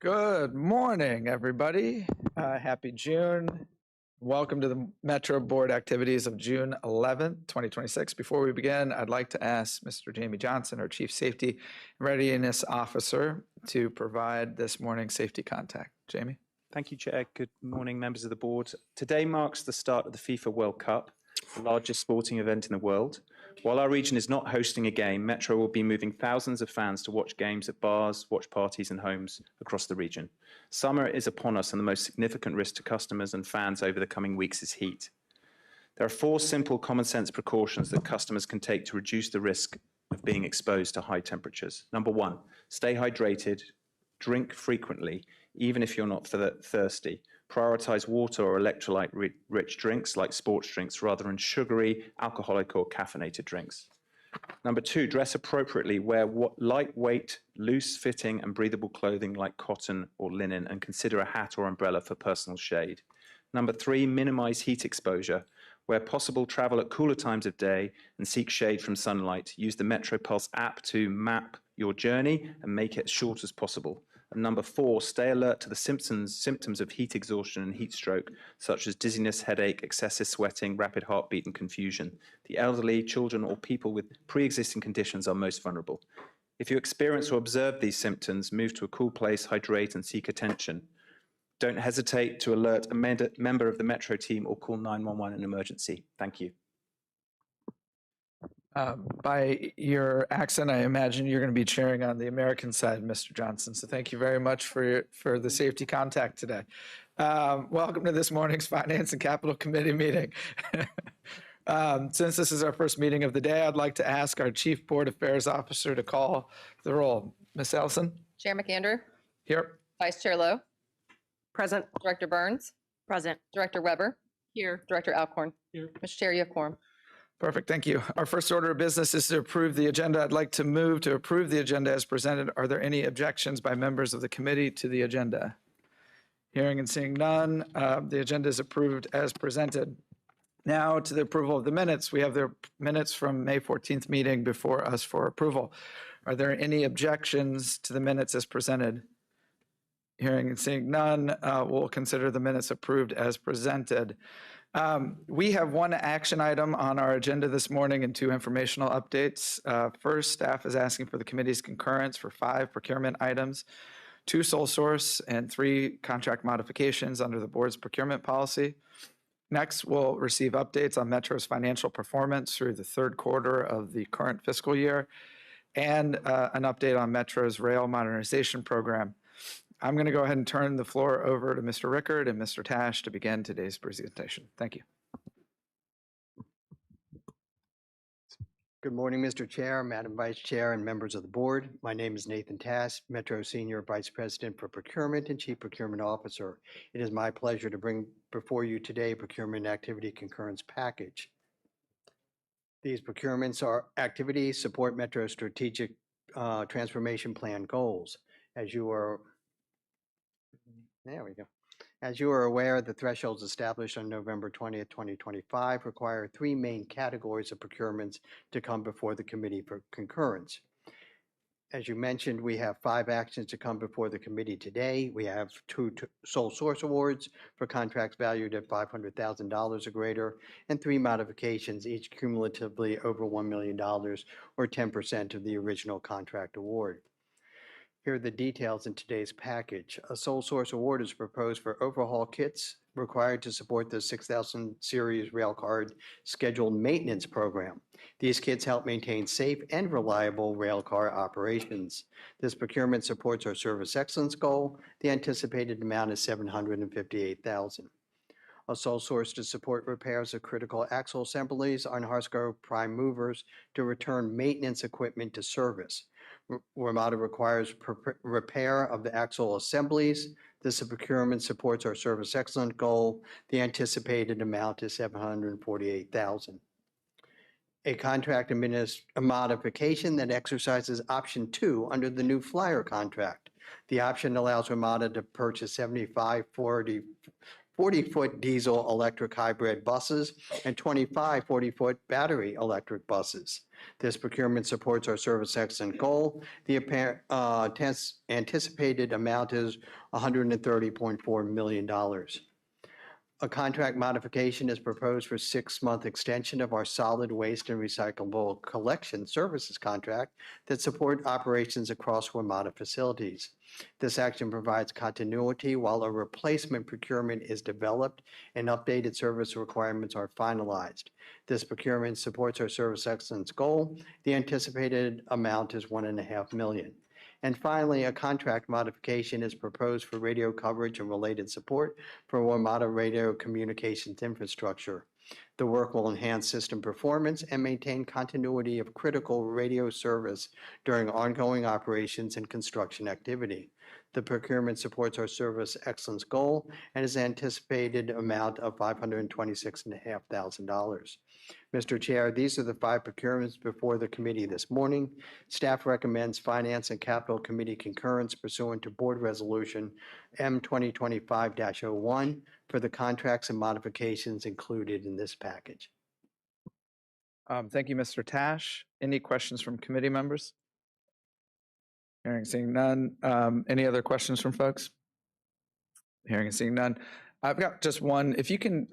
Good morning, everybody. Happy June. Welcome to the Metro Board activities of June 11th, 2026. Before we begin, I'd like to ask Mr. Jamie Johnson, our Chief Safety and Readiness Officer, to provide this morning's safety contact. Jamie? Thank you, Chair. Good morning, members of the board. Today marks the start of the FIFA World Cup, the largest sporting event in the world. While our region is not hosting a game, Metro will be moving thousands of fans to watch games at bars, watch parties and homes across the region. Summer is upon us, and the most significant risk to customers and fans over the coming weeks is heat. There are 4 simple common sense precautions that customers can take to reduce the risk of being exposed to high temperatures. Number 1, stay hydrated, drink frequently, even if you're not thirsty. Prioritize water or electrolyte-rich drinks like sports drinks rather than sugary, alcoholic, or caffeinated drinks. Number 2, dress appropriately. Wear lightweight, loose-fitting, and breathable clothing like cotton or linen, and consider a hat or umbrella for personal shade. Number 3, minimize heat exposure. Where possible, travel at cooler times of day and seek shade from sunlight. Use the MetroPulse app to map your journey and make it as short as possible. And number 4, stay alert to the symptoms of heat exhaustion and heat stroke, such as dizziness, headache, excessive sweating, rapid heartbeat, and confusion. The elderly, children, or people with pre-existing conditions are most vulnerable. If you experience or observe these symptoms, move to a cool place, hydrate, and seek attention. Don't hesitate to alert a member of the Metro team or call 911 in an emergency. Thank you. By your accent, I imagine you're going to be cheering on the American side, Mr. Johnson. So thank you very much for the safety contact today. Welcome to this morning's Finance and Capital Committee meeting. Since this is our first meeting of the day, I'd like to ask our Chief Board Affairs Officer to call the roll. Ms. Ellison? Chair McAndrew? Here. Vice Chair Lowe? Present. Director Burns? Present. Director Weber? Here. Director Alcorn? Here. Mr. Chair, you have quorum. Perfect, thank you. Our first order of business is to approve the agenda. I'd like to move to approve the agenda as presented. Are there any objections by members of the committee to the agenda? Hearing and seeing none, the agenda is approved as presented. Now to the approval of the minutes. We have the minutes from May 14th meeting before us for approval. Are there any objections to the minutes as presented? Hearing and seeing none, we'll consider the minutes approved as presented. We have one action item on our agenda this morning and 2 informational updates. First, staff is asking for the committee's concurrence for 5 procurement items, 2 sole source, and 3 contract modifications under the board's procurement policy. Next, we'll receive updates on Metro's financial performance through the 3rd quarter of the current fiscal year and an update on Metro's rail modernization program. I'm going to go ahead and turn the floor over to Mr. Rickard and Mr. Tash to begin today's presentation. Thank you. Good morning, Mr. Chair, Madam Vice Chair, and members of the board. My name is Nathan Tash, Metro Senior Vice President for Procurement and Chief Procurement Officer. It is my pleasure to bring before you today procurement activity concurrence package. These procurements are activities support Metro's strategic transformation plan goals. As you are aware, the thresholds established on November 20th, 2025 require 3 main categories of procurements to come before the committee for concurrence. As you mentioned, we have 5 actions to come before the committee today. We have 2 sole source awards for contracts valued at $500,000 or greater, and 3 modifications, each cumulatively over $1 million or 10% of the original contract award. Here are the details in today's package. A sole source award is proposed for overhaul kits required to support the 6000 series railcar scheduled maintenance program. These kits help maintain safe and reliable railcar operations. This procurement supports our service excellence goal. The anticipated amount is $758,000. A sole source to support repairs of critical axle assemblies on Harsco prime movers to return maintenance equipment to service. WMATA requires repair of the axle assemblies. This procurement supports our service excellence goal. The anticipated amount is $748,000. A contract modification that exercises option 2 under the new flyer contract. The option allows WMATA to purchase 75 40-foot diesel electric hybrid buses and 25 40-foot battery electric buses. This procurement supports our service excellence goal. The anticipated amount is $130.4 million. A contract modification is proposed for 6-month extension of our solid waste and recyclable collection services contract that support operations across WMATA facilities. This action provides continuity while a replacement procurement is developed and updated service requirements are finalized. This procurement supports our service excellence goal. The anticipated amount is $1.5 million. And finally, a contract modification is proposed for radio coverage and related support for WMATA radio communications infrastructure. The work will enhance system performance and maintain continuity of critical radio service during ongoing operations and construction activity. The procurement supports our service excellence goal and is anticipated amount of $526,500. Mr. Chair, these are the 5 procurements before the committee this morning. Staff recommends Finance and Capital Committee concurrence pursuant to Board Resolution M 2025-01 for the contracts and modifications included in this package. Thank you, Mr. Tash. Any questions from committee members? Hearing and seeing none. Any other questions from folks? Hearing and seeing none. I've got just one. If you can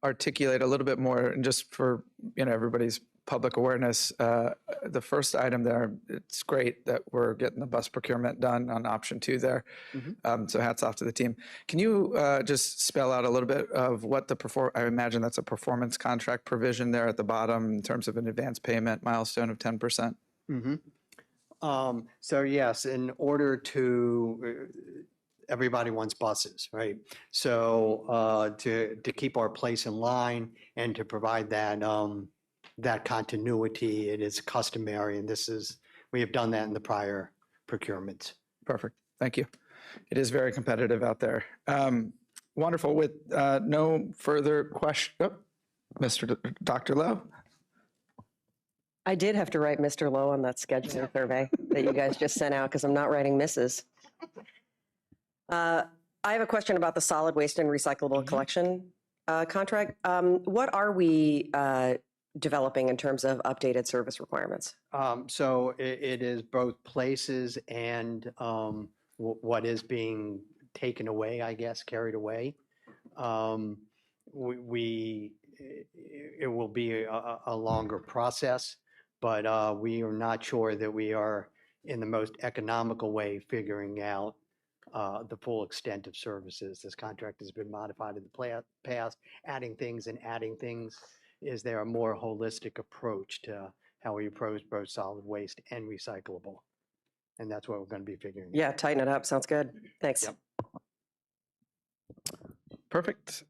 articulate a little bit more, and just for everybody's public awareness, the first item there, it's great that we're getting the bus procurement done on option 2 there. So hats off to the team. Can you just spell out a little bit of what I imagine that's a performance contract provision there at the bottom in terms of an advance payment milestone of 10%? So yes, in order to everybody wants buses, right? So to keep our place in line and to provide that that continuity, it is customary, and we have done that in the prior procurements. Perfect. Thank you. It is very competitive out there. Wonderful. With no further question, Dr. Lowe. I did have to write Mr. Lowe on that scheduling survey that you guys just sent out because I'm not writing Mrs. I have a question about the solid waste and recyclable collection contract. What are we developing in terms of updated service requirements? So it is both places and what is being taken away, I guess, carried away. It will be a longer process, but we are not sure that we are in the most economical way figuring out the full extent of services. This contract has been modified in the past, adding things. Is there a more holistic approach to how we approach both solid waste and recyclable? And that's what we're going to be figuring out. Yeah, tighten it up. Sounds good. Thanks. Yep. Perfect.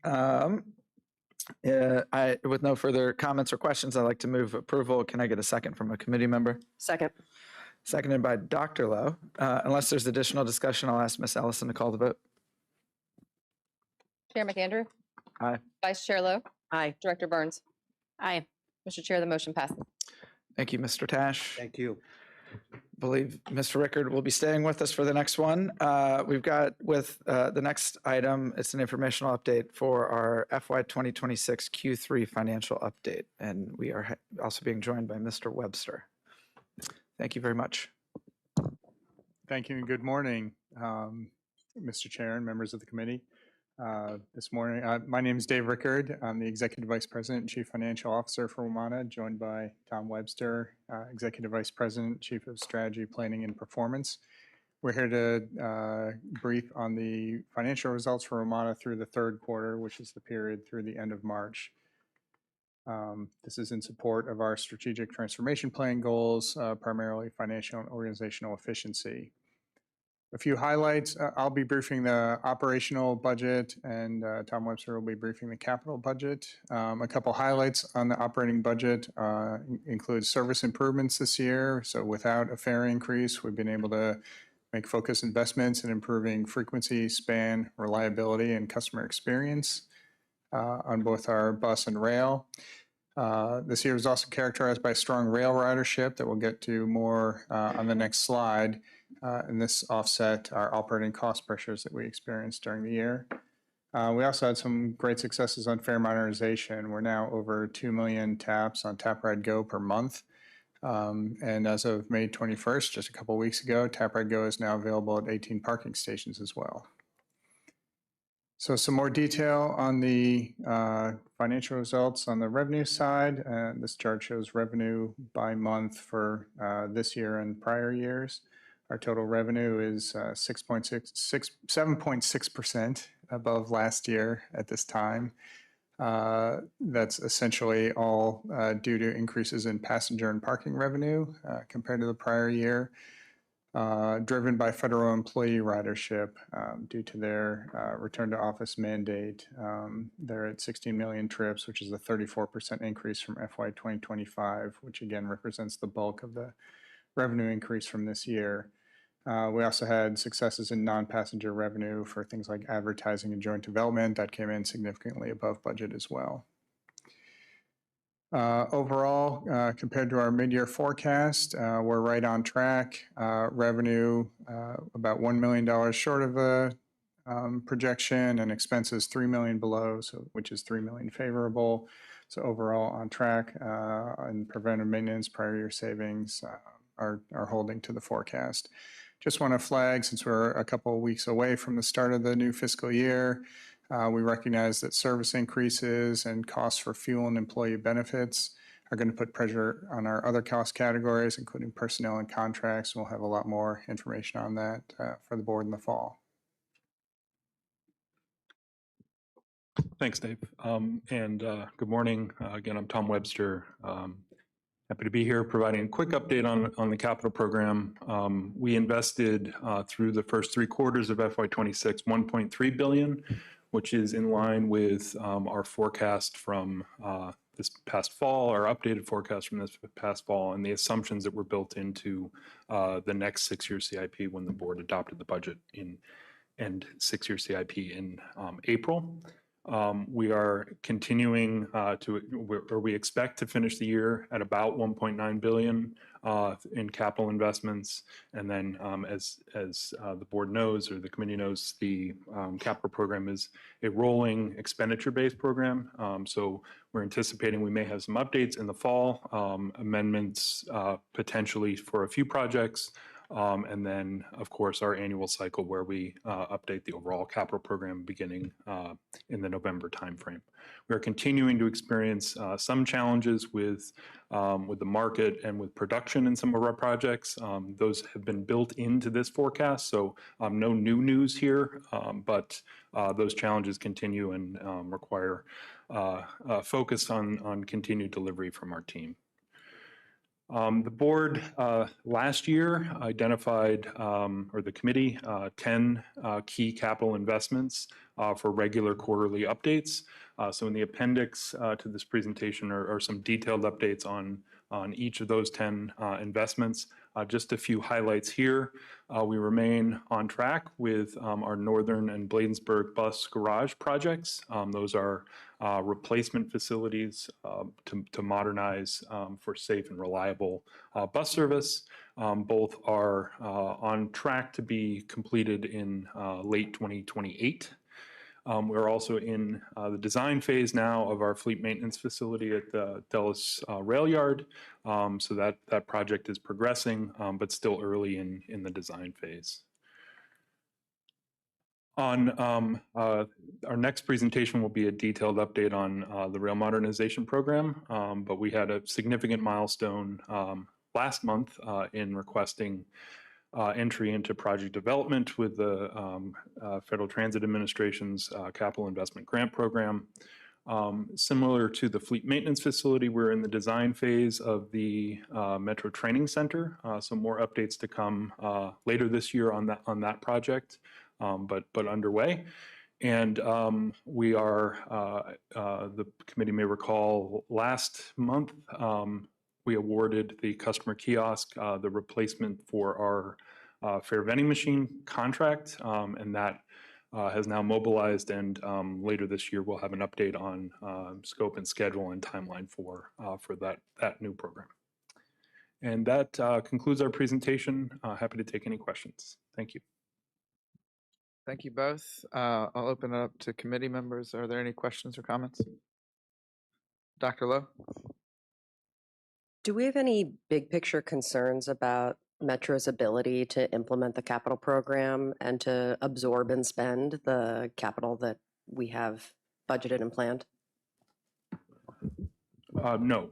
With no further comments or questions, I'd like to move approval. Can I get a second from a committee member? Second. Seconded by Dr. Lowe. Unless there's additional discussion, I'll ask Ms. Ellison to call the vote. Chair McAndrew? Aye. Vice Chair Lowe? Aye. Director Burns? Aye. Mr. Chair, the motion passes. Thank you, Mr. Tash. Thank you. Believe Mr. Rickard will be staying with us for the next one. We've got with the next item, it's an informational update for our FY 2026 Q3 financial update. And we are also being joined by Mr. Webster. Thank you very much. Thank you and good morning, Mr. Chair and members of the committee. This morning, my name is Dave Rickard. I'm the Executive Vice President and Chief Financial Officer for WMATA, joined by Tom Webster, Executive Vice President, Chief of Strategy, Planning, and Performance. We're here to brief on the financial results for WMATA through the third quarter, which is the period through the end of March. This is in support of our strategic transformation plan goals, primarily financial and organizational efficiency. A few highlights, I'll be briefing the operational budget and Tom Webster will be briefing the capital budget. A couple highlights on the operating budget include service improvements this year. So without a fare increase, we've been able to make focused investments in improving frequency, span, reliability, and customer experience on both our bus and rail. This year was also characterized by strong rail ridership that we'll get to more on the next slide. And this offset our operating cost pressures that we experienced during the year. We also had some great successes on fare modernization. We're now over 2 million taps on TapRide Go per month. And as of May 21st, just a couple of weeks ago, TapRide Go is now available at 18 parking stations as well. So some more detail on the financial results on the revenue side. This chart shows revenue by month for this year and prior years. Our total revenue is 7.6% above last year at this time. That's essentially all due to increases in passenger and parking revenue compared to the prior year, driven by federal employee ridership due to their return to office mandate. They're at 16 million trips, which is a 34% increase from FY 2025, which again represents the bulk of the revenue increase from this year. We also had successes in non-passenger revenue for things like advertising and joint development that came in significantly above budget as well. Overall, compared to our mid-year forecast, we're right on track. Revenue about $1 million short of the projection, and expenses $3 million below, which is $3 million favorable. So overall on track, and preventive maintenance, prior year savings are holding to the forecast. Just want to flag, since we're a couple of weeks away from the start of the new fiscal year, we recognize that service increases and costs for fuel and employee benefits are going to put pressure on our other cost categories, including personnel and contracts. We'll have a lot more information on that for the board in the fall. Thanks, Dave. Good morning. Again, I'm Tom Webster. Happy to be here providing a quick update on the capital program. We invested through the first 3 quarters of FY26, $1.3 billion, which is in line with our forecast from this past fall, our updated forecast from this past fall, and the assumptions that were built into the next 6-year CIP when the board adopted the budget and 6-year CIP in April. We are continuing we expect to finish the year at about $1.9 billion in capital investments. And then as the board knows, or the committee knows, the capital program is a rolling expenditure-based program. So we're anticipating we may have some updates in the fall, amendments potentially for a few projects. And then, of course, our annual cycle where we update the overall capital program beginning in the November timeframe. We are continuing to experience some challenges with the market and with production in some of our projects. Those have been built into this forecast, so no new news here, but those challenges continue and require focus on continued delivery from our team. The board last year identified, or the committee, 10 key capital investments for regular quarterly updates. So in the appendix to this presentation are some detailed updates on each of those 10 investments. Just a few highlights here. We remain on track with our Northern and Bladensburg bus garage projects. Those are replacement facilities to modernize for safe and reliable bus service. Both are on track to be completed in late 2028. We're also in the design phase now of our fleet maintenance facility at the Dulles Rail Yard. So that project is progressing, but still early in the design phase. On our next presentation will be a detailed update on the rail modernization program, but we had a significant milestone last month in requesting entry into project development with the Federal Transit Administration's Capital Investment Grant Program. Similar to the fleet maintenance facility, we're in the design phase of the Metro Training Center. So more updates to come later this year on that project, but underway. And we are, the committee may recall, last month we awarded the customer kiosk the replacement for our fare vending machine contract, and that has now mobilized, and later this year we'll have an update on scope and schedule and timeline for that new program. And that concludes our presentation. Happy to take any questions. Thank you. Thank you both. I'll open it up to committee members. Are there any questions or comments? Dr. Lowe? Do we have any big picture concerns about Metro's ability to implement the capital program and to absorb and spend the capital that we have budgeted and planned? No.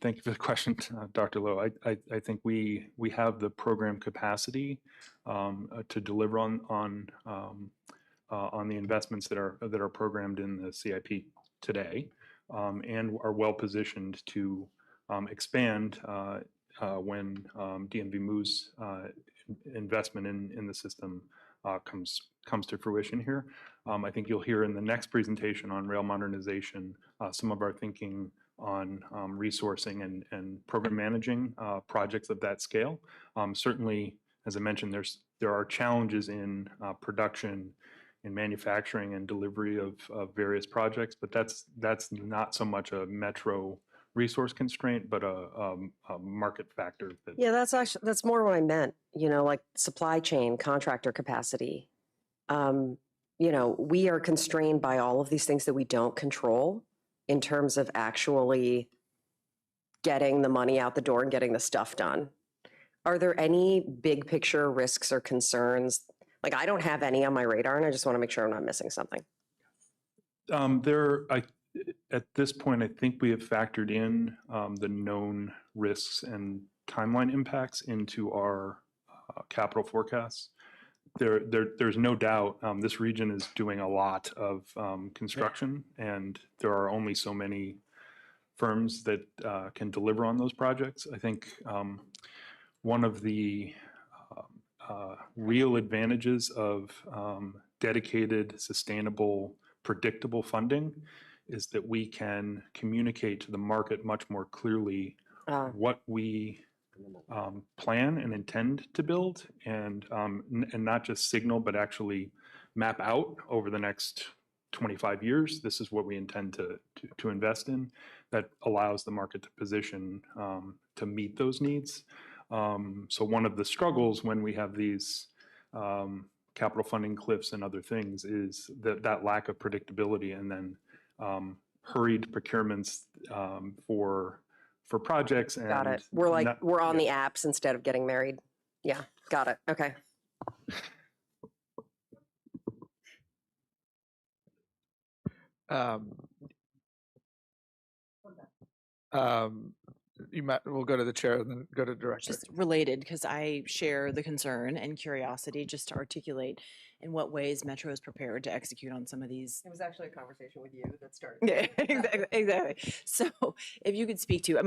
Thank you for the question, Dr. Lowe. I think we have the program capacity to deliver on the investments that are programmed in the CIP today, and are well positioned to expand when DMV moves investment in the system comes to fruition here. I think you'll hear in the next presentation on rail modernization some of our thinking on resourcing and program managing projects of that scale. Certainly, as I mentioned, there are challenges in production, in manufacturing and delivery of various projects, but that's not so much a Metro resource constraint, but a market factor. Yeah, that's more what I meant, like supply chain, contractor capacity. We are constrained by all of these things that we don't control in terms of actually getting the money out the door and getting the stuff done. Are there any big picture risks or concerns? Like, I don't have any on my radar, and I just want to make sure I'm not missing something. At this point, I think we have factored in the known risks and timeline impacts into our capital forecasts. There's no doubt this region is doing a lot of construction, and there are only so many firms that can deliver on those projects. I think one of the real advantages of dedicated, sustainable, predictable funding is that we can communicate to the market much more clearly what we plan and intend to build, and not just signal, but actually map out over the next 25 years. This is what we intend to invest in. That allows the market to position to meet those needs. So one of the struggles when we have these capital funding cliffs and other things is that lack of predictability, and then hurried procurements for projects. And Got it. We're on the apps instead of getting married. Yeah, got it. Okay. We'll go to the chair and then go to director. Just related, because I share the concern and curiosity just to articulate in what ways Metro is prepared to execute on some of these. It was actually a conversation with you that started. Yeah, exactly. So if you could speak to,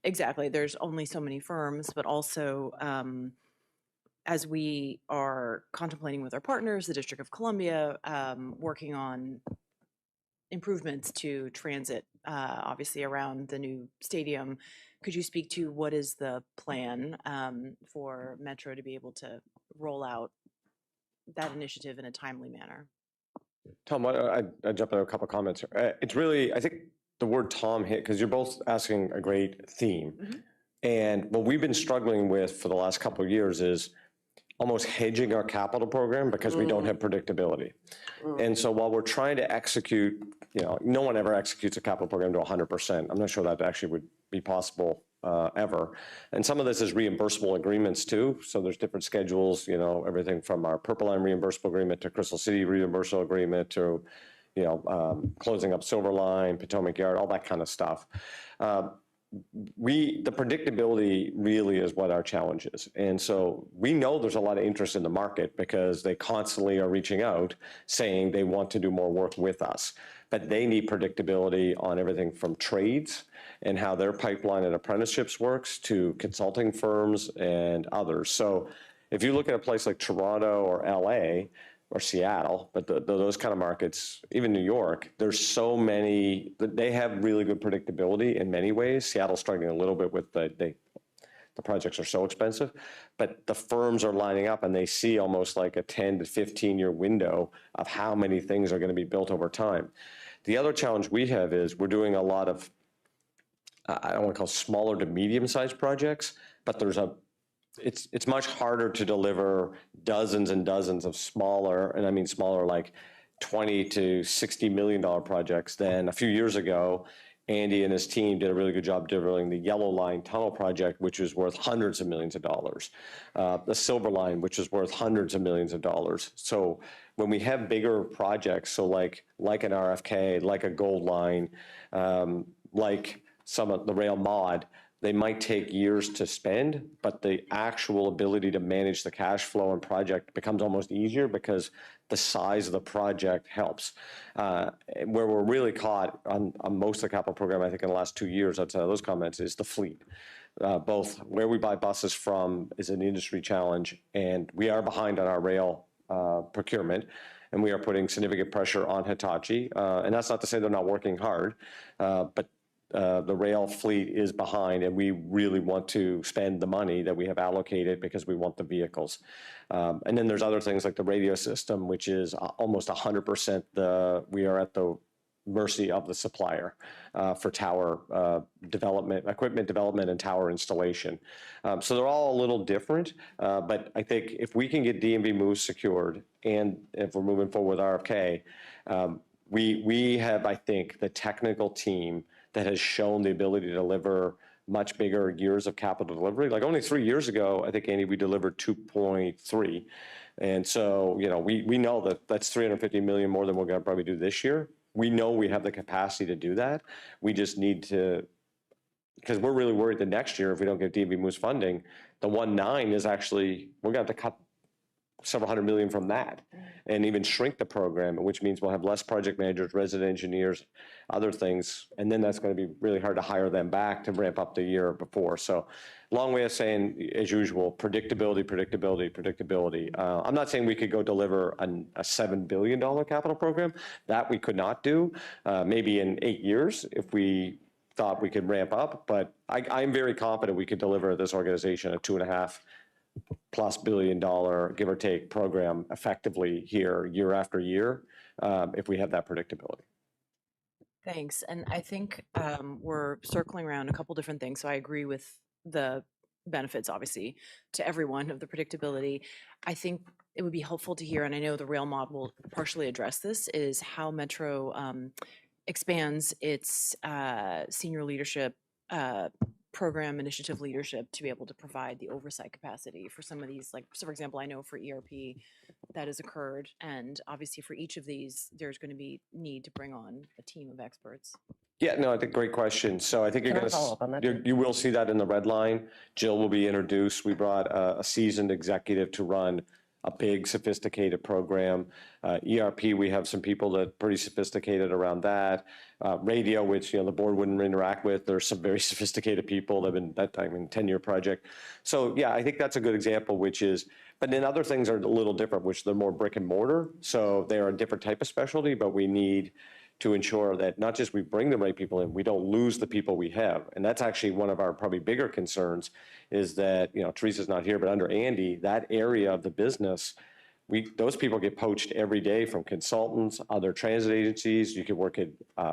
exactly, there's only so many firms, but also as we are contemplating with our partners, the District of Columbia, working on improvements to transit, obviously around the new stadium. Could you speak to what is the plan for Metro to be able to roll out that initiative in a timely manner? Tom, I jump in a couple of comments. It's really, I think the word Tom hit, because you're both asking a great theme. Mm-hmm. And what we've been struggling with for the last couple of years is almost hedging our capital program because we don't have predictability. And so while we're trying to execute, no one ever executes a capital program to 100%. I'm not sure that actually would be possible ever. And some of this is reimbursable agreements too. So there's different schedules, everything from our Purple Line reimbursable agreement to Crystal City reimbursable agreement to, closing up Silver Line, Potomac Yard, all that kind of stuff. The predictability really is what our challenge is. And so we know there's a lot of interest in the market because they constantly are reaching out saying they want to do more work with us, but they need predictability on everything from trades and how their pipeline and apprenticeships works to consulting firms and others. So if you look at a place like Toronto or LA, or Seattle, but those kind of markets, even New York, there's so many, they have really good predictability in many ways. Seattle's struggling a little bit with the projects are so expensive, but the firms are lining up and they see almost like a 10 to 15 year window of how many things are going to be built over time. The other challenge we have is we're doing a lot of, I don't want to call smaller to medium sized projects, but there's a it's much harder to deliver dozens and dozens of smaller, and I mean smaller like 20 to $60 million projects than a few years ago. Andy and his team did a really good job delivering the Yellow Line Tunnel project, which was worth hundreds of millions of dollars. The Silver Line, which is worth hundreds of millions of dollars. So when we have bigger projects, so like an RFK, like a Gold Line, like some of the rail mod, they might take years to spend, but the actual ability to manage the cash flow and project becomes almost easier because the size of the project helps. Where we're really caught on most of the capital program, I think in the last 2 years, outside of those comments, is the fleet. Both where we buy buses from is an industry challenge, and we are behind on our rail procurement, and we are putting significant pressure on Hitachi. And that's not to say they're not working hard, but the rail fleet is behind, and we really want to spend the money that we have allocated because we want the vehicles. And then there's other things like the radio system, which is almost 100% we are at the mercy of the supplier for tower development, equipment development, and tower installation. So they're all a little different, but I think if we can get DMV moves secured, and if we're moving forward with RFK, we have, I think, the technical team that has shown the ability to deliver much bigger years of capital delivery. Like only 3 years ago, I think, Andy, we delivered 2.3. And so, you know, we know that that's 350 million more than we're going to probably do this year. We know we have the capacity to do that. We just need to, because we're really worried that next year, if we don't get DMV moves funding, the 1.9 is actually, we're going to have to cut several hundred million from that and even shrink the program, which means we'll have less project managers, resident engineers, other things. And then that's going to be really hard to hire them back to ramp up the year before. So long way of saying, as usual, predictability, predictability, predictability. I'm not saying we could go deliver a $7 billion capital program. That we could not do, maybe in 8 years if we thought we could ramp up. But I'm very confident we could deliver this organization a $2.5+ billion, give or take, program effectively here year after year if we have that predictability. Thanks. And I think we're circling around a couple different things. So I agree with the benefits, obviously, to everyone of the predictability. I think it would be helpful to hear, and I know the rail mod will partially address this, is how Metro expands its senior leadership program initiative leadership to be able to provide the oversight capacity for some of these, like, so for example, I know for ERP that has occurred, and obviously for each of these, there's going to be need to bring on a team of experts. Yeah, no, I think great question. So I think you're Can I going follow up on that? you will see that in the red line. Jill will be introduced. We brought a seasoned executive to run a big, sophisticated program. ERP, we have some people that are pretty sophisticated around that. Radio, which, you know, the board wouldn't interact with. There's some very sophisticated people that have been, that, I mean, 10-year project. So yeah, I think that's a good example, which is, but then other things are a little different, which they're more brick and mortar. So they're a different type of specialty, but we need to ensure that not just we bring the right people in, we don't lose the people we have. And that's actually one of our probably bigger concerns is that, you know, Teresa's not here, but under Andy, that area of the business, those people get poached every day from consultants, other transit agencies. You could work at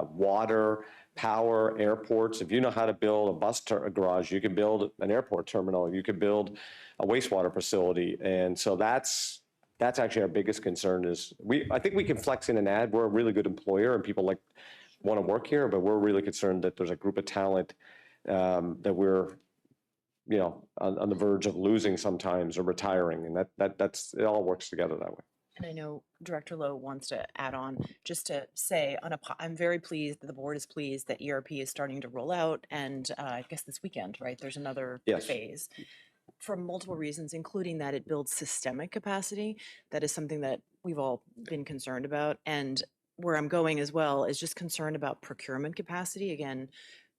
water, power, airports. If you know how to build a bus garage, you can build an airport terminal. You can build a wastewater facility. And so that's actually our biggest concern is I think we can flex in and add. We're a really good employer and people want to work here, but we're really concerned that there's a group of talent that we're, you know, on the verge of losing sometimes or retiring. And that's, it all works together that way. And I know Director Lowe wants to add on, just to say, I'm very pleased that the board is pleased that ERP is starting to roll out. And I guess this weekend, right, there's another phase. For multiple reasons, including that it builds systemic capacity. That is something that we've all been concerned about. And where I'm going as well is just concerned about procurement capacity. Again,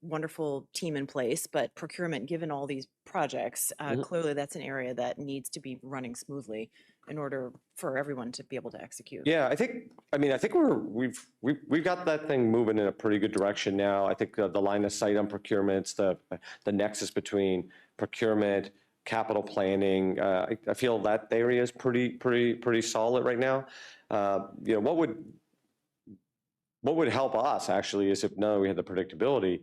wonderful team in place, but procurement, given all these projects, clearly that's an area that needs to be running smoothly in order for everyone to be able to execute. Yeah, I think we've got that thing moving in a pretty good direction now. I think the line of sight on procurements, the nexus between procurement, capital planning, I feel that area is pretty solid right now. You know, what would help us actually is if we had the predictability,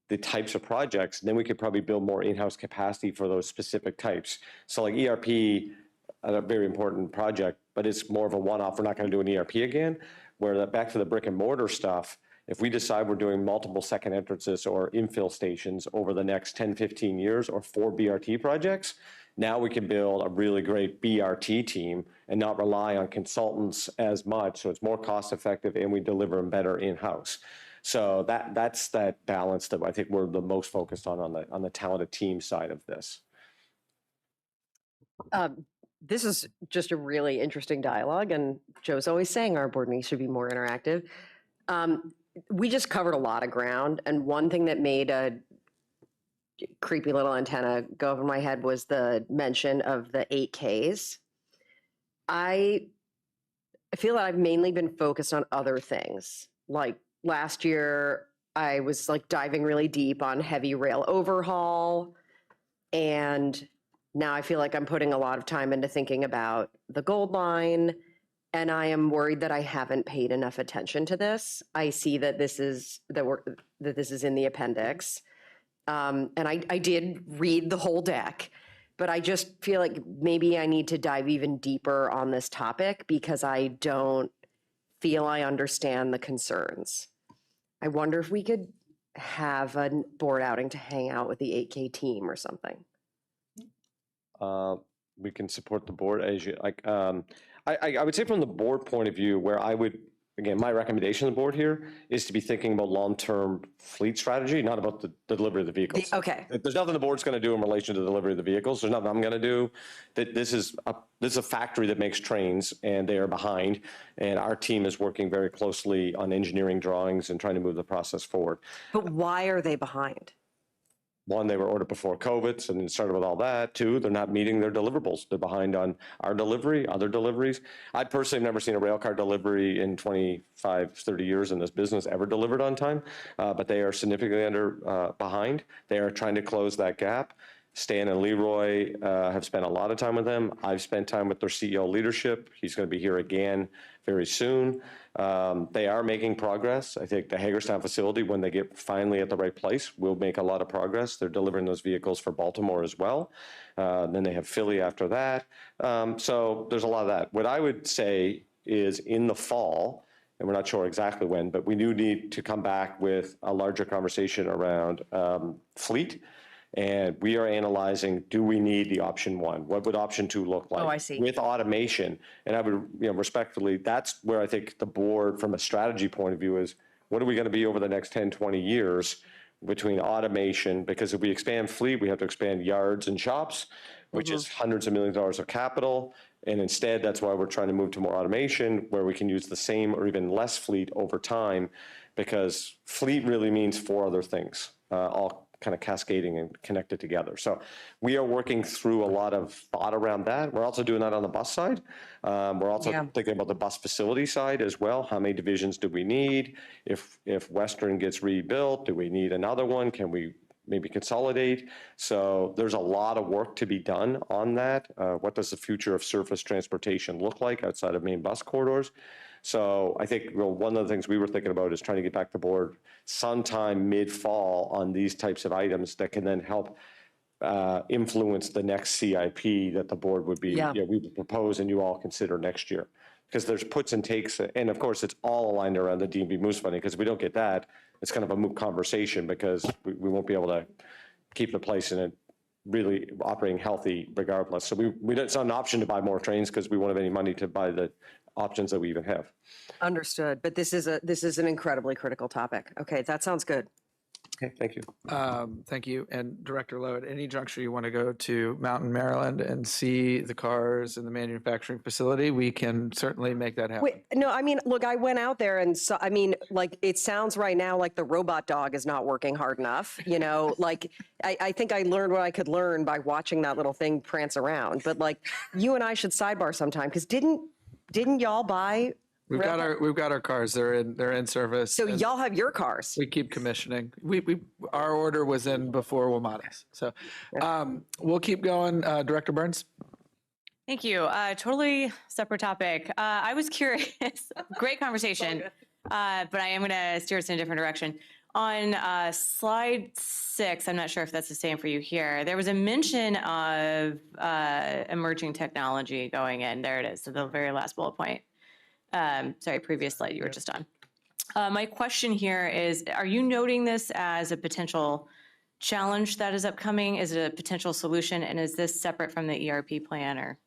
the types of projects, then we could probably build more in-house capacity for those specific types. So like ERP, a very important project, but it's more of a one-off. We're not going to do an ERP again. Where back to the brick and mortar stuff, if we decide we're doing multiple second entrances or infill stations over the next 10, 15 years or 4 BRT projects, now we can build a really great BRT team and not rely on consultants as much. So it's more cost effective and we deliver them better in-house. So that's that balance that I think we're the most focused on the talented team side of this. This is just a really interesting dialogue, and Joe's always saying our board meetings should be more interactive. We just covered a lot of ground, and one thing that made a creepy little antenna go over my head was the mention of the 8Ks. I feel that I've mainly been focused on other things. Like last year, I was like diving really deep on heavy rail overhaul, and now I feel like I'm putting a lot of time into thinking about the Gold Line, and I am worried that I haven't paid enough attention to this. I see that this is that this is in the appendix, and I did read the whole deck, but I just feel like maybe I need to dive even deeper on this topic because I don't feel I understand the concerns. I wonder if we could have a board outing to hang out with the 8K team or something. We can support the board as you like. I would say from the board point of view, where I would, again, my recommendation to the board here is to be thinking about long-term fleet strategy, not about the delivery of the vehicles. Okay. There's nothing the board's going to do in relation to the delivery of the vehicles. There's nothing I'm going to do. This is a factory that makes trains, and they are behind. And our team is working very closely on engineering drawings and trying to move the process forward. But why are they behind? One, they were ordered before COVID, so it started with all that. Two, they're not meeting their deliverables. They're behind on our delivery, other deliveries. I personally have never seen a rail car delivery in 25, 30 years in this business ever delivered on time, but they are significantly behind. They are trying to close that gap. Stan and Leroy have spent a lot of time with them. I've spent time with their CEO leadership. He's going to be here again very soon. They are making progress. I think the Hagerstown facility, when they get finally at the right place, will make a lot of progress. They're delivering those vehicles for Baltimore as well. Then they have Philly after that. So there's a lot of that. What I would say is in the fall, and we're not sure exactly when, but we do need to come back with a larger conversation around fleet. And we are analyzing, do we need the option one? What would option two look like? Oh, I see. With automation. And I would, respectfully, that's where I think the board, from a strategy point of view, is what are we going to be over the next 10, 20 years between automation? Because if we expand fleet, we have to expand yards and shops, which is hundreds of millions of dollars of capital. And instead, that's why we're trying to move to more automation, where we can use the same or even less fleet over time, because fleet really means 4 other things, all kind of cascading and connected together. So we are working through a lot of thought around that. We're also doing that on the bus side. We're also thinking about the bus facility side as well. How many divisions do we need? If Western gets rebuilt, do we need another one? Can we maybe consolidate? So there's a lot of work to be done on that. What does the future of surface transportation look like outside of main bus corridors? So I think one of the things we were thinking about is trying to get back to board sometime mid-fall on these types of items that can then help influence the next CIP that the board would be, we would propose and you all consider next year. Because there's puts and takes, and of course it's all aligned around the DMV Moose funding, because if we don't get that, it's kind of a moot conversation, because we won't be able to keep the place in it really operating healthy regardless. So it's not an option to buy more trains because we won't have any money to buy the options that we even have. Understood, but this is an incredibly critical topic. Okay, that sounds good. Okay, thank you. Thank you. And Director Lowe, at any juncture you want to go to Mountain, Maryland and see the cars in the manufacturing facility, we can certainly make that happen. Wait, no, I mean, look, I went out there and saw, I mean, like, it sounds right now like the robot dog is not working hard enough, like, I think I learned what I could learn by watching that little thing prance around. But like, you and I should sidebar sometime, because didn't y'all buy? We've got our cars. They're in service. So and y'all have your cars. we keep commissioning. Our order was in before WMATA's. So we'll keep going. Director Burns. Thank you. Totally separate topic. I was curious, great conversation, but I am going to steer us in a different direction. On slide 6, I'm not sure if that's the same for you here. There was a mention of emerging technology going in. There it is, so the very last bullet point. Sorry, previous slide you were just on. My question here is, are you noting this as a potential challenge that is upcoming? Is it a potential solution? And is this separate from the ERP plan? Or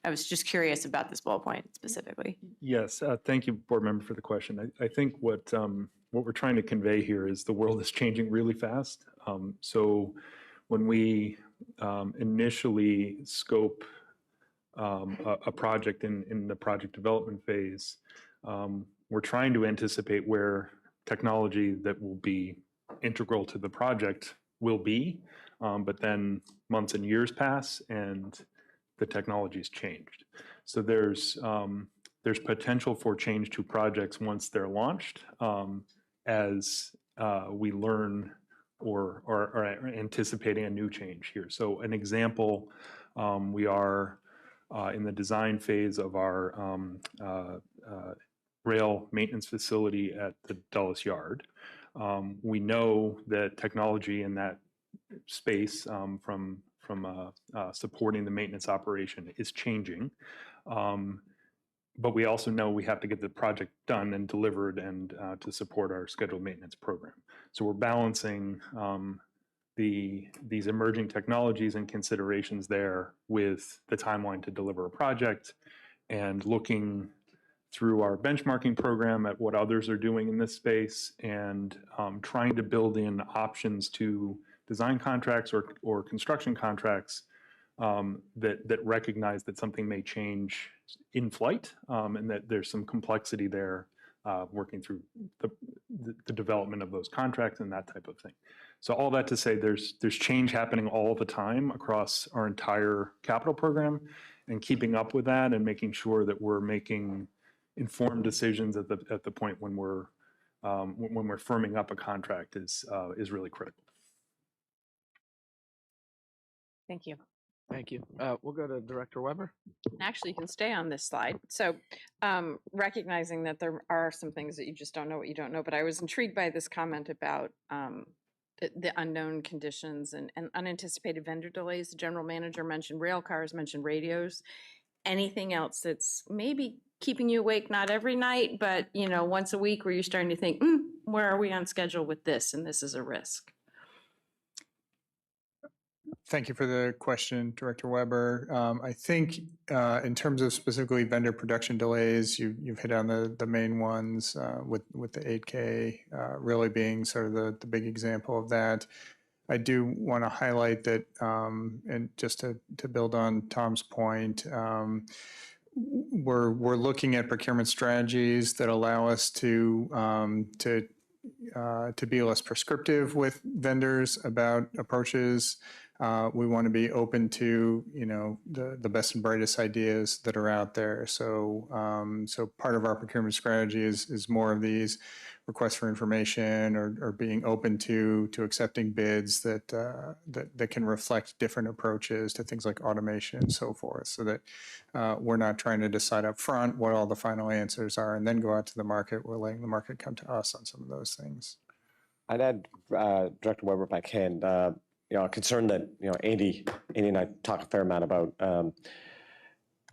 I was just curious about this bullet point specifically. Yes, thank you, board member, for the question. I think what we're trying to convey here is the world is changing really fast. So when we initially scope a project in the project development phase, we're trying to anticipate where technology that will be integral to the project will be, but then months and years pass and the technology's changed. So there's potential for change to projects once they're launched, as we learn or are anticipating a new change here. So an example, we are in the design phase of our rail maintenance facility at the Dulles Yard. We know that technology in that space from supporting the maintenance operation is changing. But we also know we have to get the project done and delivered and to support our scheduled maintenance program. So we're balancing these emerging technologies and considerations there with the timeline to deliver a project, and looking through our benchmarking program at what others are doing in this space, and trying to build in options to design contracts or construction contracts that recognize that something may change in flight, and that there's some complexity there working through the development of those contracts and that type of thing. So all that to say, there's change happening all the time across our entire capital program, and keeping up with that and making sure that we're making informed decisions at the point when we're firming up a contract is really critical. Thank you. Thank you. We'll go to Director Weber. Actually, you can stay on this slide. So recognizing that there are some things that you just don't know what you don't know, but I was intrigued by this comment about the unknown conditions and unanticipated vendor delays. The general manager mentioned rail cars, mentioned radios. Anything else that's maybe keeping you awake, not every night, but once a week, where you're starting to think, where are we on schedule with this? And this is a risk. Thank you for the question, Director Weber. I think in terms of specifically vendor production delays, you've hit on the main ones, with the 8K really being sort of the big example of that. I do want to highlight that, and just to build on Tom's point, we're looking at procurement strategies that allow us to be less prescriptive with vendors about approaches. We want to be open to the best and brightest ideas that are out there. So part of our procurement strategy is more of these requests for information or being open to accepting bids that can reflect different approaches to things like automation and so forth, so that we're not trying to decide up front what all the final answers are and then go out to the market. We're letting the market come to us on some of those things. I'd add, Director Weber, if I can, a concern that Andy and I talk a fair amount about.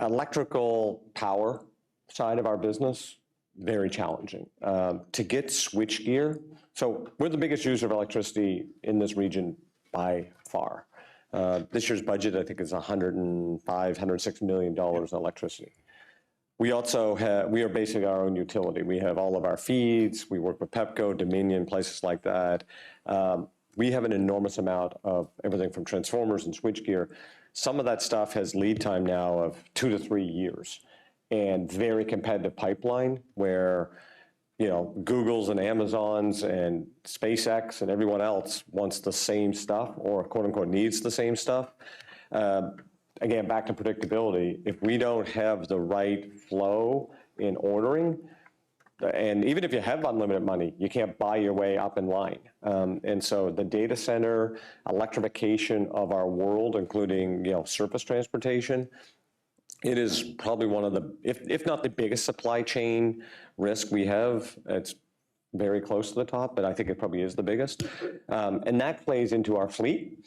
Electrical power side of our business, very challenging. To get switchgear, so we're the biggest user of electricity in this region by far. This year's budget, I think, is $106 million in electricity. We also we are basically our own utility. We have all of our feeds. We work with Pepco, Dominion, places like that. We have an enormous amount of everything from transformers and switchgear. Some of that stuff has lead time now of 2 to 3 years, and very competitive pipeline where Google's and Amazon's and SpaceX and everyone else wants the same stuff, or quote unquote needs the same stuff. Again, back to predictability. If we don't have the right flow in ordering, and even if you have unlimited money, you can't buy your way up in line. And so the data center electrification of our world, including surface transportation, it is probably one of the, if not the biggest supply chain risk we have. It's very close to the top, but I think it probably is the biggest. And that plays into our fleet,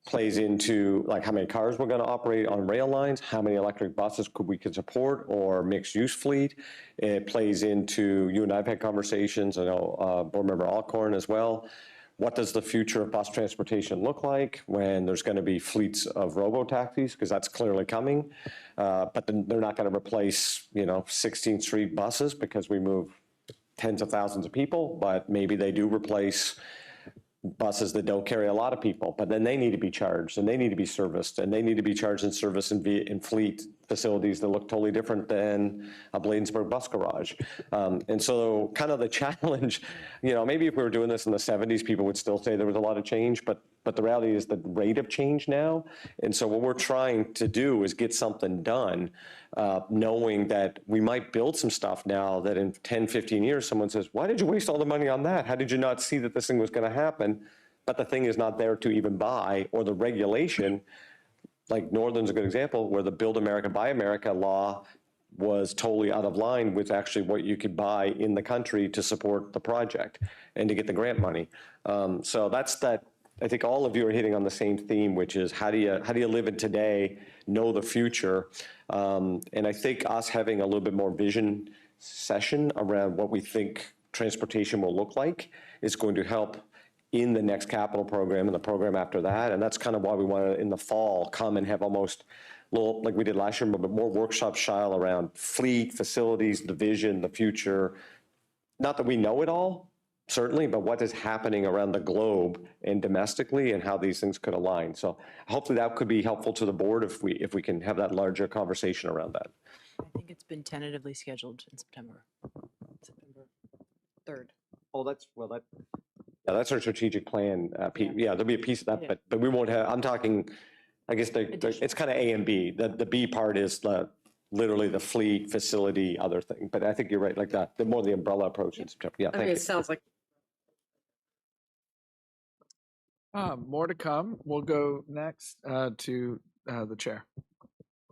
plays into like how many cars we're going to operate on rail lines, how many electric buses we could support, or mixed use fleet. It plays into, you and I have had conversations, I know Board Member Alcorn as well. What does the future of bus transportation look like when there's going to be fleets of robo-taxis? Because that's clearly coming. But then they're not going to replace, 16th Street buses because we move tens of thousands of people, but maybe they do replace buses that don't carry a lot of people, but then they need to be charged and they need to be serviced and they need to be charged and serviced in fleet facilities that look totally different than a Bladensburg bus garage. And so kind of the challenge, maybe if we were doing this in the 70s, people would still say there was a lot of change, but the reality is the rate of change now. And so what we're trying to do is get something done, knowing that we might build some stuff now that in 10, 15 years, someone says, why did you waste all the money on that? How did you not see that this thing was going to happen? But the thing is not there to even buy, or the regulation, like Northern's a good example, where the Build America, Buy America law was totally out of line with actually what you could buy in the country to support the project and to get the grant money. So that's that. I think all of you are hitting on the same theme, which is how do you live in today, know the future, and I think us having a little bit more vision session around what we think transportation will look like is going to help in the next capital program and the program after that, and that's kind of why we want to in the fall come and have almost a little like we did last year, but more workshop style around fleet, facilities, the vision, the future. Not that we know it all, certainly, but what is happening around the globe and domestically and how these things could align. So hopefully that could be helpful to the board if we can have that larger conversation around that. I think it's been tentatively scheduled in September 3rd. Oh, yeah, that's our strategic plan. Yeah, there'll be a piece of that, but we won't have, I'm talking, I guess it's kind of A and B. The B part is literally the fleet, facility, other thing. But I think you're right, like that, the more the umbrella approach in September. Yeah, thank you. It sounds like More to come. We'll go next to the chair.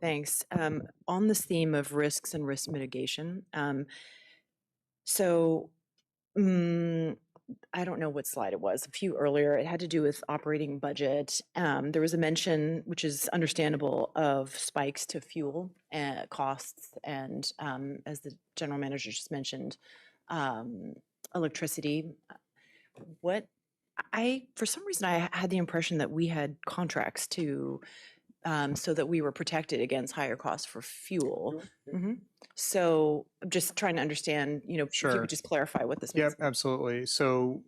Thanks. On this theme of risks and risk mitigation, I don't know what slide it was, a few earlier, it had to do with operating budget. There was a mention, which is understandable, of spikes to fuel costs and, as the general manager just mentioned, electricity. For some reason, I had the impression that we had contracts to, so that we were protected against higher costs for fuel. So I'm just trying to understand, if you Sure. could just clarify what this means. Yep, absolutely. So,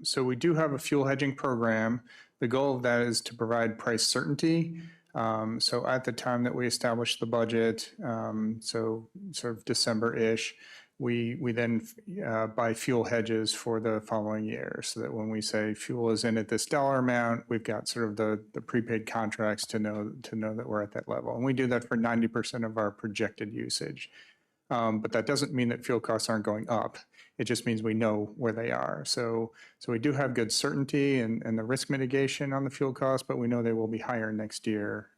so we do have a fuel hedging program. The goal of that is to provide price certainty. So at the time that we established the budget, so sort of December-ish, we then buy fuel hedges for the following year, so that when we say fuel is in at this dollar amount, we've got sort of the prepaid contracts to know that we're at that level. And we do that for 90% of our projected usage. But that doesn't mean that fuel costs aren't going up. It just means we know where they are. So we do have good certainty and the risk mitigation on the fuel costs, but we know they will be higher next year,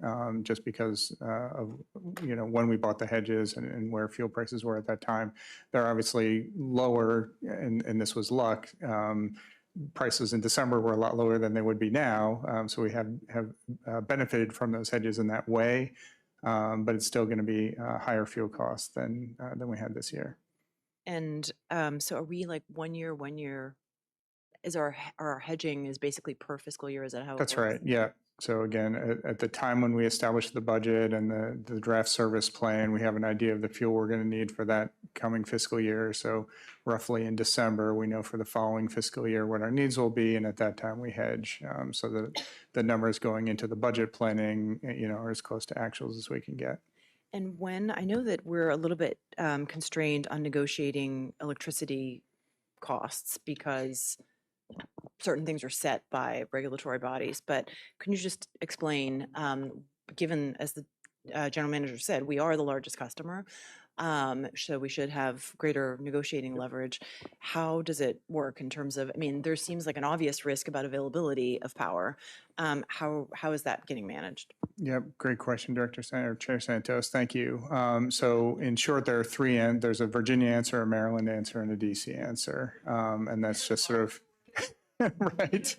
just because of when we bought the hedges and where fuel prices were at that time. They're obviously lower, and this was luck. Prices in December were a lot lower than they would be now, so we have benefited from those hedges in that way. But it's still going to be higher fuel costs than we had this year. And so are we like 1 year, is our hedging is basically per fiscal year? Is that how it That's works? right, yeah. So again, at the time when we established the budget and the draft service plan, we have an idea of the fuel we're going to need for that coming fiscal year. So roughly in December, we know for the following fiscal year what our needs will be, and at that time we hedge. So that the numbers going into the budget planning, are as close to actuals as we can get. And I know that we're a little bit constrained on negotiating electricity costs because certain things are set by regulatory bodies, but can you just explain, given, as the general manager said, we are the largest customer, so we should have greater negotiating leverage. How does it work in terms of, there seems like an obvious risk about availability of power. How is that getting managed? Yep, great question, Chair Santos. Thank you. So in short, there are three, and there's a Virginia answer, a Maryland answer, and a DC answer. And that's just sort of, right.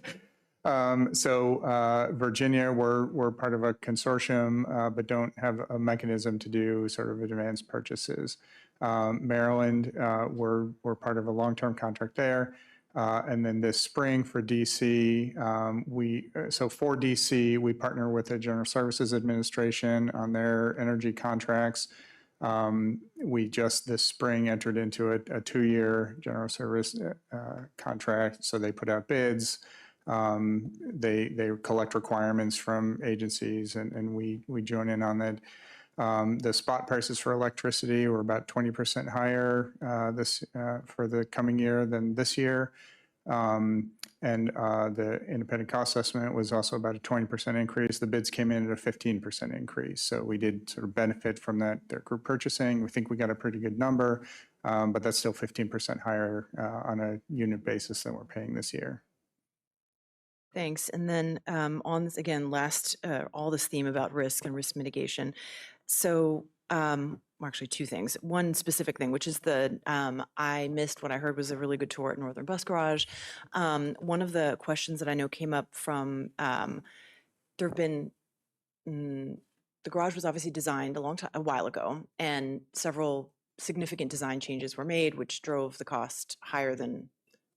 Virginia, we're part of a consortium, but don't have a mechanism to do sort of advanced purchases. Maryland, we're part of a long-term contract there. And then this spring for DC, for DC, we partner with the General Services Administration on their energy contracts. We just this spring entered into a 2-year general service contract. So they put out bids. They collect requirements from agencies, and we join in on that. The spot prices for electricity were about 20% higher for the coming year than this year. The independent cost estimate was also about a 20% increase. The bids came in at a 15% increase. So we did sort of benefit from that, their group purchasing. We think we got a pretty good number, but that's still 15% higher on a unit basis than we're paying this year. Thanks. And then on this, again, all this theme about risk and risk mitigation. So actually two things. One specific thing, which is I missed what I heard was a really good tour at Northern Bus Garage. One of the questions that I know came up from, there have been, the garage was obviously designed a while ago, and several significant design changes were made, which drove the cost higher than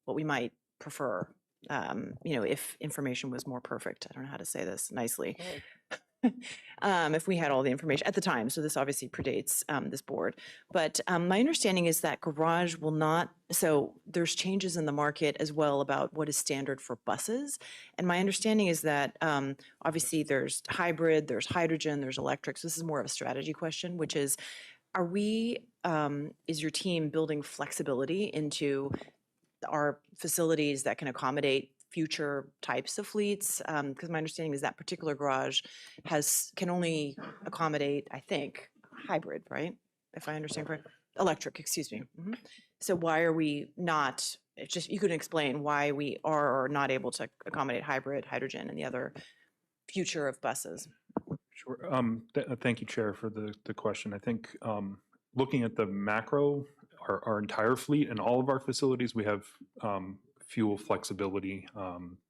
what we might prefer. If information was more perfect. I don't know how to say this nicely. If we had all the information at the time. So this obviously predates this board. But my understanding is that garage will not, so there's changes in the market as well about what is standard for buses. And my understanding is that obviously there's hybrid, there's hydrogen, there's electric. So this is more of a strategy question, which is, is your team building flexibility into our facilities that can accommodate future types of fleets? Because my understanding is that particular garage can only accommodate, I think, hybrid, right? If I understand correctly. Electric, excuse me. Mm-hmm. So why are we not, you could explain why we are or are not able to accommodate hybrid, hydrogen, and the other future of buses? Sure. Thank you, Chair, for the question. I think looking at the macro, our entire fleet and all of our facilities, we have fuel flexibility,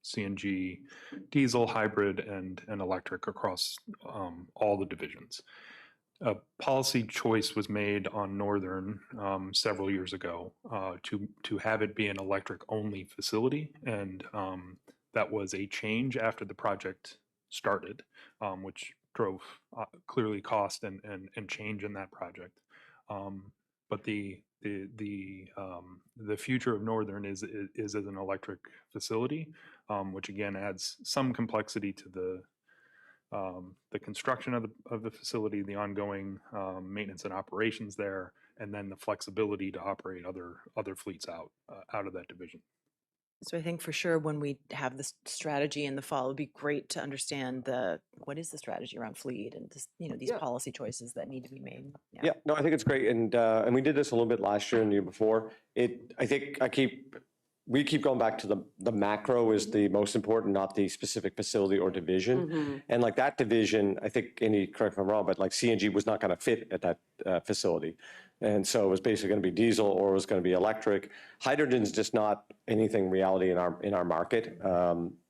CNG, diesel, hybrid, and electric across all the divisions. A policy choice was made on Northern several years ago to have it be an electric-only facility, and that was a change after the project started, which drove clearly cost and change in that project. But the future of Northern is as an electric facility, which again adds some complexity to the construction of the facility, the ongoing maintenance and operations there, and then the flexibility to operate other fleets out of that division. So I think for sure when we have this strategy in the fall, it'd be great to understand what is the strategy around fleet and just, these policy choices that need to be made. Yeah, no, I think it's great. And we did this a little bit last year and the year before. We keep going back to the macro is the most important, not the specific facility or division. Mm-hmm. And like that division, I think, Andy, correct me if I'm wrong, but like CNG was not going to fit at that facility. And so it was basically going to be diesel or it was going to be electric. Hydrogen's just not anything reality in our market.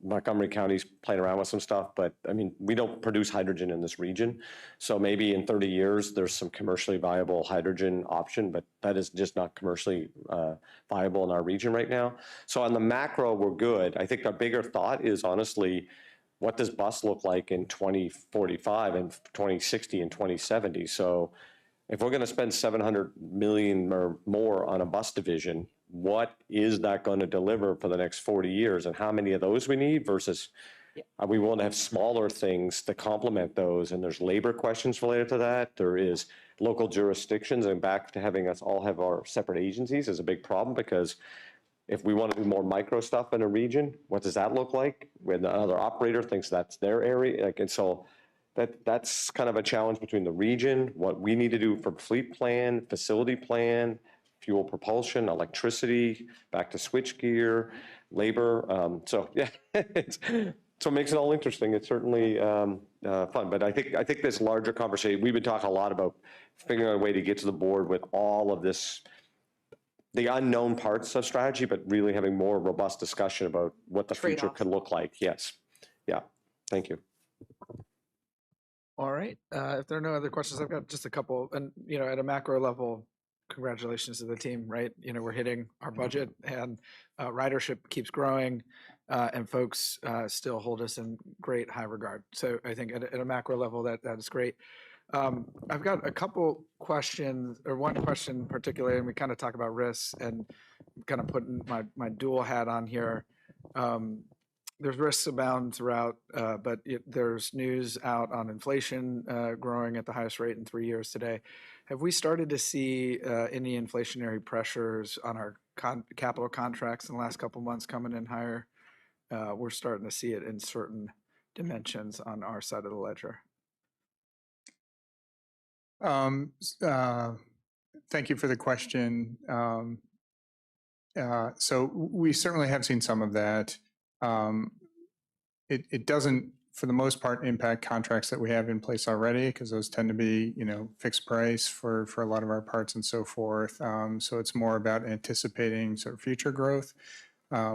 Montgomery County's playing around with some stuff, but I mean, we don't produce hydrogen in this region. So maybe in 30 years, there's some commercially viable hydrogen option, but that is just not commercially viable in our region right now. So on the macro, we're good. I think our bigger thought is honestly, what does bus look like in 2045 and 2060 and 2070? So if we're going to spend $700 million or more on a bus division, what is that going to deliver for the next 40 years, and how many of those we need versus are we willing to have smaller things to complement those? And there's labor questions related to that. There is local jurisdictions, and back to having us all have our separate agencies is a big problem, because if we want to do more micro stuff in a region, what does that look like when another operator thinks that's their area? And so that's kind of a challenge between the region, what we need to do for fleet plan, facility plan, fuel propulsion, electricity, back to switchgear, labor. So yeah, So it makes it all interesting. It's certainly fun. But I think this larger conversation, we've been talking a lot about figuring out a way to get to the board with all of this, the unknown parts of strategy, but really having more robust discussion about what the future Trade-offs. could look like. Yes. Yeah. Thank you. All right. If there are no other questions, I've got just a couple. And, at a macro level, congratulations to the team, right? We're hitting our budget and ridership keeps growing and folks still hold us in great high regard. So I think at a macro level, that is great. I've got a couple questions, or one question particularly, and we kind of talk about risks and kind of putting my dual hat on here. There's risks abound throughout, but there's news out on inflation growing at the highest rate in 3 years today. Have we started to see any inflationary pressures on our capital contracts in the last couple months coming in higher? We're starting to see it in certain dimensions on our side of the ledger. Thank you for the question. So we certainly have seen some of that. It doesn't, for the most part, impact contracts that we have in place already, because those tend to be, fixed price for a lot of our parts and so forth. So it's more about anticipating sort of future growth.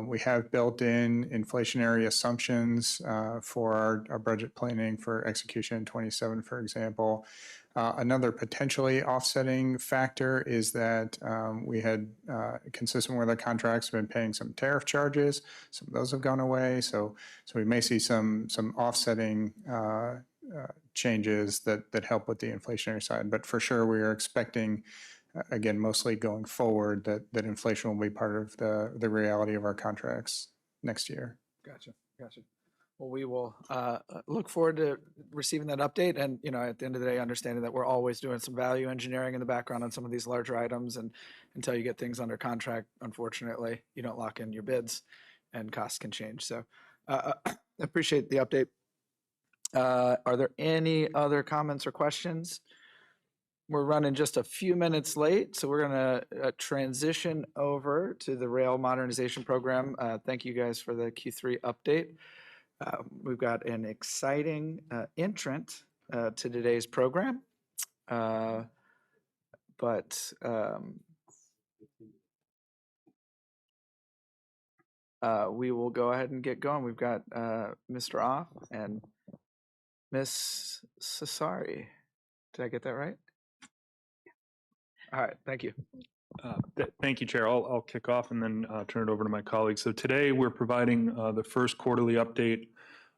We have built in inflationary assumptions for our budget planning for execution in 27, for example. Another potentially offsetting factor is that we had, consistent with our contracts, been paying some tariff charges. Some of those have gone away. So we may see some offsetting changes that help with the inflationary side. But for sure, we are expecting, again, mostly going forward, that inflation will be part of the reality of our contracts next year. Gotcha. Well, we will look forward to receiving that update. And, at the end of the day, understanding that we're always doing some value engineering in the background on some of these larger items. And until you get things under contract, unfortunately, you don't lock in your bids and costs can change. So appreciate the update. Are there any other comments or questions? We're running just a few minutes late, so we're going to transition over to the rail modernization program. Thank you guys for the Q3 update. We've got an exciting entrant to today's program, but we will go ahead and get going. We've got Mr. Off and Miss Sassari. Did I get that right? All right, thank you. Thank you, Chair. I'll kick off and then turn it over to my colleagues. So today we're providing the first quarterly update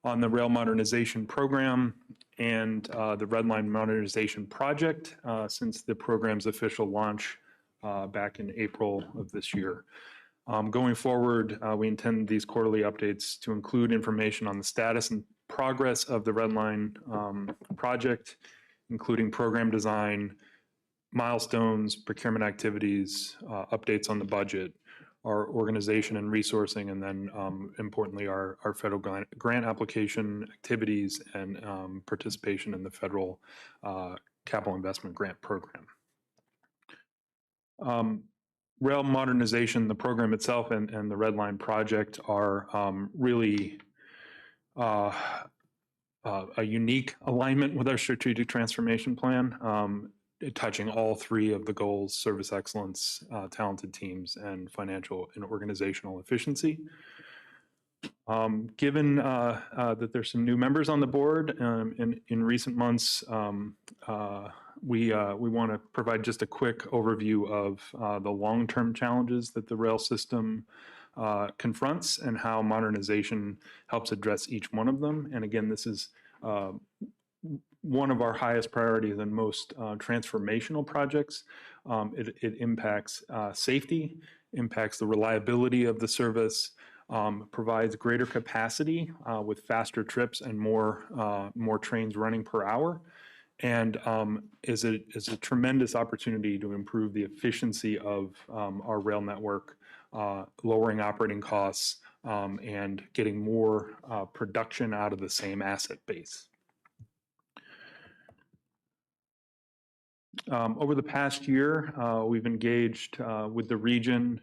on the rail modernization program and the Red Line modernization project since the program's official launch back in April of this year. Going forward, we intend these quarterly updates to include information on the status and progress of the Red Line project, including program design, milestones, procurement activities, updates on the budget, our organization and resourcing, and then importantly, our federal grant application activities and participation in the federal capital investment grant program. Rail modernization, the program itself and the Red Line project are really a unique alignment with our strategic transformation plan. Touching all three of the goals: service excellence, talented teams, and financial and organizational efficiency. Given that there's some new members on the board in recent months, we want to provide just a quick overview of the long-term challenges that the rail system confronts and how modernization helps address each one of them. And again, this is one of our highest priorities and most transformational projects. It impacts safety, impacts the reliability of the service, provides greater capacity with faster trips and more trains running per hour, and is a tremendous opportunity to improve the efficiency of our rail network, lowering operating costs, and getting more production out of the same asset base. Over the past year, we've engaged with the region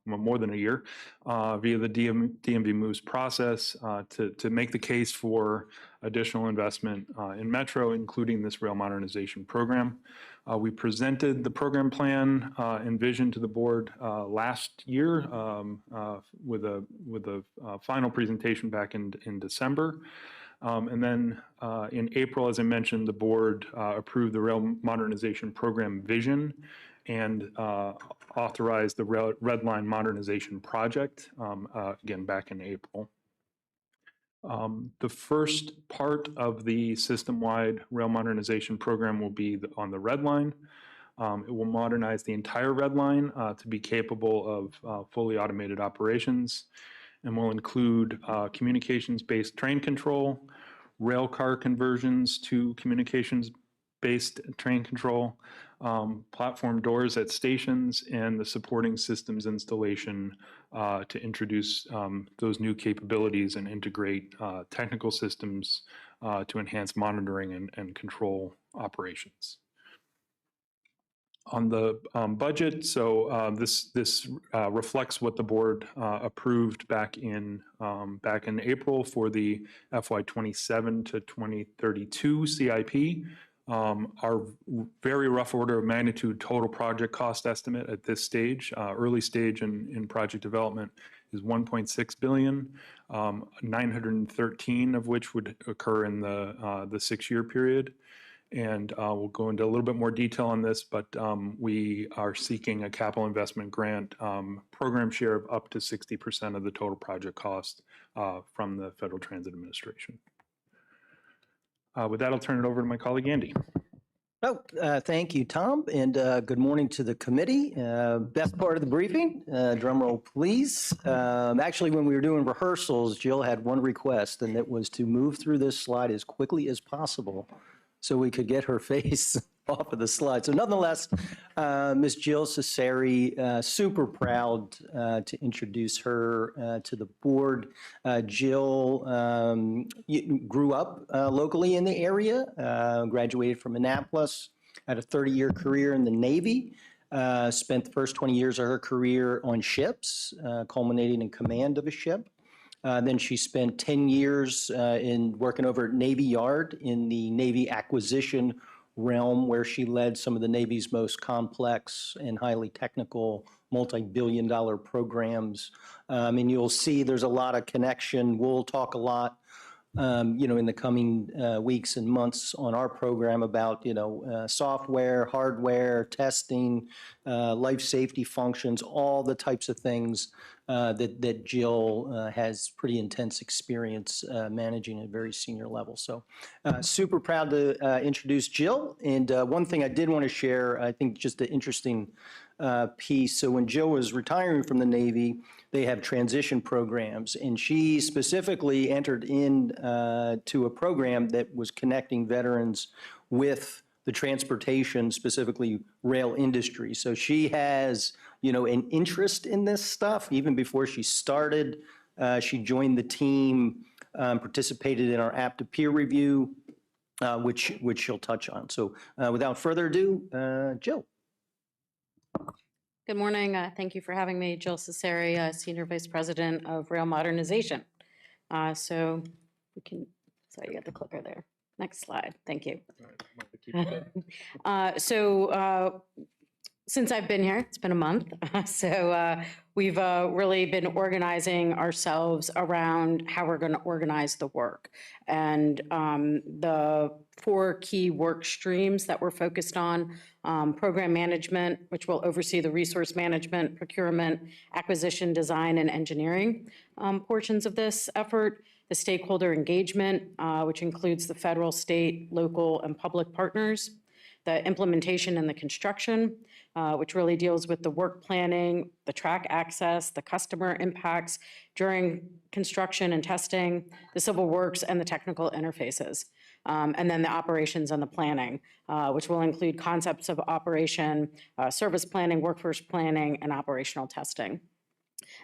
more than a year via the DMV moves process to make the case for additional investment in Metro, including this rail modernization program. We presented the program plan and vision to the board last year with a final presentation back in December. And then in April, as I mentioned, the board approved the rail modernization program vision and authorized the Red Line modernization project, again, back in April. The first part of the system-wide rail modernization program will be on the Red Line. It will modernize the entire Red Line to be capable of fully automated operations, and will include communications-based train control, rail car conversions to communications-based train control, platform doors at stations, and the supporting systems installation to introduce those new capabilities and integrate technical systems to enhance monitoring and control operations. On the budget, so this reflects what the board approved back in April for the FY27 to 2032 CIP. Our very rough order of magnitude total project cost estimate at this stage, early stage in project development, is $1.6 billion, 913 of which would occur in the 6-year period. And we'll go into a little bit more detail on this, but we are seeking a capital investment grant program share of up to 60% of the total project cost from the Federal Transit Administration. With that, I'll turn it over to my colleague, Andy. Oh, thank you, Tom, and good morning to the committee. Best part of the briefing, drum roll, please. Actually, when we were doing rehearsals, Jill had one request, and it was to move through this slide as quickly as possible so we could get her face off of the slide. So nonetheless, Ms. Jill Cesari, super proud to introduce her to the board. Jill grew up locally in the area, graduated from Annapolis, had a 30-year career in the Navy, spent the first 20 years of her career on ships, culminating in command of a ship. Then she spent 10 years in working over at Navy Yard in the Navy acquisition realm, where she led some of the Navy's most complex and highly technical multi-billion-dollar programs. And you'll see there's a lot of connection. We'll talk a lot, in the coming weeks and months on our program about, software, hardware, testing, life safety functions, all the types of things that Jill has pretty intense experience managing at a very senior level. So super proud to introduce Jill. And one thing I did want to share, I think just an interesting piece. So when Jill was retiring from the Navy, they have transition programs, and she specifically entered in to a program that was connecting veterans with the transportation, specifically rail industry. So she has, an interest in this stuff. Even before she started, she joined the team, participated in our APTA peer review, which she'll touch on. So without further ado, Jill. Good morning. Thank you for having me. Jill Cesari, Senior Vice President of Rail Modernization. So you got the clicker there. Next slide. Thank you. Since I've been here, it's been a month. We've really been organizing ourselves around how we're going to organize the work. And the 4 key work streams that we're focused on, program management, which will oversee the resource management, procurement, acquisition, design, and engineering portions of this effort. The stakeholder engagement, which includes the federal, state, local, and public partners. The implementation and the construction, which really deals with the work planning, the track access, the customer impacts during construction and testing, the civil works, and the technical interfaces. And then the operations and the planning, which will include concepts of operation, service planning, workforce planning, and operational testing.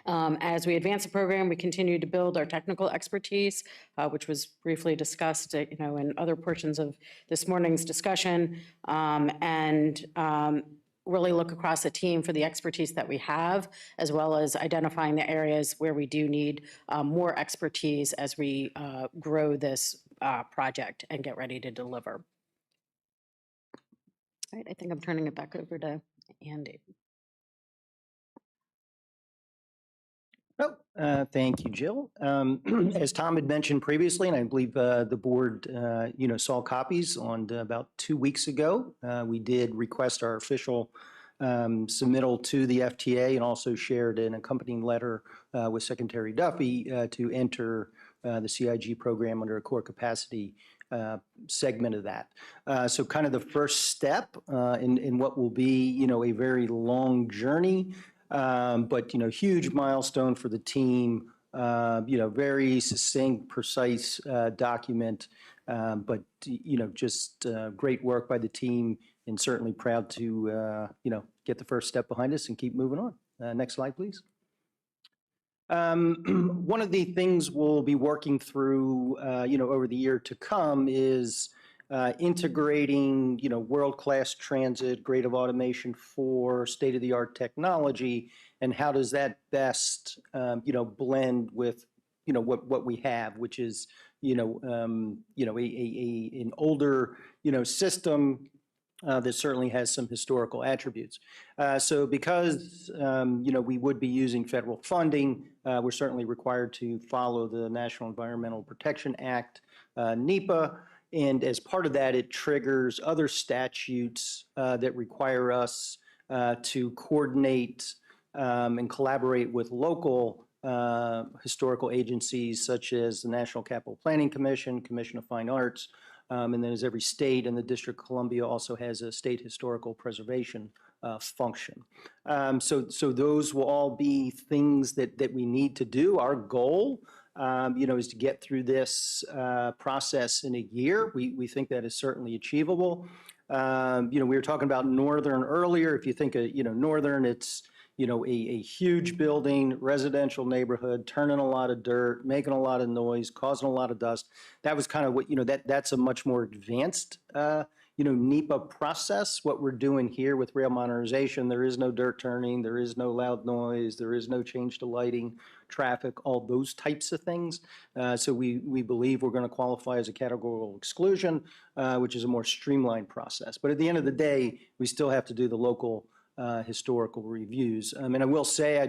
As we advance the program, we continue to build our technical expertise, which was briefly discussed, in other portions of this morning's discussion. really look across the team for the expertise that we have, as well as identifying the areas where we do need more expertise as we grow this project and get ready to deliver. All right, I think I'm turning it back over to Andy. Thank you, Jill. As Tom had mentioned previously, and I believe the board, saw copies on about 2 weeks ago, we did request our official submittal to the FTA and also shared an accompanying letter with Secretary Duffy to enter the CIG program under a core capacity segment of that. So kind of the first step in what will be, a very long journey, but, huge milestone for the team, very succinct, precise document, but, just great work by the team and certainly proud to, get the first step behind us and keep moving on. Next slide, please. One of the things we'll be working through, over the year to come is integrating, world-class transit, grade of automation for state-of-the-art technology, and how does that best, blend with, what we have, which is, an older, system that certainly has some historical attributes. So because, we would be using federal funding, we're certainly required to follow the National Environmental Protection Act, NEPA, and as part of that, it triggers other statutes that require us to coordinate and collaborate with local historical agencies such as the National Capital Planning Commission, Commission of Fine Arts, and then as every state, and the District of Columbia also has a state historical preservation function. So those will all be things that we need to do. Our goal, is to get through this process in a year. We think that is certainly achievable. We were talking about Northern earlier. If you think of, Northern, it's, a huge building, residential neighborhood, turning a lot of dirt, making a lot of noise, causing a lot of dust. That was kind of what, that's a much more advanced, NEPA process. What we're doing here with rail modernization, there is no dirt turning, there is no loud noise, there is no change to lighting, traffic, all those types of things. So we believe we're going to qualify as a categorical exclusion, which is a more streamlined process. But at the end of the day, we still have to do the local historical reviews. And I will say,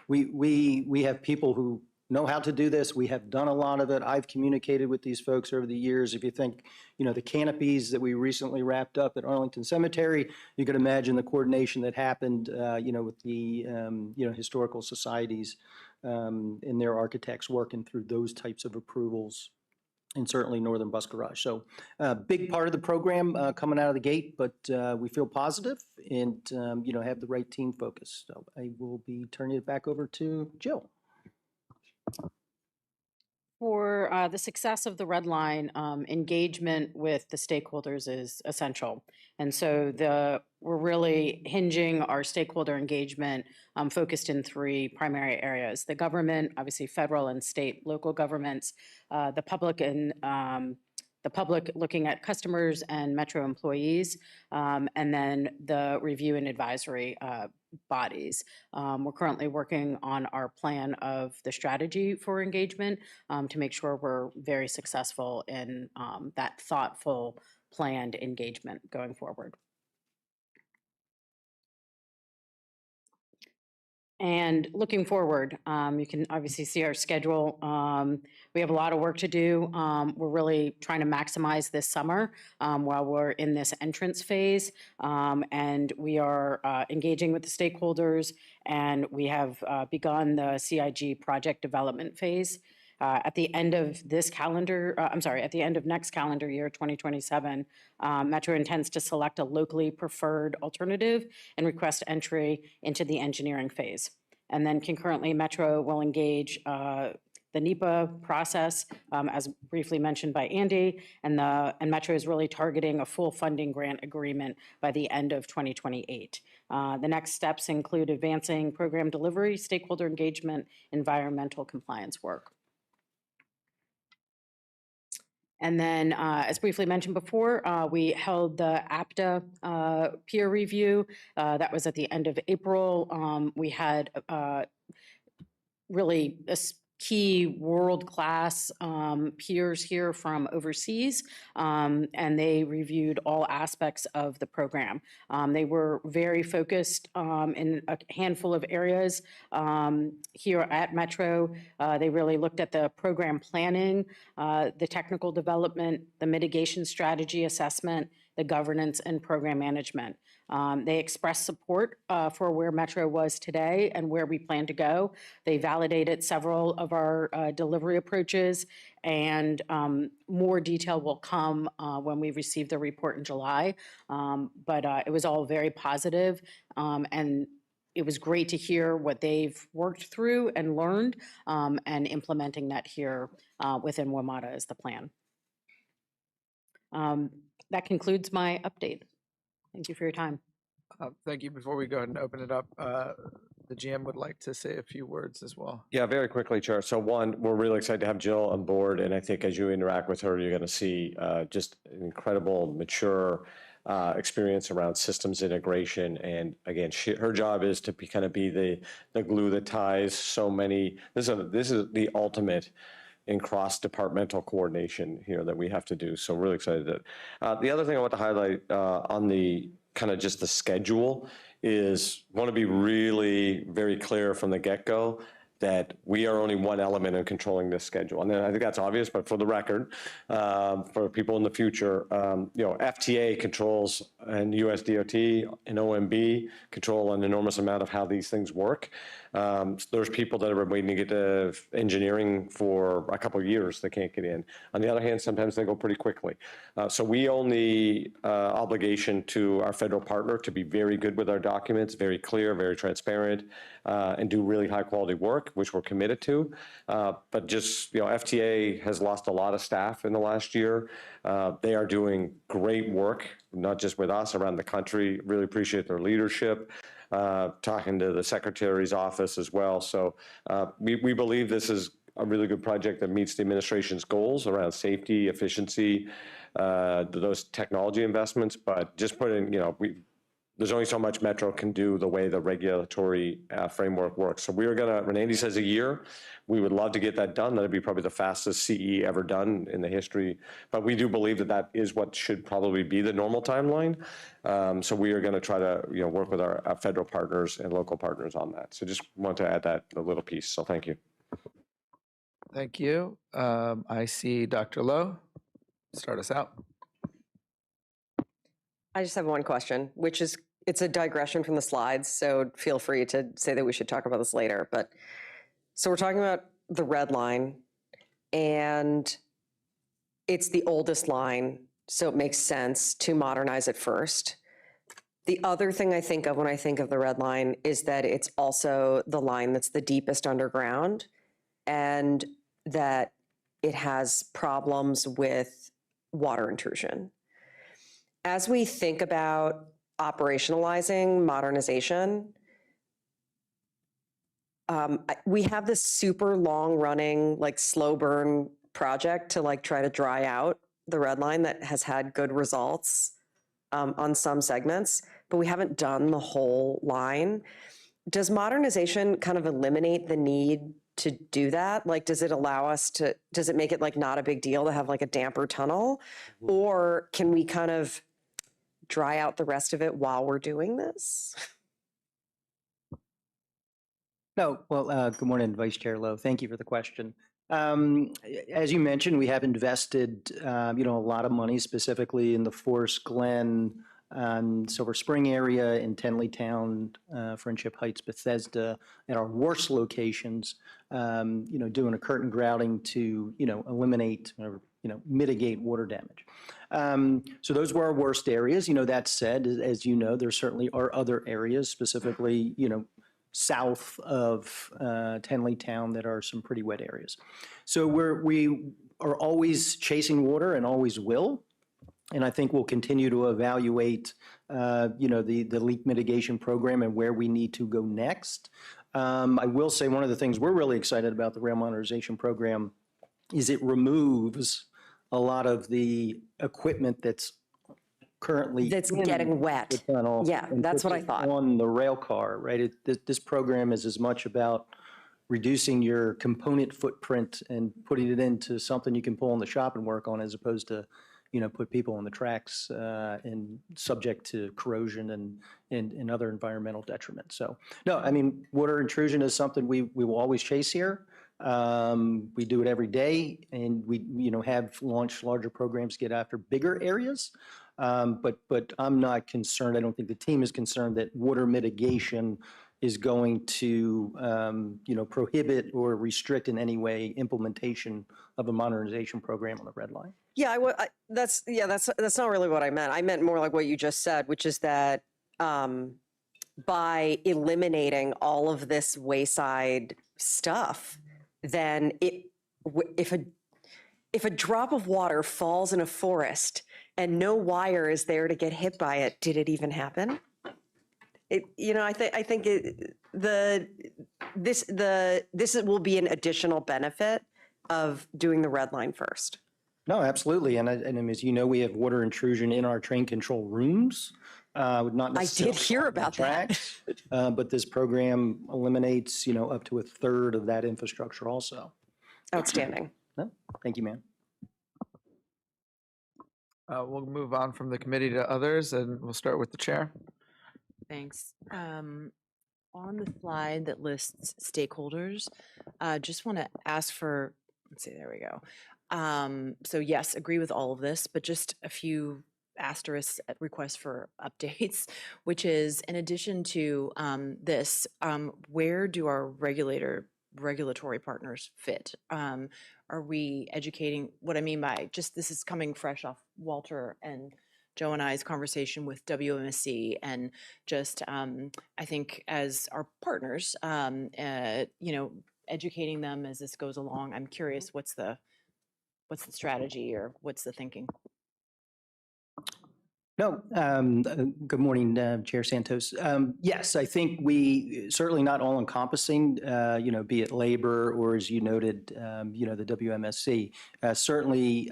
we have people who know how to do this. We have done a lot of it. I've communicated with these folks over the years. If you think, the canopies that we recently wrapped up at Arlington Cemetery, you could imagine the coordination that happened, with the, historical societies and their architects working through those types of approvals, and certainly Northern Bus Garage. So big part of the program coming out of the gate, but we feel positive and, have the right team focused. So I will be turning it back over to Jill. For the success of the Red Line, engagement with the stakeholders is essential. And so we're really hinging our stakeholder engagement focused in 3 primary areas: the government, obviously federal and state, local governments, the public, and the public looking at customers and Metro employees, and then the review and advisory bodies. We're currently working on our plan of the strategy for engagement to make sure we're very successful in that thoughtful, planned engagement going forward. And looking forward, you can obviously see our schedule. We have a lot of work to do. We're really trying to maximize this summer while we're in this entrance phase. And we are engaging with the stakeholders, and we have begun the CIG project development phase. At the end of this calendar, at the end of next calendar year, 2027, Metro intends to select a locally preferred alternative and request entry into the engineering phase. And then concurrently, Metro will engage the NEPA process, as briefly mentioned by Andy, and Metro is really targeting a full funding grant agreement by the end of 2028. The next steps include advancing program delivery, stakeholder engagement, environmental compliance work. And then, as briefly mentioned before, we held the APTA peer review. That was at the end of April. We had really key world-class peers here from overseas, and they reviewed all aspects of the program. They were very focused in a handful of areas here at Metro. They really looked at the program planning, the technical development, the mitigation strategy assessment, the governance and program management. They expressed support for where Metro was today and where we plan to go. They validated several of our delivery approaches, and more detail will come when we receive the report in July. But it was all very positive, and it was great to hear what they've worked through and learned, and implementing that here within WMATA is the plan. That concludes my update. Thank you for your time. Thank you. Before we go ahead and open it up, the GM would like to say a few words as well. Yeah, very quickly, Chair. So one, we're really excited to have Jill on board, and I think as you interact with her, you're going to see just an incredible, mature experience around systems integration. And again, her job is to kind of be the glue that ties so many. This is the ultimate in cross-departmental coordination here that we have to do. So really excited. The other thing I want to highlight on the kind of just the schedule is want to be really very clear from the get-go that we are only one element in controlling this schedule. And then I think that's obvious, but for the record, for people in the future, FTA controls and USDOT and OMB control an enormous amount of how these things work. There's people that are waiting to get to engineering for a couple of years that can't get in. On the other hand, sometimes they go pretty quickly. So we own the obligation to our federal partner to be very good with our documents, very clear, very transparent, and do really high quality work, which we're committed to. But just, FTA has lost a lot of staff in the last year. They are doing great work, not just with us, around the country. Really appreciate their leadership. Talking to the Secretary's office as well. So we believe this is a really good project that meets the administration's goals around safety, efficiency, those technology investments. But just putting, there's only so much Metro can do the way the regulatory framework works. So we are going to, when Andy says a year, we would love to get that done. That'd be probably the fastest CE ever done in the history. But we do believe that that is what should probably be the normal timeline. So we are going to try to work with our federal partners and local partners on that. So just want to add that a little piece. So thank you. Thank you. I see Dr. Lowe. Start us out. I just have one question, which is, it's a digression from the slides, so feel free to say that we should talk about this later. But so we're talking about the red line, and it's the oldest line, so it makes sense to modernize it first. The other thing I think of when I think of the red line is that it's also the line that's the deepest underground, and that it has problems with water intrusion. As we think about operationalizing modernization, we have this super long running, slow burn project to try to dry out the red line that has had good results on some segments, but we haven't done the whole line. Does modernization kind of eliminate the need to do that? Does it allow us to, does it make it not a big deal to have a damper tunnel? Or can we kind of dry out the rest of it while we're doing this? No, well, good morning, Vice Chair Lowe. Thank you for the question. As you mentioned, we have invested, a lot of money specifically in the Forest Glen, Silver Spring area, in Tenleytown, Friendship Heights, Bethesda, at our worst locations, doing a curtain grouting to, eliminate or, mitigate water damage. So those were our worst areas. That said, as you know, there certainly are other areas, specifically, south of Tenleytown, that are some pretty wet areas. So we are always chasing water and always will. And I think we'll continue to evaluate, the leak mitigation program and where we need to go next. I will say one of the things we're really excited about the rail modernization program is it removes a lot of the equipment that's currently That's in getting wet. the tunnel. Yeah, and that's puts what I it thought. On the rail car, right? This program is as much about reducing your component footprint and putting it into something you can pull in the shop and work on, as opposed to, put people on the tracks and subject to corrosion and other environmental detriment. So, no, I mean, water intrusion is something we will always chase here. We do it every day, and we, have launched larger programs to get after bigger areas. But I'm not concerned. I don't think the team is concerned that water mitigation is going to, prohibit or restrict in any way implementation of a modernization program on the Red Line. Yeah, that's not really what I meant. I meant more like what you just said, which is that by eliminating all of this wayside stuff, then if a drop of water falls in a forest and no wire is there to get hit by it, did it even happen? I think this will be an additional benefit of doing the Red Line first. No, absolutely. And as you know, we have water intrusion in our train control rooms. Not I did hear about that. But this program eliminates, up to a third of that infrastructure also. Outstanding. No, thank you, ma'am. We'll move on from the committee to others, and we'll start with the chair. Thanks. On the slide that lists stakeholders, just want to ask for, let's see, there we go. So yes, agree with all of this, but just a few asterisks at requests for updates, which is in addition to this, where do our regulatory partners fit? Are we educating? What I mean by just this is coming fresh off Walter and Joe and I's conversation with WMSC, and just I think as our partners, educating them as this goes along. I'm curious, what's the strategy or what's the thinking? No, good morning, Chair Santos. Yes, I think we certainly not all encompassing, be it labor or, as you noted, the WMSC. Certainly,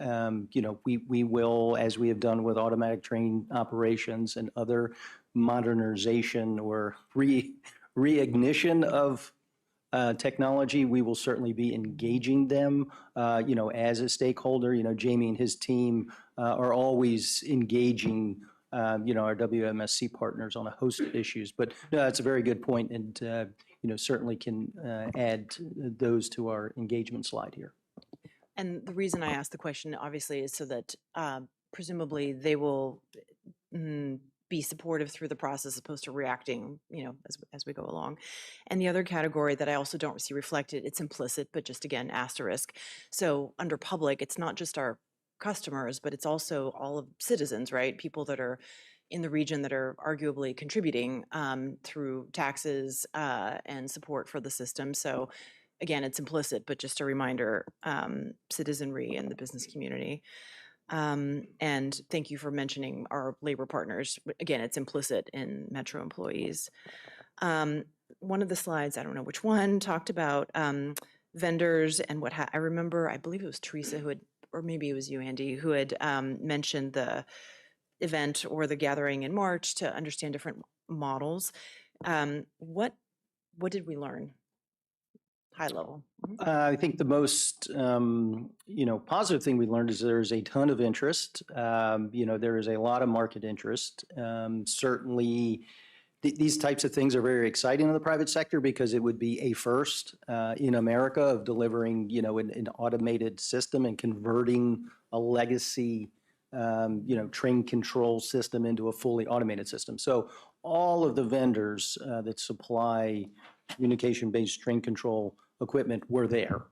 we will, as we have done with automatic train operations and other modernization or reignition of technology, we will certainly be engaging them, as a stakeholder. Jamie and his team are always engaging, our WMSC partners on a host of issues. But no, that's a very good point, and certainly can add those to our engagement slide here. And the reason I asked the question, obviously, is so that presumably they will be supportive through the process, as opposed to reacting, as we go along. And the other category that I also don't see reflected, it's implicit, but just again, asterisk. So under public, it's not just our customers, but it's also all of citizens, right? People that are in the region that are arguably contributing through taxes and support for the system. So again, it's implicit, but just a reminder, citizenry and the business community. And thank you for mentioning our labor partners. Again, it's implicit in Metro employees. One of the slides, I don't know which one, talked about vendors and I remember, I believe it was Teresa who had, or maybe it was you, Andy, who had mentioned the event or the gathering in March to understand different models. What did we learn? High level. I think the most, positive thing we learned is there's a ton of interest. There is a lot of market interest. Certainly, these types of things are very exciting in the private sector because it would be a first in America of delivering, an automated system and converting a legacy, train control system into a fully automated system. So all of the vendors that supply communication-based train control equipment were there.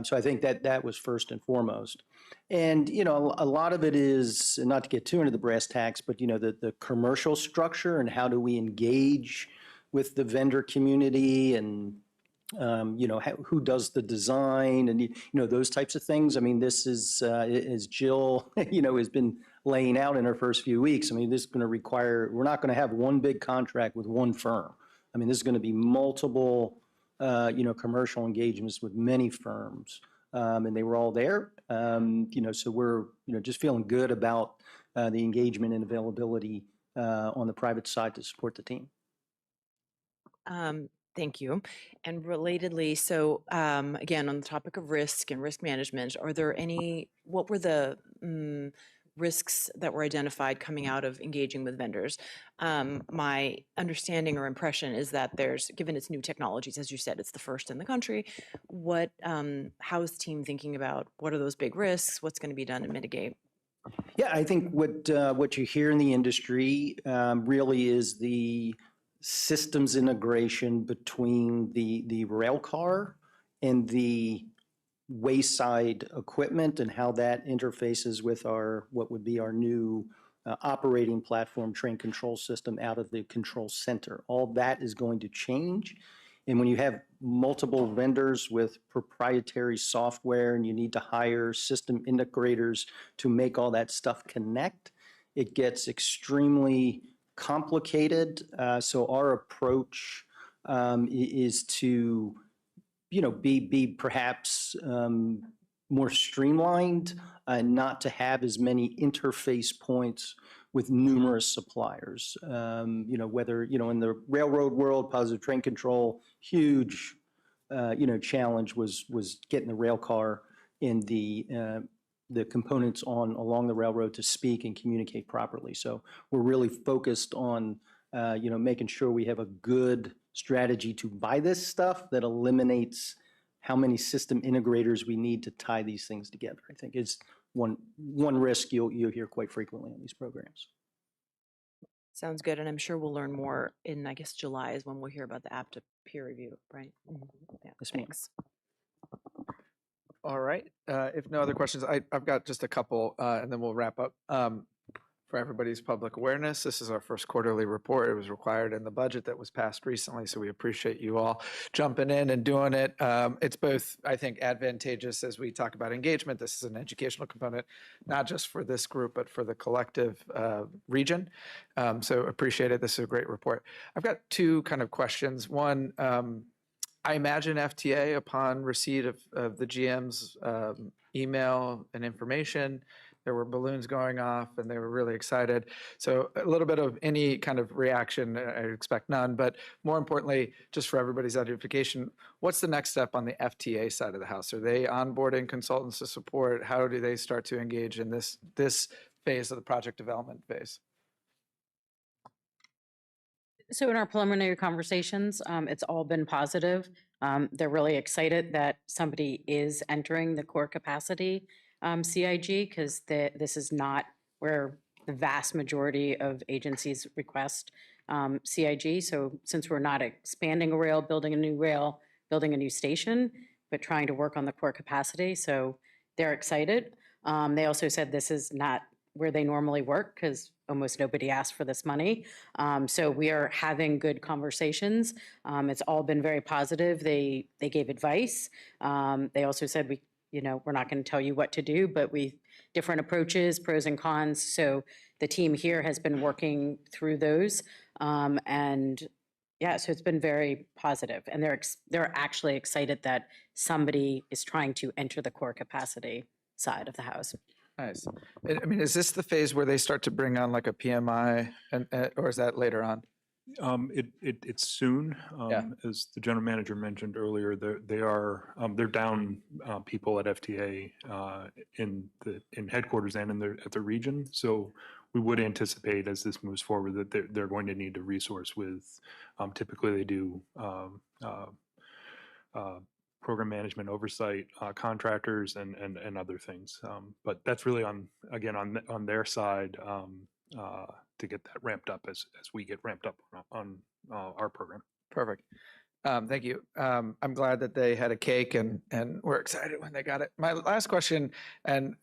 So I think that was first and foremost. And, a lot of it is, not to get too into the brass tacks, but, the commercial structure and how do we engage with the vendor community and, who does the design and, those types of things. I mean, this is, as Jill, has been laying out in her first few weeks. I mean, this is going to require, we're not going to have one big contract with one firm. I mean, this is going to be multiple, commercial engagements with many firms and they were all there. So we're, just feeling good about the engagement and availability on the private side to support the team. Thank you. And relatedly, so again, on the topic of risk and risk management, what were the risks that were identified coming out of engaging with vendors? My understanding or impression is that given its new technologies, as you said, it's the first in the country. How is the team thinking about what are those big risks? What's going to be done to mitigate? Yeah, I think what you hear in the industry really is the systems integration between the rail car and the wayside equipment and how that interfaces with what would be our new operating platform train control system out of the control center. All that is going to change. And when you have multiple vendors with proprietary software and you need to hire system integrators to make all that stuff connect, it gets extremely complicated. So our approach is to, be perhaps more streamlined and not to have as many interface points with numerous suppliers. Whether, in the railroad world, positive train control, huge, challenge was getting the rail car in the components along the railroad to speak and communicate properly. So we're really focused on, making sure we have a good strategy to buy this stuff that eliminates how many system integrators we need to tie these things together. I think is one risk you'll hear quite frequently on these programs. Sounds good. And I'm sure we'll learn more in, I guess, July is when we'll hear about the APTA peer review, right? Yeah, Yes, ma'am. thanks. All right. If no other questions, I've got just a couple, and then we'll wrap up. For everybody's public awareness, this is our first quarterly report. It was required in the budget that was passed recently, so we appreciate you all jumping in and doing it. It's both, I think, advantageous as we talk about engagement. This is an educational component, not just for this group, but for the collective region. So appreciate it. This is a great report. I've got two kind of questions. One, I imagine FTA, upon receipt of the GM's email and information, there were balloons going off and they were really excited. So a little bit of any kind of reaction, I expect none, but more importantly, just for everybody's edification, what's the next step on the FTA side of the house? Are they onboarding consultants to support? How do they start to engage in this phase of the project development phase? So in our preliminary conversations, it's all been positive. They're really excited that somebody is entering the core capacity CIG, because this is not where the vast majority of agencies request CIG. So since we're not expanding a rail, building a new station, but trying to work on the core capacity, so they're excited. They also said this is not where they normally work because almost nobody asked for this money. So we are having good conversations. It's all been very positive. They gave advice. They also said we're not going to tell you what to do, but different approaches, pros and cons. So the team here has been working through those. And yeah, so it's been very positive. And they're actually excited that somebody is trying to enter the core capacity side of the house. Nice. I mean, is this the phase where they start to bring on like a PMI, or is that later on? It's soon. Yeah. As the general manager mentioned earlier, they're down people at FTA in headquarters and at the region. So we would anticipate as this moves forward that they're going to need to resource with. Typically, they do program management oversight, contractors, and other things. But that's really on their side to get that ramped up as we get ramped up on our program. Perfect. Thank you. I'm glad that they had a cake and were excited when they got it. My last question, and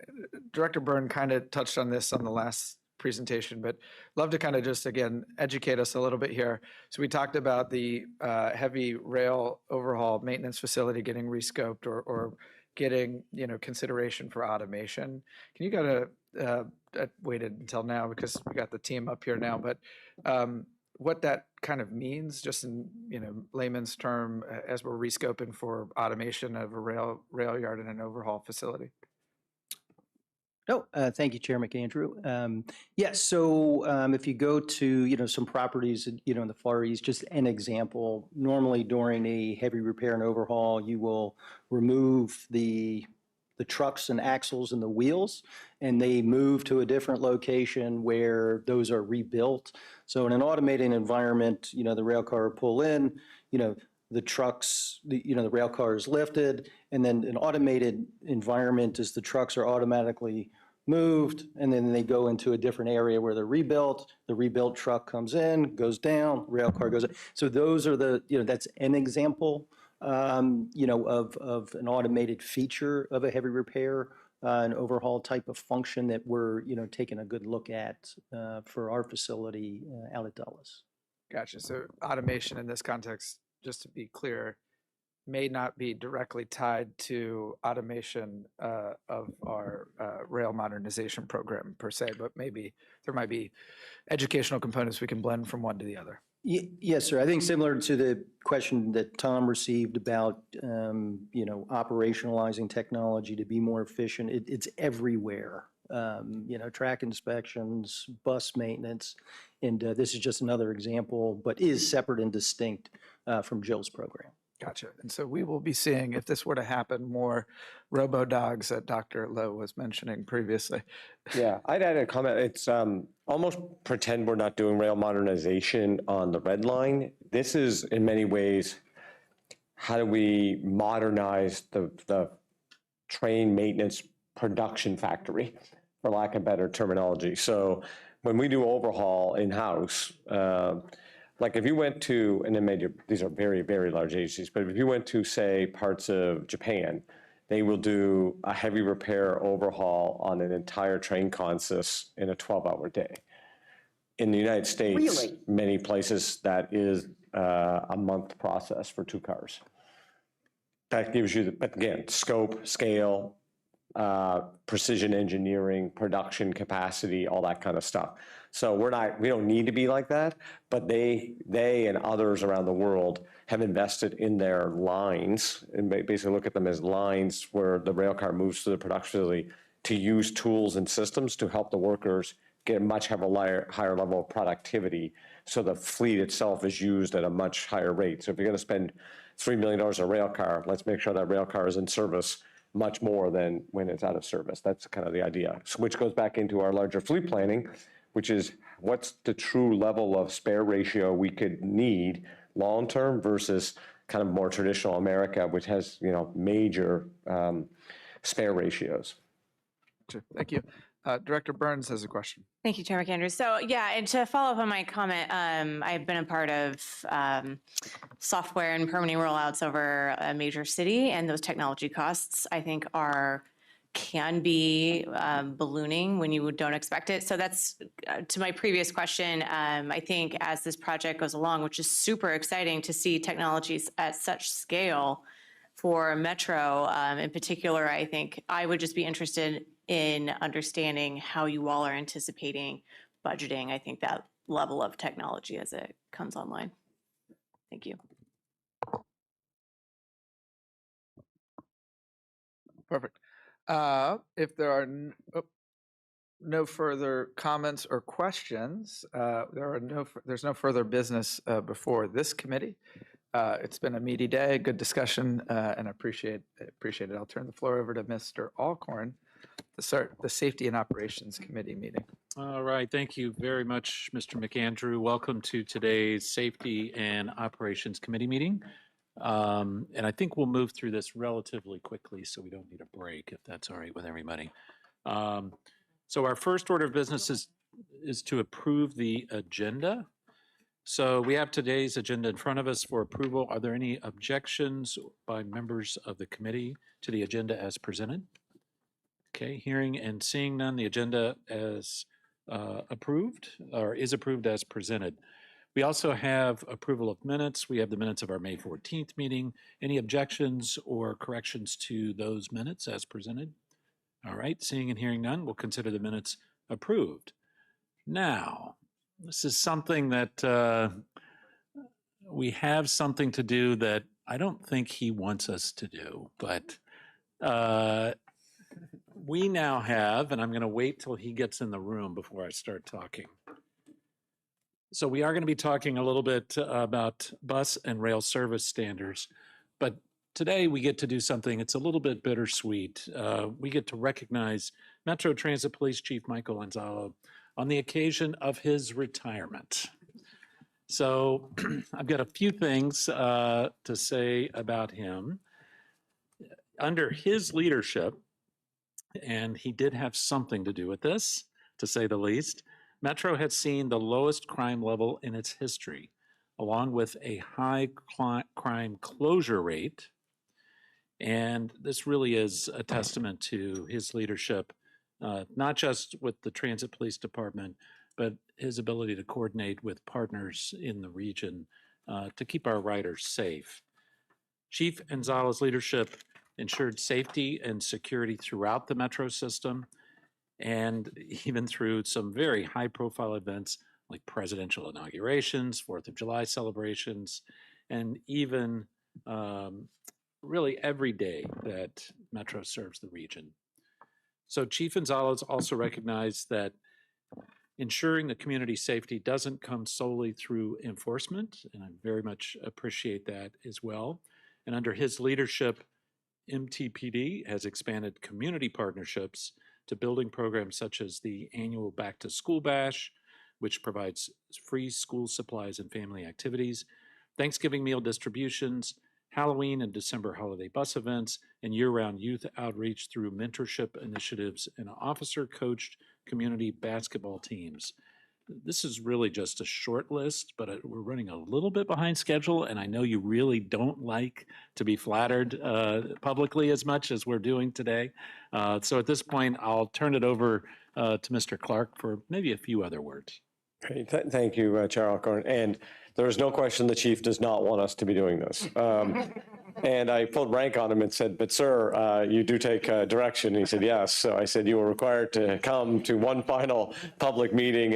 Director Byrne kind of touched on this on the last presentation, but love to kind of just, again, educate us a little bit here. So we talked about the heavy rail overhaul maintenance facility getting rescoped or getting, consideration for automation. Can you I waited until now because we got the team up here now, but what that kind of means, just in, layman's term, as we're rescoping for automation of a rail yard and an overhaul facility? No, thank you, Chair McAndrew. Yes, so if you go to, some properties, in the Far East, just an example, normally during a heavy repair and overhaul, you will remove the trucks and axles and the wheels, and they move to a different location where those are rebuilt. So in an automated environment, the rail car will pull in, the trucks, the rail car is lifted, and then an automated environment is the trucks are automatically moved, and then they go into a different area where they're rebuilt. The rebuilt truck comes in, goes down, rail car goes in. So those are that's an example, of an automated feature of a heavy repair, an overhaul type of function that we're, taking a good look at for our facility out at Dulles. Gotcha. So automation in this context, just to be clear, may not be directly tied to automation of our rail modernization program per se, but maybe there might be educational components we can blend from one to the other. Yes, sir. I think similar to the question that Tom received about, operationalizing technology to be more efficient, it's everywhere. Track inspections, bus maintenance, and this is just another example, but is separate and distinct from Jill's program. Gotcha. And so we will be seeing, if this were to happen, more robo-dogs that Dr. Lowe was mentioning previously. Yeah, I'd add a comment. It's almost pretend we're not doing rail modernization on the Red Line. This is, in many ways, how do we modernize the train maintenance production factory, for lack of better terminology. So when we do overhaul in-house, like if you went to, and then these are very, very large agencies, but if you went to, say, parts of Japan, they will do a heavy repair overhaul on an entire train consist in a 12-hour day. In the United States, many places, that is a month process for 2 cars. That gives you, but again, scope, scale, precision engineering, production capacity, all that kind of stuff. So we don't need to be like that, but they and others around the world have invested in their lines, and basically look at them as lines where the rail car moves to the production facility to use tools and systems to help the workers get a much higher level of productivity. So the fleet itself is used at a much higher rate. So if you're going to spend $3 million on a rail car, let's make sure that rail car is in service much more than when it's out of service. That's kind of the idea. So which goes back into our larger fleet planning, which is what's the true level of spare ratio we could need long-term versus kind of more traditional America, which has, major spare ratios. Thank you. Director Burns has a question. Thank you, Chair McAndrew. So yeah, and to follow up on my comment, I've been a part of software and permitting rollouts over a major city, and those technology costs, I think, can be ballooning when you don't expect it. So that's to my previous question. I think as this project goes along, which is super exciting to see technologies at such scale for Metro in particular, I think I would just be interested in understanding how you all are anticipating budgeting, I think, that level of technology as it comes online. Thank you. Perfect. If there are no further comments or questions, there's no further business before this committee. It's been a meaty day, good discussion, and I appreciate it. I'll turn the floor over to Mr. Alcorn to start the Safety and Operations Committee meeting. All right, thank you very much, Mr. McAndrew. Welcome to today's Safety and Operations Committee meeting. And I think we'll move through this relatively quickly so we don't need a break, if that's all right with everybody. So our first order of business is to approve the agenda. So we have today's agenda in front of us for approval. Are there any objections by members of the committee to the agenda as presented? Okay, hearing and seeing none, the agenda as approved or is approved as presented. We also have approval of minutes. We have the minutes of our May 14th meeting. Any objections or corrections to those minutes as presented? All right, seeing and hearing none, we'll consider the minutes approved. Now, This is something that we have something to do that I don't think he wants us to do, but we now have, and I'm going to wait till he gets in the room before I start talking. So we are going to be talking a little bit about bus and rail service standards, but today we get to do something, it's a little bit bittersweet. We get to recognize Metro Transit Police Chief Michael Anzalo on the occasion of his retirement. So I've got a few things to say about him. Under his leadership, and he did have something to do with this, to say the least, Metro had seen the lowest crime level in its history, along with a high crime closure rate. And this really is a testament to his leadership, not just with the Transit Police Department, but his ability to coordinate with partners in the region to keep our riders safe. Chief Anzalo's leadership ensured safety and security throughout the Metro system, and even through some very high-profile events like presidential inaugurations, 4th of July celebrations, and even really every day that Metro serves the region. So Chief Anzalo also recognized that ensuring the community safety doesn't come solely through enforcement, and I very much appreciate that as well. And under his leadership, MTPD has expanded community partnerships to building programs such as the annual Back to School Bash, which provides free school supplies and family activities, Thanksgiving meal distributions, Halloween and December holiday bus events, and year-round youth outreach through mentorship initiatives and officer-coached community basketball teams. This is really just a short list, but we're running a little bit behind schedule, and I know you really don't like to be flattered publicly as much as we're doing today. So at this point, I'll turn it over to Mr. Clark for maybe a few other words. Great. Thank you, Chair Alcorn. And there is no question the chief does not want us to be doing this. And I pulled rank on him and said, but sir, you do take direction. And he said, yes. So I said, you were required to come to one final public meeting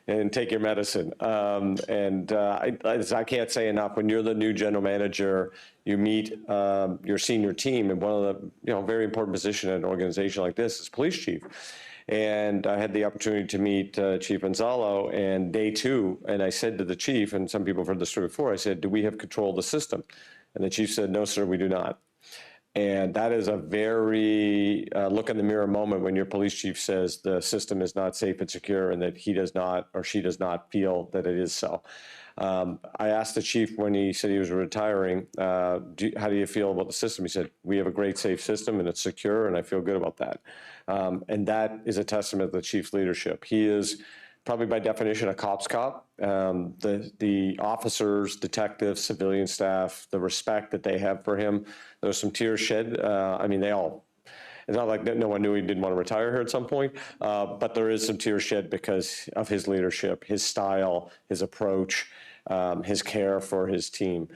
and take your medicine. I can't say enough, when you're the new general manager, you meet your senior team, and one of the very important position in an organization like this is police chief. And I had the opportunity to meet Chief Anzalo and day 2, and I said to the chief, and some people have heard this story before, I said, do we have control of the system? And the chief said, no, sir, we do not. And that is a very look in the mirror moment when your police chief says the system is not safe and secure and that he does not or she does not feel that it is so. I asked the chief when he said he was retiring, how do you feel about the system? He said, we have a great, safe system and it's secure and I feel good about that. And that is a testament to the chief's leadership. He is probably by definition a cop's cop. The officers, detectives, civilian staff, the respect that they have for him, there's some tears shed. I mean, it's not like no one knew he didn't want to retire here at some point, but there is some tears shed because of his leadership, his style, his approach, his care for his team.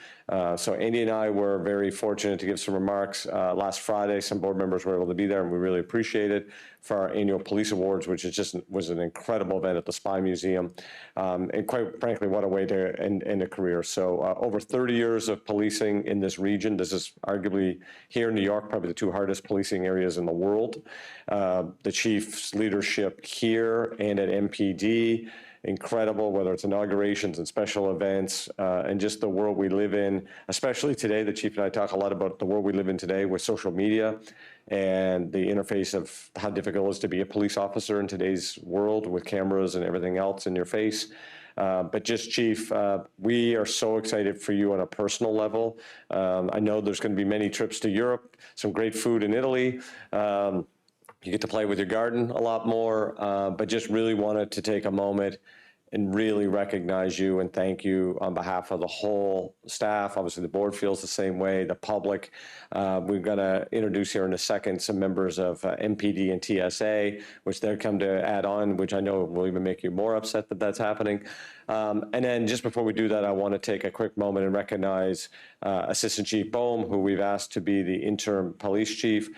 So Andy and I were very fortunate to give some remarks last Friday. Some board members were able to be there, and we really appreciate it, for our annual police awards, which was an incredible event at the Spy Museum. And quite frankly, what a way to end a career. So over 30 years of policing in this region. This is arguably, here in New York, probably the 2 hardest policing areas in the world. The chief's leadership here and at MPD, incredible, whether it's inaugurations and special events, and just the world we live in, especially today. The chief and I talk a lot about the world we live in today with social media and the interface of how difficult it is to be a police officer in today's world with cameras and everything else in your face. But just, Chief, we are so excited for you on a personal level. I know there's going to be many trips to Europe, some great food in Italy. You get to play with your garden a lot more, but just really wanted to take a moment and really recognize you and thank you on behalf of the whole staff. Obviously, the board feels the same way, the public. We're going to introduce here in a second some members of MPD and TSA, which they're come to add on, which I know will even make you more upset that that's happening. And then just before we do that, I want to take a quick moment and recognize Assistant Chief Boehm, who we've asked to be the interim police chief.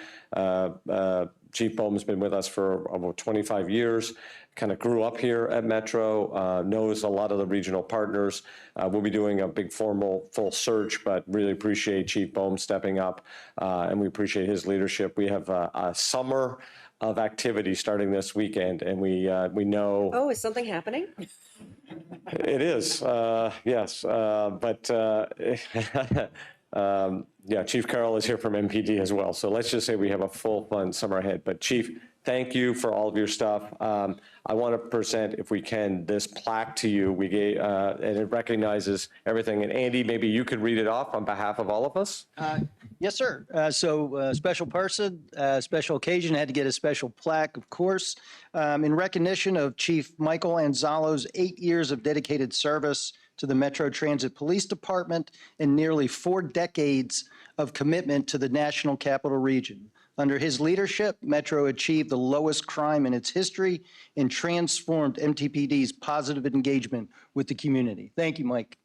Chief Boehm has been with us for over 25 years, kind of grew up here at Metro, knows a lot of the regional partners. We'll be doing a big formal full search, but really appreciate Chief Bohm stepping up, and we appreciate his leadership. We have a summer of activity starting this weekend, and we know. Oh, is something happening? It is, yes, but yeah, Chief Carroll is here from MPD as well. So let's just say we have a full, fun summer ahead. But Chief, thank you for all of your stuff. I want to present, if we can, this plaque to you. We gave, and it recognizes everything. And Andy, maybe you could read it off on behalf of all of us. Yes, sir. Special person, special occasion, had to get a special plaque, of course, in recognition of Chief Michael Anzalo's 8 years of dedicated service to the Metro Transit Police Department and nearly 4 decades of commitment to the National Capital Region. Under his leadership, Metro achieved the lowest crime in its history and transformed MTPD's positive engagement with the community. Thank you, Mike.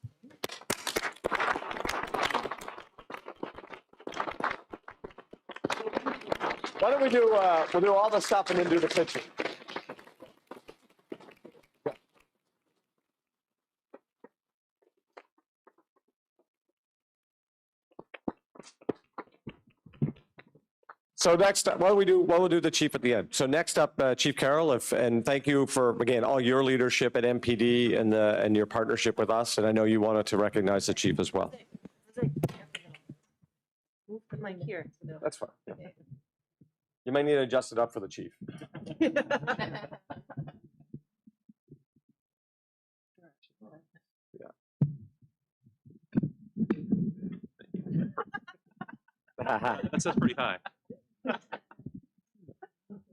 Why don't we do, we'll do all the stuff and then do the picture. So next, what we'll do the chief at the end. So next up, Chief Carroll, and thank you for, again, all your leadership at MPD and your partnership with us. And I know you wanted to recognize the chief as well. Move the mic here. That's fine. Yeah. You might need to adjust it up for the chief. That says pretty high.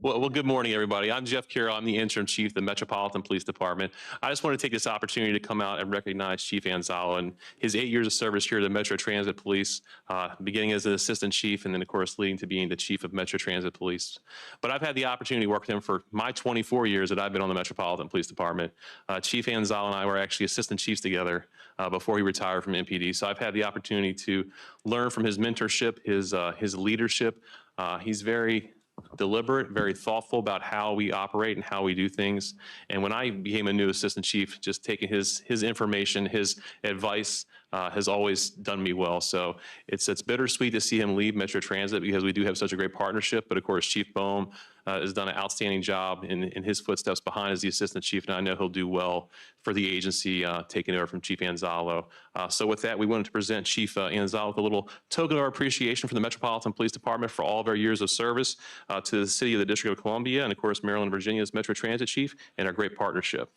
Well, good morning, everybody. I'm Jeff Carroll. I'm the interim chief of the Metropolitan Police Department. I just want to take this opportunity to come out and recognize Chief Anzalo and his 8 years of service here to the Metro Transit Police, beginning as an assistant chief and then, of course, leading to being the chief of Metro Transit Police. But I've had the opportunity to work with him for my 24 years that I've been on the Metropolitan Police Department. Chief Anzalo and I were actually assistant chiefs together before he retired from MPD. So I've had the opportunity to learn from his mentorship, his leadership. He's very deliberate, very thoughtful about how we operate and how we do things. And when I became a new assistant chief, just taking his information, his advice has always done me well. So it's bittersweet to see him leave Metro Transit because we do have such a great partnership. But of course, Chief Bohm has done an outstanding job in his footsteps behind as the assistant chief, and I know he'll do well for the agency taking over from Chief Anzalo. So with that, we wanted to present Chief Anzalo with a little token of our appreciation for the Metropolitan Police Department for all of our years of service to the city of the District of Columbia, and of course, Maryland and Virginia's Metro Transit Chief, and our great partnership.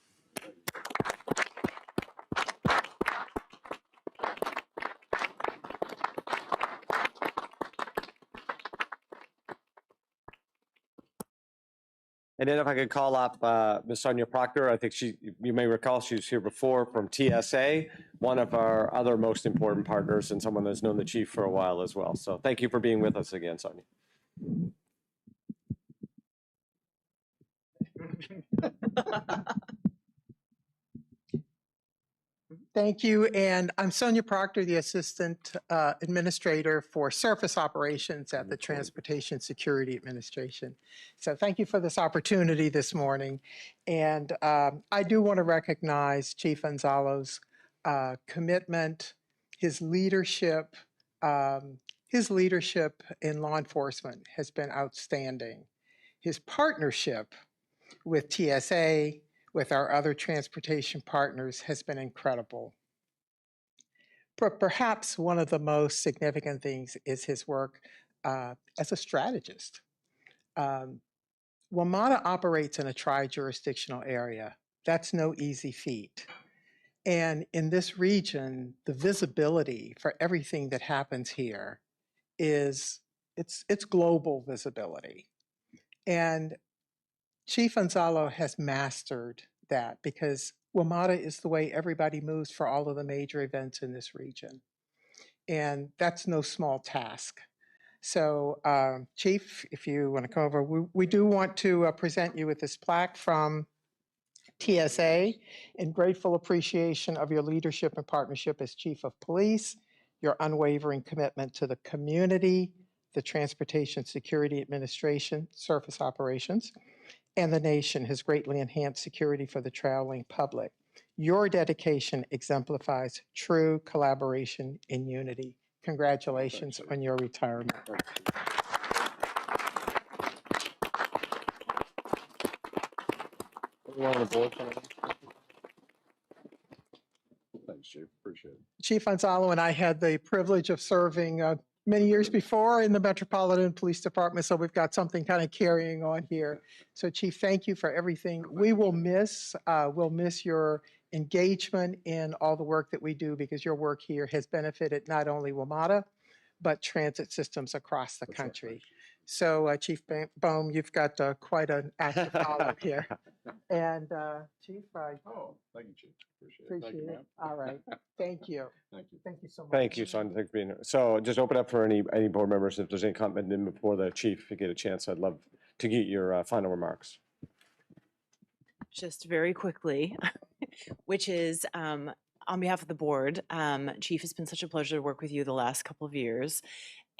And then if I could call up Ms. Sonia Proctor, I think you may recall she was here before from TSA, one of our other most important partners and someone that's known the chief for a while as well. So thank you for being with us again, Sonia. Thank you. And I'm Sonia Proctor, the Assistant Administrator for Surface Operations at the Transportation Security Administration. So thank you for this opportunity this morning. And I do want to recognize Chief Anzalo's commitment, his leadership. His leadership in law enforcement has been outstanding. His partnership with TSA, with our other transportation partners, has been incredible. But perhaps one of the most significant things is his work as a strategist. WMATA operates in a tri-jurisdictional area. That's no easy feat. And in this region, the visibility for everything that happens here is, it's global visibility. And Chief Anzalo has mastered that because WMATA is the way everybody moves for all of the major events in this region. And that's no small task. So Chief, if you want to come over, we do want to present you with this plaque from TSA in grateful appreciation of your leadership and partnership as Chief of Police, your unwavering commitment to the community, the Transportation Security Administration, Surface Operations, and the nation has greatly enhanced security for the traveling public. Your dedication exemplifies true collaboration and unity. Congratulations on your retirement. Thanks, Chief. Appreciate it. Chief Gonzalo and I had the privilege of serving many years before in the Metropolitan Police Department, so we've got something kind of carrying on here. So Chief, thank you for everything. We'll miss your engagement in all the work that we do, because your work here has benefited not only WMATA, but transit systems across the country. So Chief Bohm, you've got quite an active column here. And Chief, I Thank you, Chief. Appreciate it. Thank you, appreciate it. ma'am. All right. Thank you. Thank you. Thank you so much. Thank you, Son. Thanks for being here. So just open up for any board members. If there's any comment in before the chief, if you get a chance, I'd love to get your final remarks. Just very quickly, which is on behalf of the board, Chief, it's been such a pleasure to work with you the last couple of years.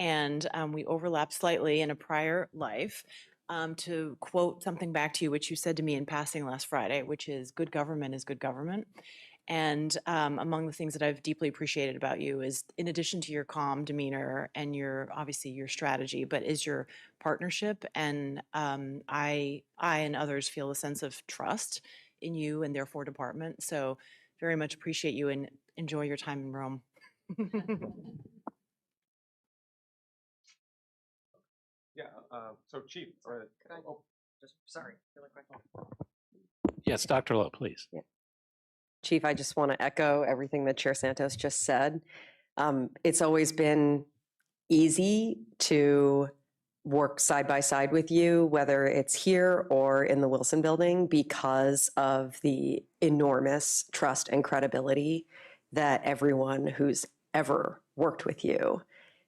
And we overlapped slightly in a prior life. To quote something back to you, which you said to me in passing last Friday, which is good government is good government. And among the things that I've deeply appreciated about you is, in addition to your calm demeanor and obviously your strategy, but is your partnership. And I and others feel a sense of trust in you and therefore department. So very much appreciate you and enjoy your time in Rome. Yeah, so Chief, Sorry, really quick. Yes, Dr. Lowe, please. Chief, I just want to echo everything that Chair Santos just said. It's always been easy to work side by side with you, whether it's here or in the Wilson Building, because of the enormous trust and credibility that everyone who's ever worked with you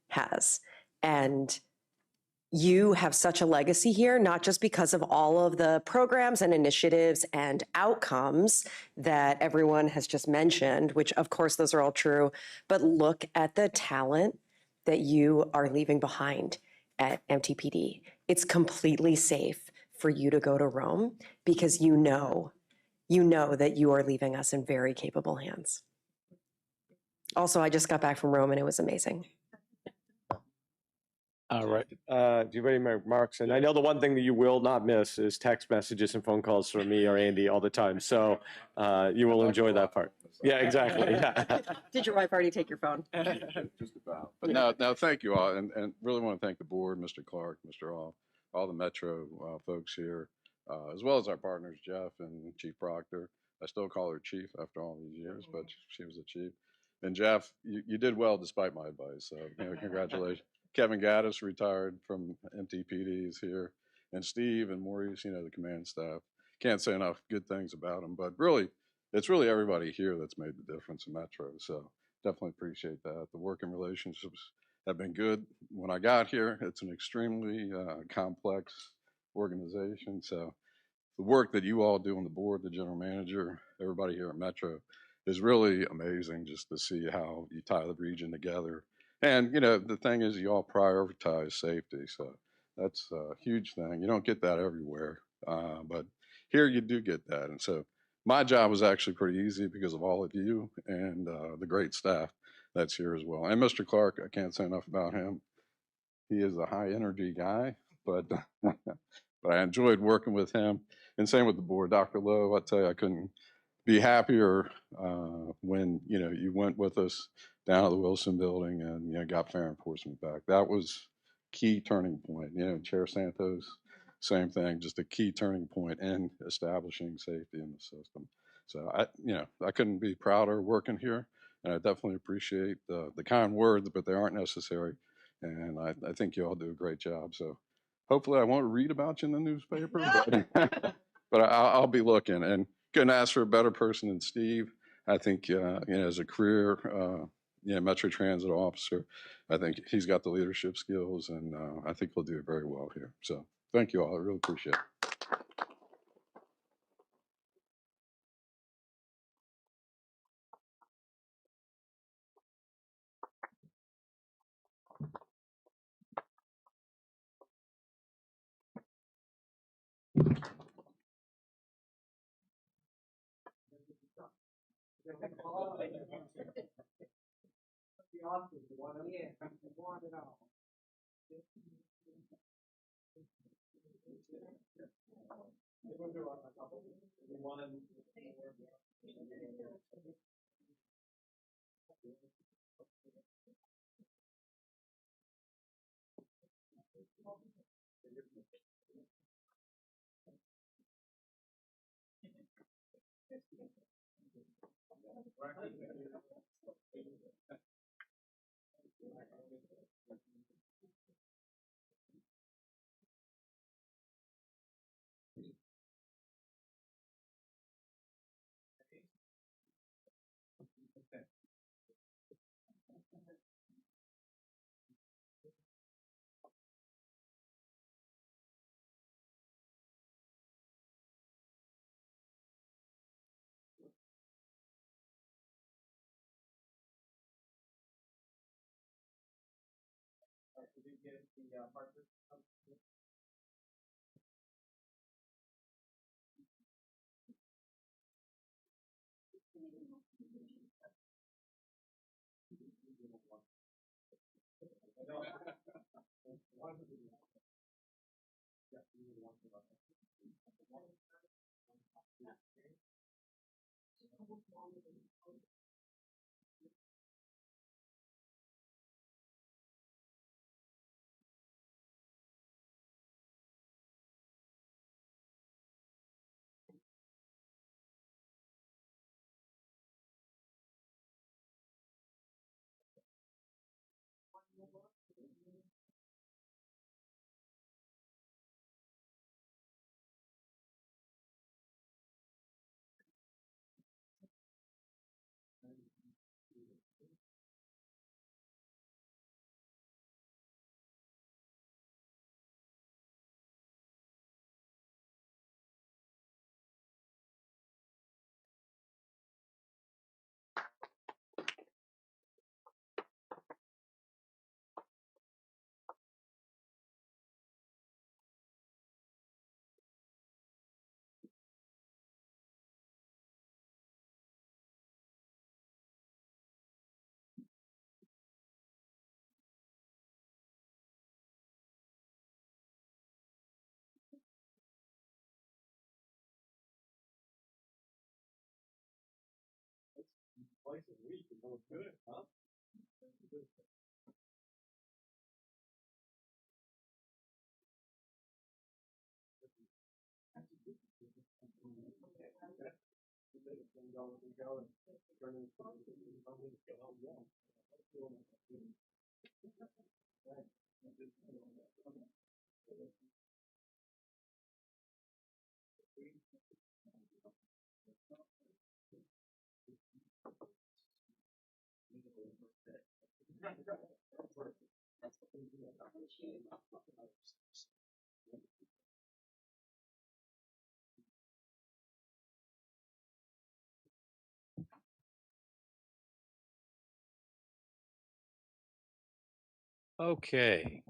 has. And you have such a legacy here, not just because of all of the programs and initiatives and outcomes that everyone has just mentioned, which of course those are all true, but look at the talent that you are leaving behind at MTPD. It's completely safe for you to go to Rome, because you know that you are leaving us in very capable hands. Also, I just got back from Rome and it was amazing. All right. Do you have any remarks? And I know the one thing that you will not miss is text messages and phone calls from me or Andy all the time. So you will enjoy that part. Yeah, exactly. Yeah. Did your wife already take your phone? just about. But no, thank you all, and really want to thank the board, Mr. Clark, Mr. all the Metro folks here, as well as our partners, Jeff and Chief Proctor. I still call her Chief after all these years, but she was the Chief. And Jeff, you did well despite my advice. So congratulations. Kevin Gaddis retired from MTPD is here, and Steve and Maurice, the command staff. Can't say enough good things about them, but really, it's really everybody here that's made the difference in Metro. So definitely appreciate that. The working relationships have been good. When I got here, it's an extremely complex organization. So the work that you all do on the board, the general manager, everybody here at Metro, is really amazing just to see how you tie the region together. And, the thing is, you all prioritize safety. So that's a huge thing. You don't get that everywhere, but here you do get that. And so my job was actually pretty easy because of all of you and the great staff that's here as well. And Mr. Clark, I can't say enough about him. He is a high energy guy, but but I enjoyed working with him. And same with the board. Dr. Lowe, I tell you, I couldn't be happier when you went with us down to the Wilson Building and got fair enforcement back. That was key turning point. Chair Santos, same thing, just a key turning point in establishing safety in the system. So I couldn't be prouder working here, and I definitely appreciate the kind words, but they aren't necessary. And I think you all do a great job. So hopefully I won't read about you in the newspaper, but I'll be looking. And couldn't ask for a better person than Steve. I think, as a career, Metro Transit officer, I think he's got the leadership skills, and I think he'll do very well here. So thank you all. I really appreciate it. Okay.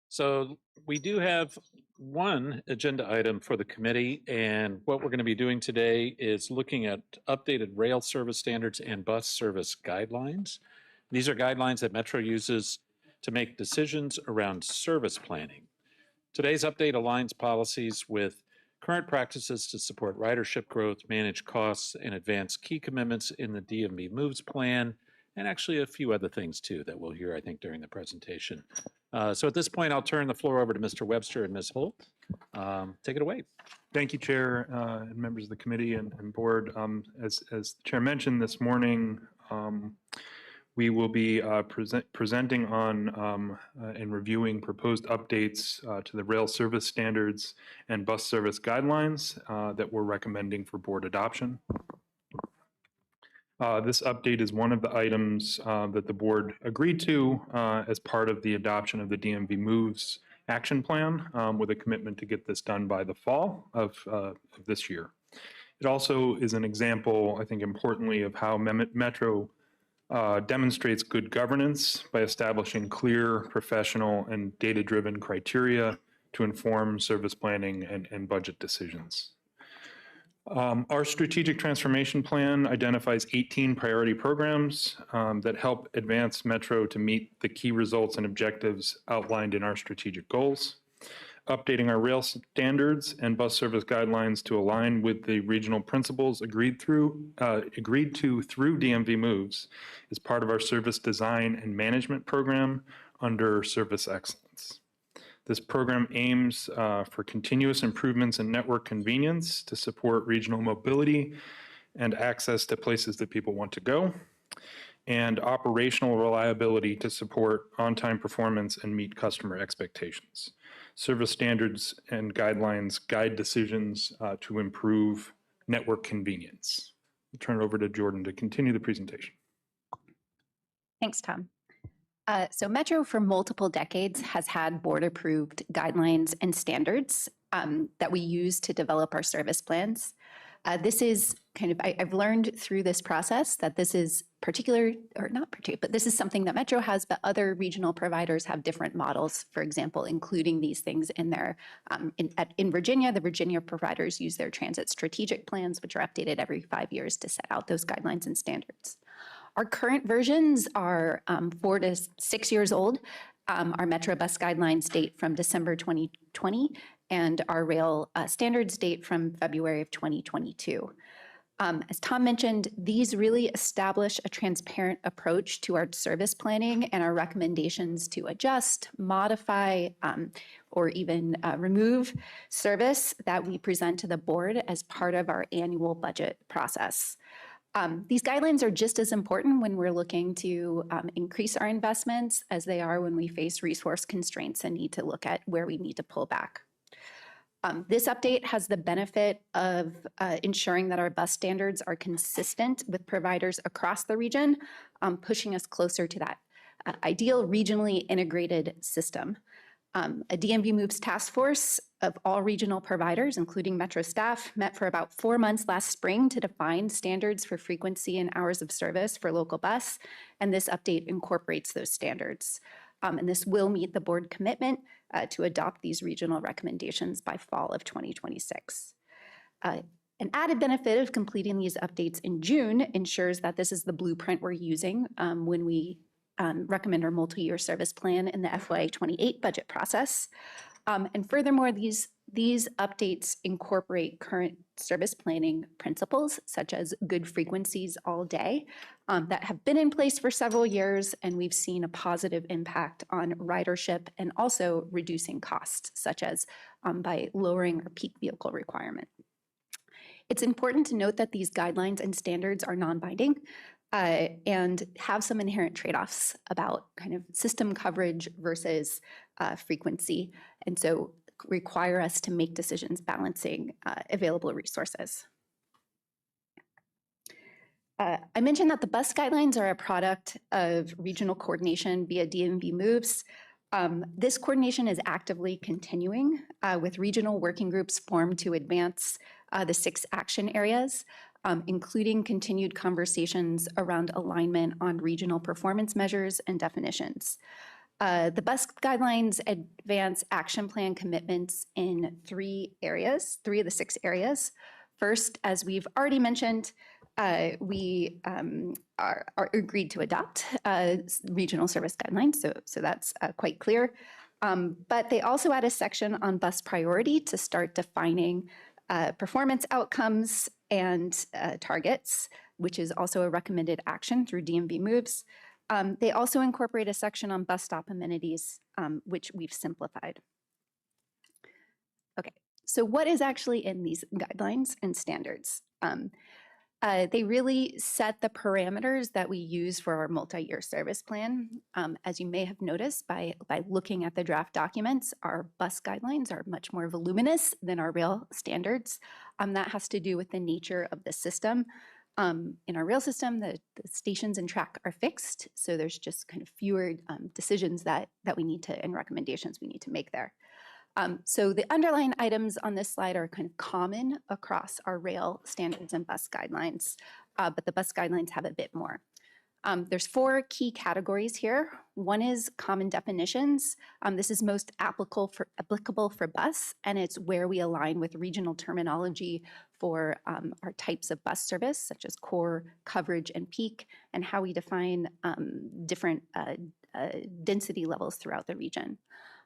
So we do have one agenda item for the committee, and what we're going to be doing today is looking at updated rail service standards and bus service guidelines. These are guidelines that Metro uses to make decisions around service planning. Today's update aligns policies with current practices to support ridership growth, manage costs, and advance key commitments in the DMV Moves plan, and actually a few other things too that we'll hear, I think, during the presentation. So at this point, I'll turn the floor over to Mr. Webster and Ms. Holt. Take it away. Thank you, Chair, and members of the committee and board. As the Chair mentioned this morning, we will be presenting on and reviewing proposed updates to the rail service standards and bus service guidelines that we're recommending for board adoption. This update is one of the items that the board agreed to as part of the adoption of the DMV Moves action plan with a commitment to get this done by the fall of this year. It also is an example, I think importantly, of how Metro demonstrates good governance by establishing clear, professional, and data-driven criteria to inform service planning and budget decisions. Our strategic transformation plan identifies 18 priority programs that help advance Metro to meet the key results and objectives outlined in our strategic goals. Updating our rail standards and bus service guidelines to align with the regional principles agreed to through DMV Moves is part of our service design and management program under Service Excellence. This program aims for continuous improvements in network convenience to support regional mobility and access to places that people want to go, and operational reliability to support on-time performance and meet customer expectations. Service standards and guidelines guide decisions to improve network convenience. I'll turn it over to Jordan to continue the presentation. Thanks, Tom. So Metro for multiple decades has had board-approved guidelines and standards that we use to develop our service plans. This is kind of, I've learned through this process that this is particular, or not particular, but this is something that Metro has, but other regional providers have different models, for example, including these things in their, in Virginia, the Virginia providers use their transit strategic plans, which are updated every 5 years to set out those guidelines and standards. Our current versions are 4 to 6 years old. Our Metro bus guidelines date from December 2020, and our rail standards date from February of 2022. As Tom mentioned, these really establish a transparent approach to our service planning and our recommendations to adjust, modify, or even remove service that we present to the board as part of our annual budget process. These guidelines are just as important when we're looking to increase our investments as they are when we face resource constraints and need to look at where we need to pull back. This update has the benefit of ensuring that our bus standards are consistent with providers across the region, pushing us closer to that ideal regionally integrated system. A DMV Moves task force of all regional providers, including Metro staff, met for about 4 months last spring to define standards for frequency and hours of service for local bus, and this update incorporates those standards. And this will meet the board commitment to adopt these regional recommendations by fall of 2026. An added benefit of completing these updates in June ensures that this is the blueprint we're using when we recommend our multi-year service plan in the FY28 budget process. And furthermore, these updates incorporate current service planning principles, such as good frequencies all day, that have been in place for several years, and we've seen a positive impact on ridership and also reducing costs, such as by lowering our peak vehicle requirement. It's important to note that these guidelines and standards are non-binding and have some inherent trade-offs about kind of system coverage versus frequency, and so require us to make decisions balancing available resources. I mentioned that the bus guidelines are a product of regional coordination via DMV Moves. This coordination is actively continuing with regional working groups formed to advance the 6 action areas, including continued conversations around alignment on regional performance measures and definitions. The bus guidelines advance action plan commitments in 3 areas, 3 of the 6 areas. First, as we've already mentioned, we are agreed to adopt regional service guidelines, so that's quite clear. But they also add a section on bus priority to start defining performance outcomes and targets, which is also a recommended action through DMV Moves. They also incorporate a section on bus stop amenities, which we've simplified. Okay, so what is actually in these guidelines and standards? They really set the parameters that we use for our multi-year service plan. As you may have noticed by looking at the draft documents, our bus guidelines are much more voluminous than our rail standards. That has to do with the nature of the system. In our rail system, the stations and track are fixed, so there's just kind of fewer decisions that we need to, and recommendations we need to make there. So the underlying items on this slide are kind of common across our rail standards and bus guidelines, but the bus guidelines have a bit more. There's 4 key categories here. One is common definitions. This is most applicable for bus, and it's where we align with regional terminology for our types of bus service, such as core, coverage, and peak, and how we define different density levels throughout the region.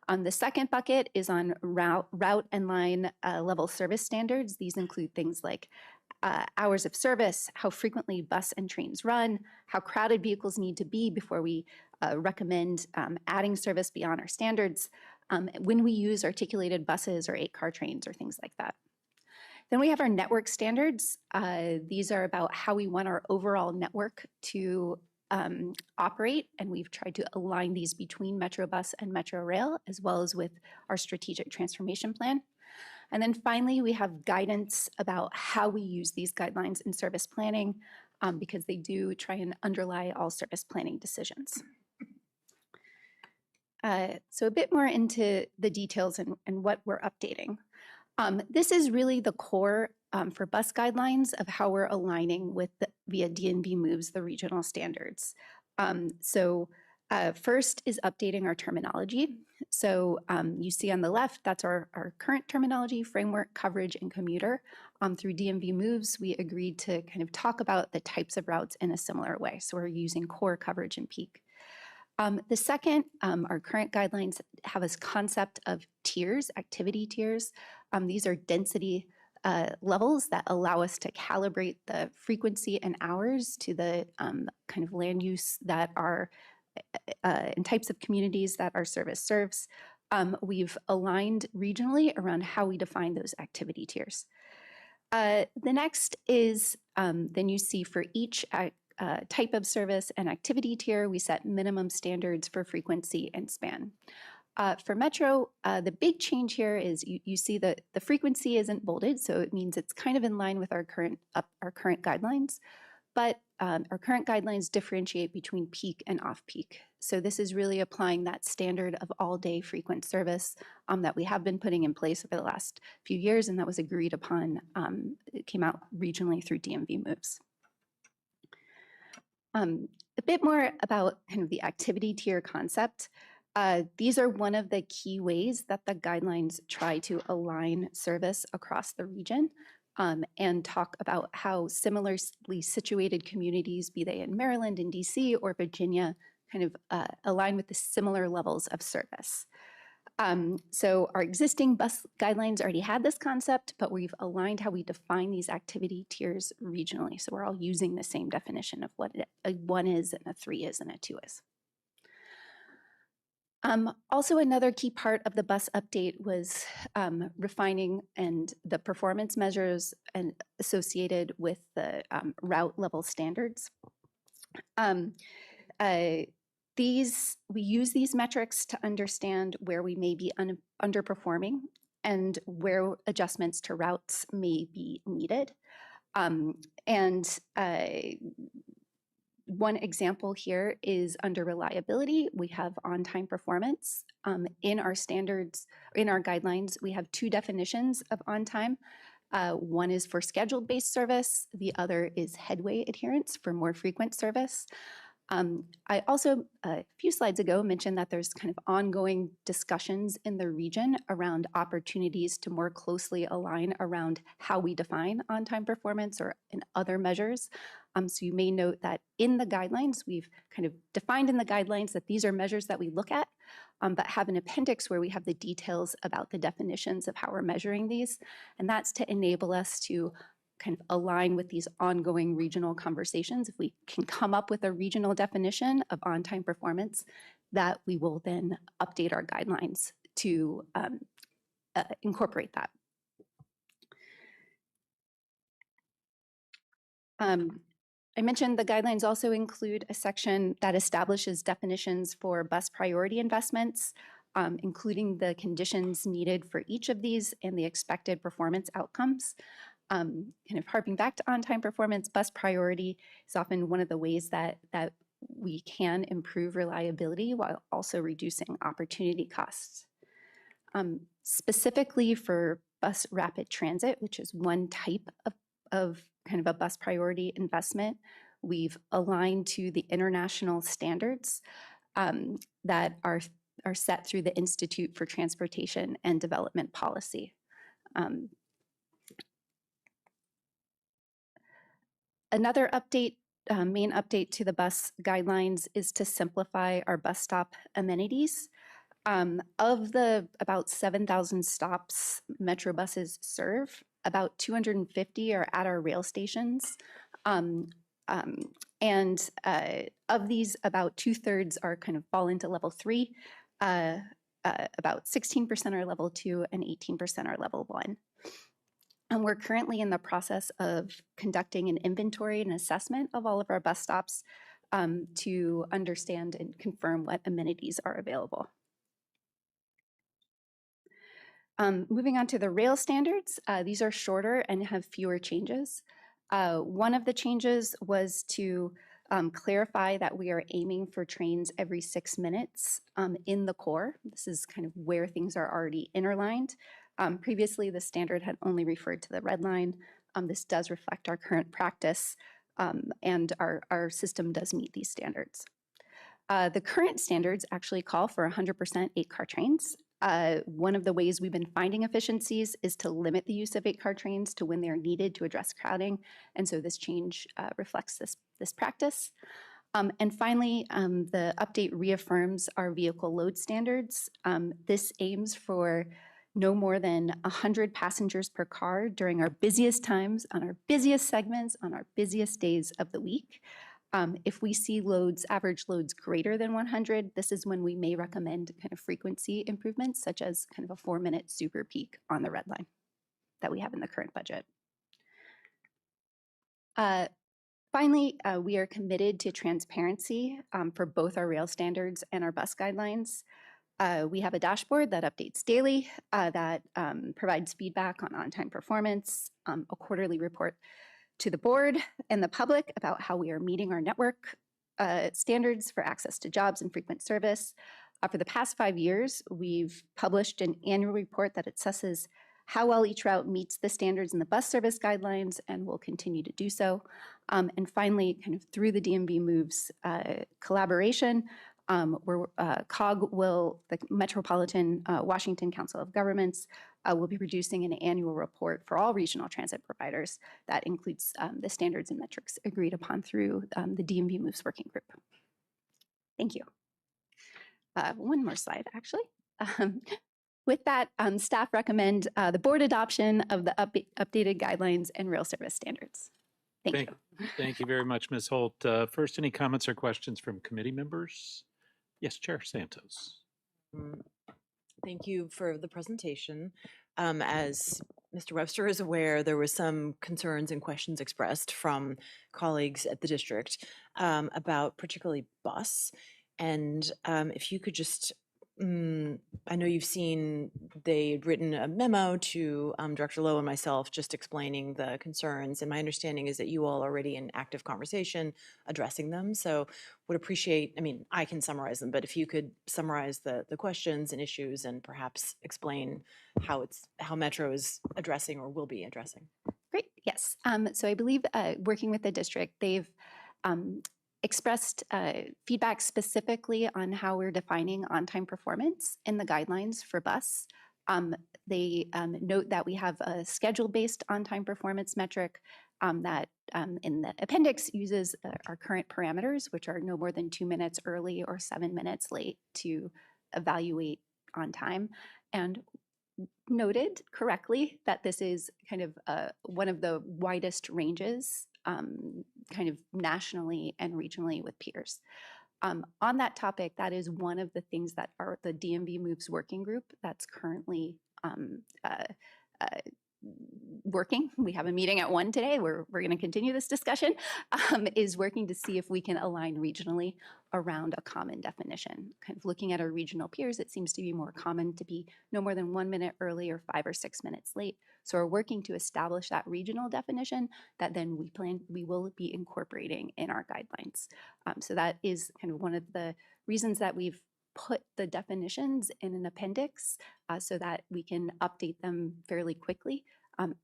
The second bucket is on route and line level service standards. These include things like hours of service, how frequently bus and trains run, how crowded vehicles need to be before we recommend adding service beyond our standards, when we use articulated buses or 8-car trains or things like that. Then we have our network standards. These are about how we want our overall network to operate, and we've tried to align these between Metrobus and Metro Rail, as well as with our strategic transformation plan. And then finally, we have guidance about how we use these guidelines in service planning, because they do try and underlie all service planning decisions. So a bit more into the details and what we're updating. This is really the core for bus guidelines of how we're aligning with via DNV moves the regional standards. First is updating our terminology. So you see on the left, that's our current terminology, framework, coverage, and commuter. Through DMV moves, we agreed to kind of talk about the types of routes in a similar way. So we're using core, coverage, and peak. The second, our current guidelines have this concept of tiers, activity tiers. These are density levels that allow us to calibrate the frequency and hours to the kind of land use that are and types of communities that our service serves. We've aligned regionally around how we define those activity tiers. The next is then you see for each type of service and activity tier, we set minimum standards for frequency and span. For Metro, the big change here is you see that the frequency isn't bolded, so it means it's kind of in line with our current guidelines, but our current guidelines differentiate between peak and off-peak. So this is really applying that standard of all-day frequent service that we have been putting in place over the last few years, and that was agreed upon. It came out regionally through DMV moves. A bit more about kind of the activity tier concept. These are one of the key ways that the guidelines try to align service across the region and talk about how similarly situated communities, be they in Maryland, in DC, or Virginia, kind of align with the similar levels of service. So our existing bus guidelines already had this concept, but we've aligned how we define these activity tiers regionally. So we're all using the same definition of what a 1 is and a 3 is and a 2 is. Also, another key part of the bus update was refining and the performance measures and associated with the route level standards. We use these metrics to understand where we may be underperforming and where adjustments to routes may be needed. One example here is under reliability. We have on-time performance. In our standards, in our guidelines, we have 2 definitions of on-time. One is for scheduled-based service. The other is headway adherence for more frequent service. I also, a few slides ago, mentioned that there's kind of ongoing discussions in the region around opportunities to more closely align around how we define on-time performance or in other measures. So you may note that in the guidelines, we've kind of defined in the guidelines that these are measures that we look at, but have an appendix where we have the details about the definitions of how we're measuring these. And that's to enable us to kind of align with these ongoing regional conversations. If we can come up with a regional definition of on-time performance, that we will then update our guidelines to incorporate that. I mentioned the guidelines also include a section that establishes definitions for bus priority investments, including the conditions needed for each of these and the expected performance outcomes. Kind of harping back to on-time performance, bus priority is often one of the ways that we can improve reliability while also reducing opportunity costs. Specifically for bus rapid transit, which is one type of kind of a bus priority investment, we've aligned to the international standards that are set through the Institute for Transportation and Development Policy. Another update, main update to the bus guidelines is to simplify our bus stop amenities. Of the about 7,000 stops Metro buses serve, about 250 are at our rail stations. And of these, about 2/3 are kind of fall into level 3, about 16% are level 2, and 18% are level 1. And we're currently in the process of conducting an inventory and assessment of all of our bus stops to understand and confirm what amenities are available. Moving on to the rail standards, these are shorter and have fewer changes. One of the changes was to clarify that we are aiming for trains every 6 minutes in the core. This is kind of where things are already interlined. Previously, the standard had only referred to the red line. This does reflect our current practice, and our system does meet these standards. The current standards actually call for 100% 8-car trains. One of the ways we've been finding efficiencies is to limit the use of 8-car trains to when they're needed to address crowding, and so this change reflects this practice. And finally, the update reaffirms our vehicle load standards. This aims for no more than 100 passengers per car during our busiest times, on our busiest segments, on our busiest days of the week. If we see average loads greater than 100, this is when we may recommend kind of frequency improvements, such as kind of a 4-minute super peak on the red line that we have in the current budget. Finally, we are committed to transparency for both our rail standards and our bus guidelines. We have a dashboard that updates daily, that provides feedback on on-time performance, a quarterly report to the board and the public about how we are meeting our network standards for access to jobs and frequent service. For the past 5 years, we've published an annual report that assesses how well each route meets the standards in the bus service guidelines, and will continue to do so. And finally, kind of through the DMV Moves collaboration, where COG the Metropolitan Washington Council of Governments, will be producing an annual report for all regional transit providers that includes the standards and metrics agreed upon through the DMV Moves Working Group. Thank you. One more slide, actually. With that, staff recommend the board adoption of the updated guidelines and rail service standards. Thank you. Thank you very much, Ms. Holt. First, any comments or questions from committee members? Yes, Chair Santos. Thank you for the presentation. As Mr. Webster is aware, there was some concerns and questions expressed from colleagues at the district about particularly bus. And if you could just, I know you've seen they'd written a memo to Director Lowe and myself just explaining the concerns. And my understanding is that you all are already in active conversation addressing them. So would appreciate, I mean, I can summarize them, but if you could summarize the questions and issues and perhaps explain how Metro is addressing or will be addressing. Great, yes. So I believe working with the district, they've expressed feedback specifically on how we're defining on-time performance in the guidelines for bus. They note that we have a schedule-based on-time performance metric that in the appendix uses our current parameters, which are no more than 2 minutes early or 7 minutes late to evaluate on time. And noted correctly that this is kind of one of the widest ranges kind of nationally and regionally with peers. On that topic, that is one of the things that are the DMV Moves Working Group that's currently working. We have a meeting at 1 today. We're going to continue this discussion, is working to see if we can align regionally around a common definition. Kind of looking at our regional peers, it seems to be more common to be no more than 1 minute early or 5 or 6 minutes late. So we're working to establish that regional definition that then we will be incorporating in our guidelines. So that is kind of one of the reasons that we've put the definitions in an appendix so that we can update them fairly quickly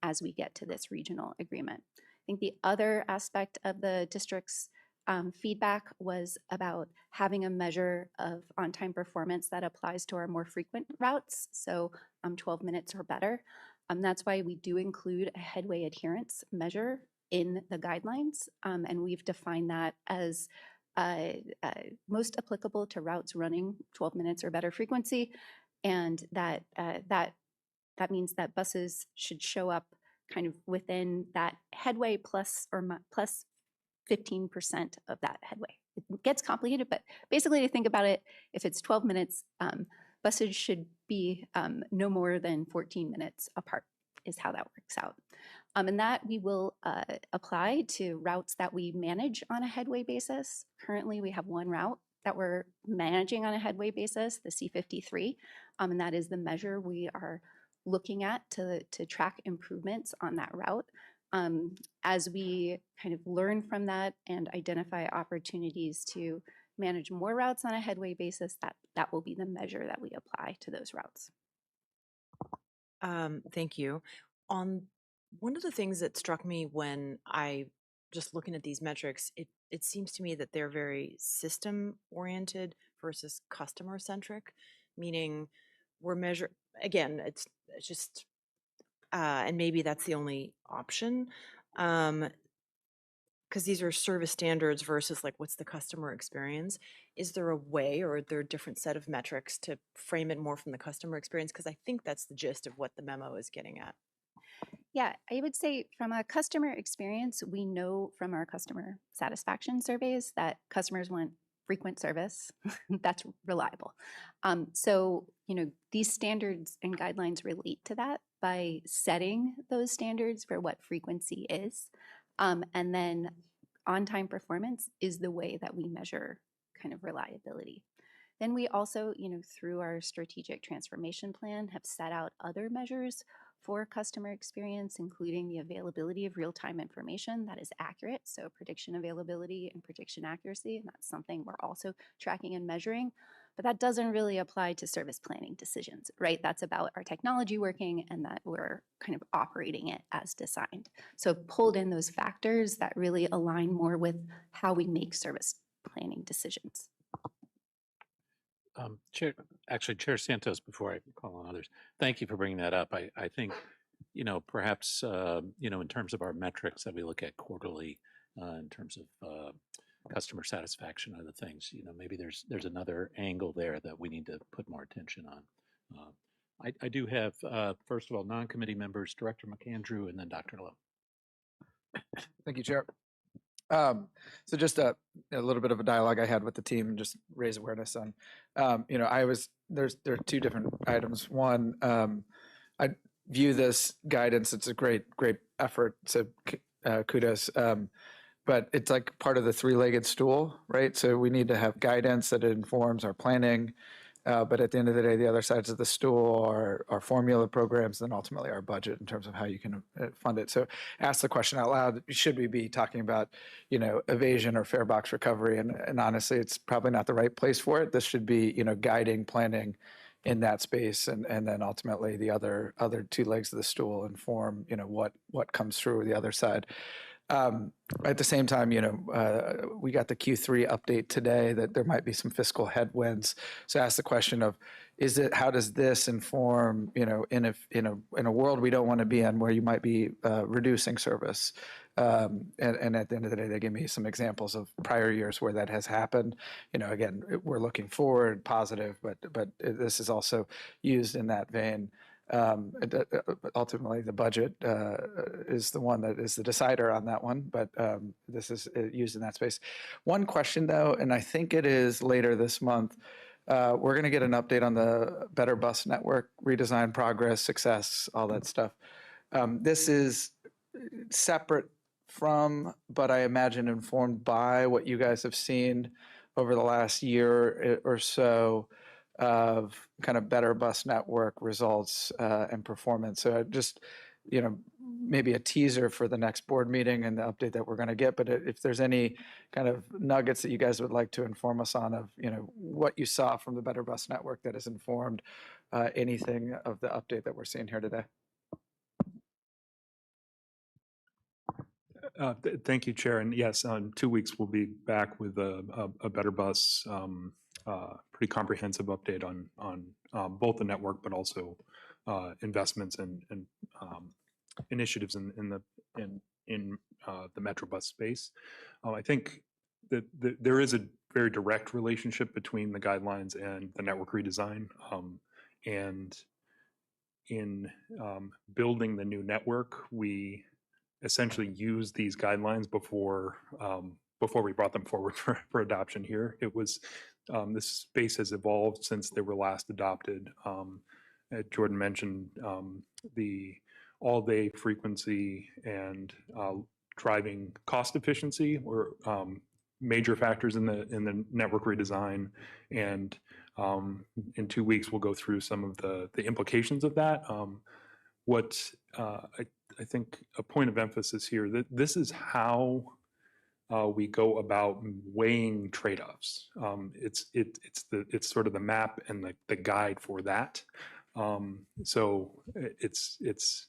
as we get to this regional agreement. think the other aspect of the district's feedback was about having a measure of on-time performance that applies to our more frequent routes, so 12 minutes or better. That's why we do include a headway adherence measure in the guidelines, and we've defined that as most applicable to routes running 12 minutes or better frequency, and that means that buses should show up kind of within that headway plus 15% of that headway. It gets complicated, but basically to think about it, if it's 12 minutes, buses should be no more than 14 minutes apart is how that works out. And that we will apply to routes that we manage on a headway basis. Currently, we have one route that we're managing on a headway basis, the C53, and that is the measure we are looking at to track improvements on that route. As we kind of learn from that and identify opportunities to manage more routes on a headway basis, that will be the measure that we apply to those routes. Thank you. One of the things that struck me when I just looking at these metrics, it seems to me that they're very system oriented versus customer centric, meaning we're measuring, again, it's just, and maybe that's the only option, because these are service standards versus like what's the customer experience. Is there a way, or are there a different set of metrics to frame it more from the customer experience? Because I think that's the gist of what the memo is getting at. Yeah, I would say from a customer experience, we know from our customer satisfaction surveys that customers want frequent service that's reliable. So, these standards and guidelines relate to that by setting those standards for what frequency is. And then on-time performance is the way that we measure kind of reliability. Then we also, through our strategic transformation plan, have set out other measures for customer experience, including the availability of real-time information that is accurate, so prediction availability and prediction accuracy, and that's something we're also tracking and measuring. But that doesn't really apply to service planning decisions, right? That's about our technology working and that we're kind of operating it as designed. So pulled in those factors that really align more with how we make service planning decisions. Chair Santos, before I call on others, thank you for bringing that up. I think, perhaps, in terms of our metrics that we look at quarterly, in terms of customer satisfaction, other things, maybe there's another angle there that we need to put more attention on. I do have, first of all, non-committee members, Director McAndrew, and then Dr. Lowe. Thank you, Chair. So just a little bit of a dialogue I had with the team and just raise awareness on, there are two different items. One, I view this guidance, it's a great effort, so kudos. But it's like part of the three-legged stool, right? So we need to have guidance that informs our planning. But at the end of the day, the other sides of the stool are our formula programs and ultimately our budget in terms of how you can fund it. So ask the question out loud, should we be talking about, evasion or fare box recovery? And honestly, it's probably not the right place for it. This should be, guiding planning in that space. And then ultimately the other two legs of the stool inform, what comes through the other side. At the same time, we got the Q3 update today that there might be some fiscal headwinds. So ask the question of, how does this inform, in a world we don't want to be in where you might be reducing service? And at the end of the day, they give me some examples of prior years where that has happened. Again, we're looking forward, positive, but this is also used in that vein. Ultimately, the budget is the one that is the decider on that one, but this is used in that space. One question, though, and I think it is later this month, we're going to get an update on the Better Bus Network redesign progress, success, all that stuff. This is separate from, but I imagine informed by what you guys have seen over the last year or so of kind of Better Bus Network results and performance. So just, maybe a teaser for the next board meeting and the update that we're going to get. But if there's any kind of nuggets that you guys would like to inform us on of, what you saw from the Better Bus Network that has informed anything of the update that we're seeing here today. Thank you, Chair. And yes, in 2 weeks, we'll be back with a Better Bus, pretty comprehensive update on both the network, but also investments and initiatives in the Metro bus space. I think that there is a very direct relationship between the guidelines and the network redesign. And in building the new network, we essentially used these guidelines before we brought them forward for adoption here. It was this space has evolved since they were last adopted. Jordan mentioned the all-day frequency and driving cost efficiency were major factors in the network redesign. And in 2 weeks, we'll go through some of the implications of that. I think a point of emphasis here that this is how we go about weighing trade-offs. It's sort of the map and the guide for that. So it's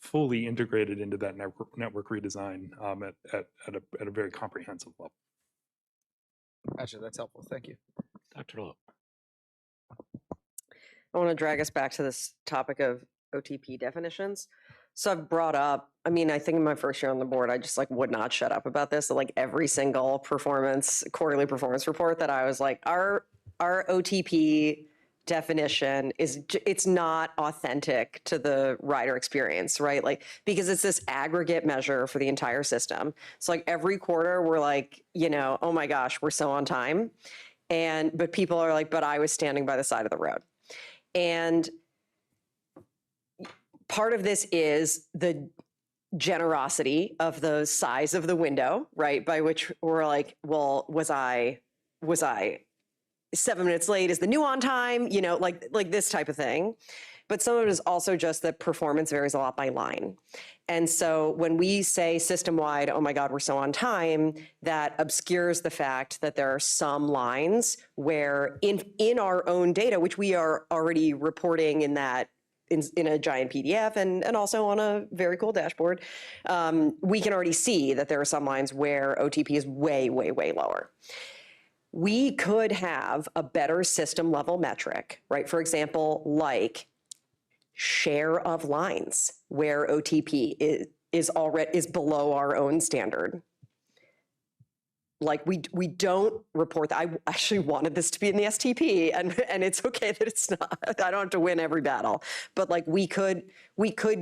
fully integrated into that network redesign at a very comprehensive level. Gotcha, that's helpful. Thank you. Dr. Lowe. I want to drag us back to this topic of OTP definitions. So I've brought up, I mean, I think in my first year on the board, I just like would not shut up about this. So like every single quarterly performance report that I was like, our OTP definition it's not authentic to the rider experience, right? Like, because it's this aggregate measure for the entire system. So like every quarter we're like, oh my gosh, we're so on time. But people are like, but I was standing by the side of the road. And part of this is the generosity of the size of the window, right? By which we're like, well, was I 7 minutes late? Is the new on time? Like this type of thing. But some of it is also just that performance varies a lot by line. And so when we say system-wide, oh my God, we're so on time, that obscures the fact that there are some lines where in our own data, which we are already reporting in a giant PDF and also on a very cool dashboard, we can already see that there are some lines where OTP is way, way, way lower. We could have a better system level metric, right? For example, like share of lines where OTP is below our own standard. Like we don't report that. I actually wanted this to be in the STP, and it's okay that it's not. I don't have to win every battle, but like we could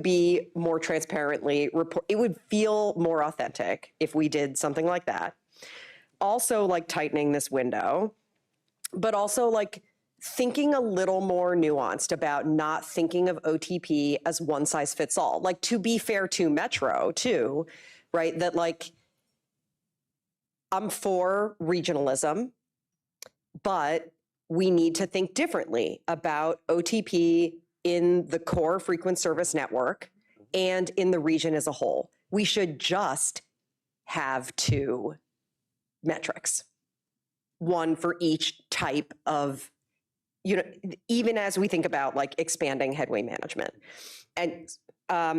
be more transparently report. It would feel more authentic if we did something like that. Also, like tightening this window, but also like thinking a little more nuanced about not thinking of OTP as one size fits all. Like, to be fair to Metro too, right? That like, I'm for regionalism, but we need to think differently about OTP in the core frequent service network and in the region as a whole. We should just have 2 metrics, one for each type of, even as we think about like expanding headway management. And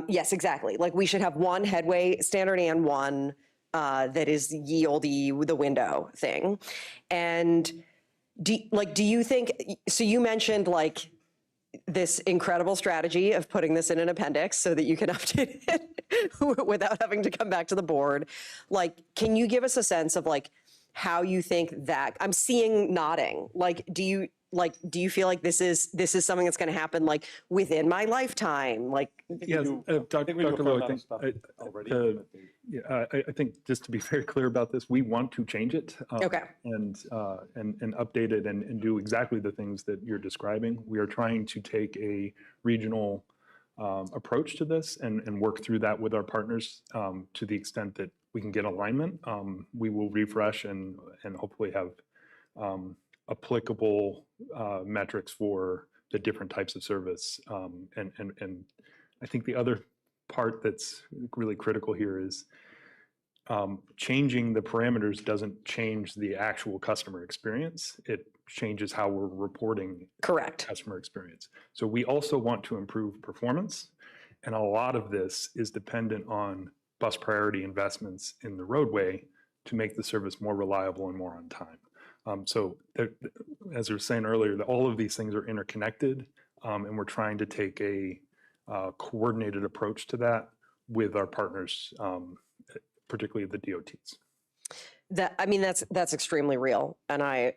yes, exactly. Like we should have one headway standard and one that is the window thing. And do you think, so you mentioned like this incredible strategy of putting this in an appendix so that you can update it without having to come back to the board. Like, can you give us a sense of like how you think that, I'm seeing nodding, like, do you feel like this is something that's going to happen like within my lifetime? Like, yes, Dr. Lowe, I think just to be very clear about this, we want to change it okay. and update it and do exactly the things that you're describing. We are trying to take a regional approach to this and work through that with our partners to the extent that we can get alignment. We will refresh and hopefully have applicable metrics for the different types of service. And I think the other part that's really critical here is changing the parameters doesn't change the actual customer experience. It changes how we're reporting correct customer experience. So we also want to improve performance. And a lot of this is dependent on bus priority investments in the roadway to make the service more reliable and more on time. As I was saying earlier, all of these things are interconnected, and we're trying to take a coordinated approach to that with our partners, particularly the DOTs. That's extremely real, and I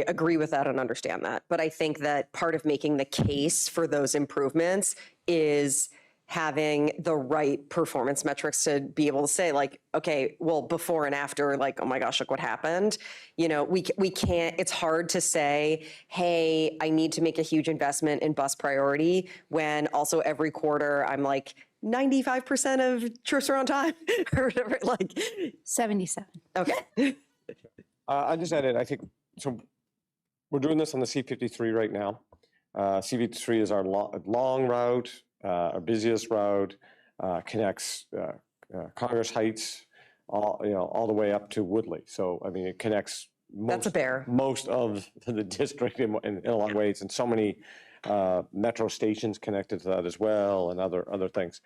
agree with that and understand that. But I think that part of making the case for those improvements is having the right performance metrics to be able to say, like, okay, well, before and after, like, oh my gosh, look what happened. You know, we can't, it's hard to say, hey, I need to make a huge investment in bus priority when also every quarter I'm like, 95% of trips are on time or whatever, like 77. Okay. I just added, I think, so we're doing this on the C53 right now. C53 is our long route, our busiest route, connects Congress Heights, all the way up to Woodley. So, I mean, it connects most of the district in a lot of ways, and so many metro stations connected to that as well, and other things.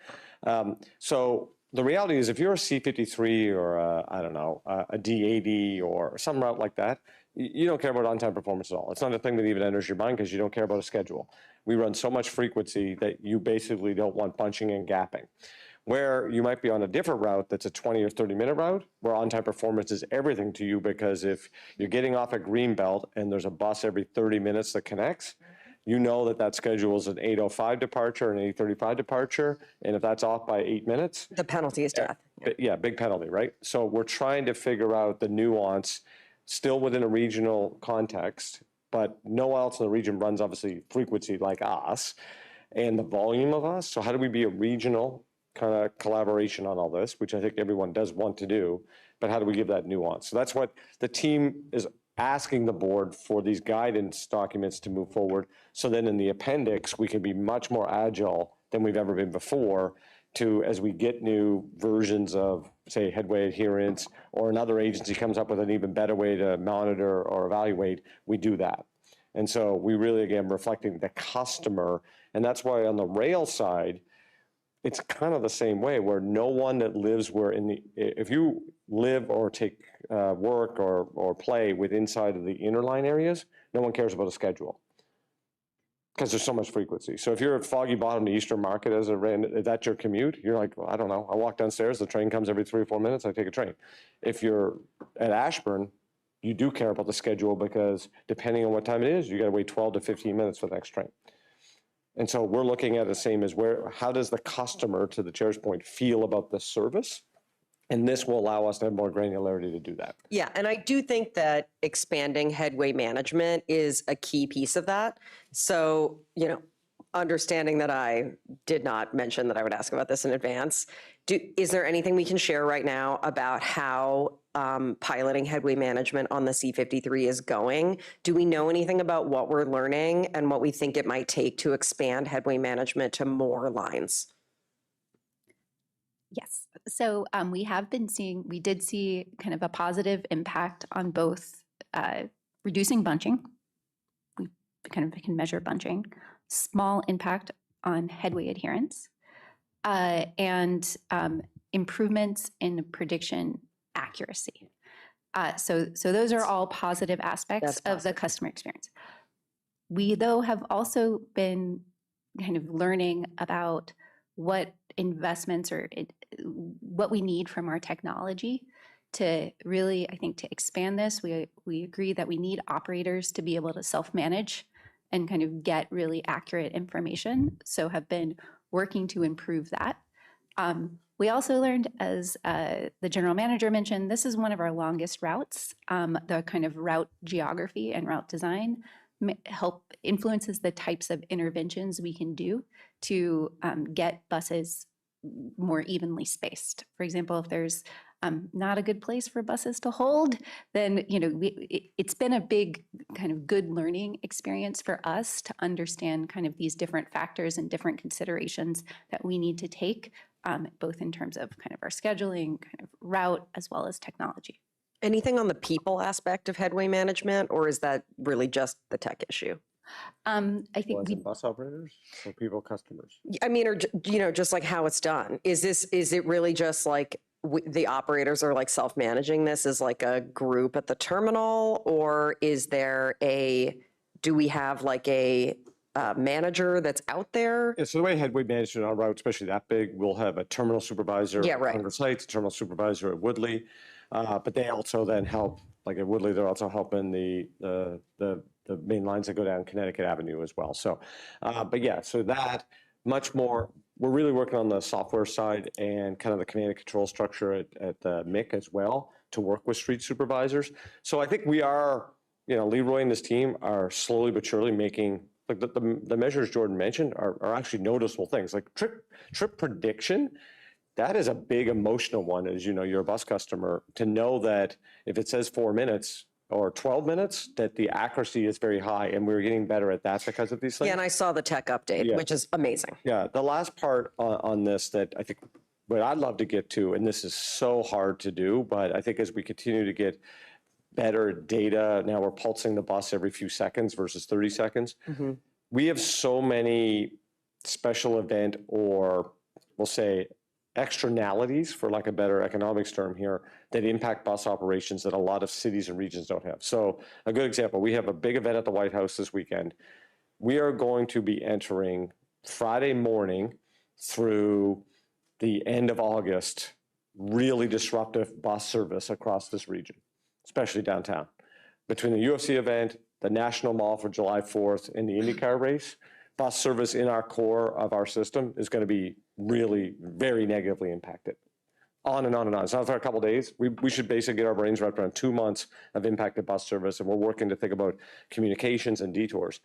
So the reality is, if you're a C53 or a D80 or some route like that, you don't care about on-time performance at all. It's not a thing that even enters your mind because you don't care about a schedule. We run so much frequency that you basically don't want bunching and gapping. Where you might be on a different route that's a 20 or 30-minute route, where on-time performance is everything to you, because if you're getting off at Greenbelt and there's a bus every 30 minutes that connects, you know that schedule is an 8:05 departure, an 8:35 departure, and if that's off by 8 minutes, the penalty is death. Yeah, big penalty, right? So we're trying to figure out the nuance, still within a regional context, but no one else in the region runs obviously frequency like us, and the volume of us. So how do we be a regional kind of collaboration on all this, which I think everyone does want to do, but how do we give that nuance? So that's what the team is asking the board for, these guidance documents to move forward. So then in the appendix, we can be much more agile than we've ever been before to, as we get new versions of, say, headway adherence, or another agency comes up with an even better way to monitor or evaluate, we do that. And so we really, again, reflecting the customer. And that's why on the rail side, it's kind of the same way, where no one that lives if you live or take work or play with inside of the inner line areas, no one cares about a schedule because there's so much frequency. So if you're at Foggy Bottom to Eastern Market is that your commute? You're like, well, I don't know. I walk downstairs, the train comes every 3 or 4 minutes, I take a train. If you're at Ashburn, you do care about the schedule, because depending on what time it is, you got to wait 12 to 15 minutes for the next train. And so we're looking at the same as how does the customer, to the chair's point, feel about the service? And this will allow us to have more granularity to do that. Yeah, and I do think that expanding headway management is a key piece of that. So, understanding that I did not mention that I would ask about this in advance, is there anything we can share right now about how piloting headway management on the C53 is going? Do we know anything about what we're learning and what we think it might take to expand headway management to more lines? Yes. So we did see kind of a positive impact on both reducing bunching. We kind of can measure bunching, small impact on headway adherence, and improvements in prediction accuracy. So those are all positive aspects of the customer experience. We, though, have also been kind of learning about what investments or what we need from our technology to really, I think, to expand this. We agree that we need operators to be able to self-manage and kind of get really accurate information. So have been working to improve that. We also learned, as the general manager mentioned, this is one of our longest routes. The kind of route geography and route design influences the types of interventions we can do to get buses more evenly spaced. For example, if there's not a good place for buses to hold, then it's been a big kind of good learning experience for us to understand kind of these different factors and different considerations that we need to take, both in terms of kind of our scheduling, kind of route, as well as technology. Anything on the people aspect of headway management, or is that really just the tech issue? I think we, Bus operators or people, customers? I mean, or, just like how it's done. Is it really just like the operators are like self-managing this as like a group at the terminal? Or do we have like a manager that's out there? Yeah, so the way Headway manages our route, especially that big, we'll have a terminal supervisor Yeah, at right. Congress Heights, a terminal supervisor at Woodley. But they also then help, like at Woodley, they're also helping the main lines that go down Connecticut Avenue as well. So, but yeah, so that much more, we're really working on the software side and kind of the command and control structure at MIC as well to work with street supervisors. So I think we are, Leroy and his team are slowly but surely making, like the measures Jordan mentioned are actually noticeable things. Like trip prediction, that is a big emotional one, as you know, you're a bus customer, to know that if it says 4 minutes or 12 minutes, that the accuracy is very high, and we're getting better at that because of these things. Yeah, and I saw the tech update, Yeah. which is amazing. Yeah, the last part on this that I think what I'd love to get to, and this is so hard to do, but I think as we continue to get better data, now we're pulsing the bus every few seconds versus 30 seconds. Mm-hmm. We have so many special event, or we'll say externalities, for lack of a better economics term here, that impact bus operations that a lot of cities and regions don't have. So a good example, we have a big event at the White House this weekend. We are going to be entering Friday morning through the end of August, really disruptive bus service across this region, especially downtown. Between the UFC event, the National Mall for July 4th, and the IndyCar race, bus service in our core of our system is going to be really very negatively impacted. On and on and on. It's not for a couple of days. We should basically get our brains wrapped around 2 months of impacted bus service, and we're working to think about communications and detours.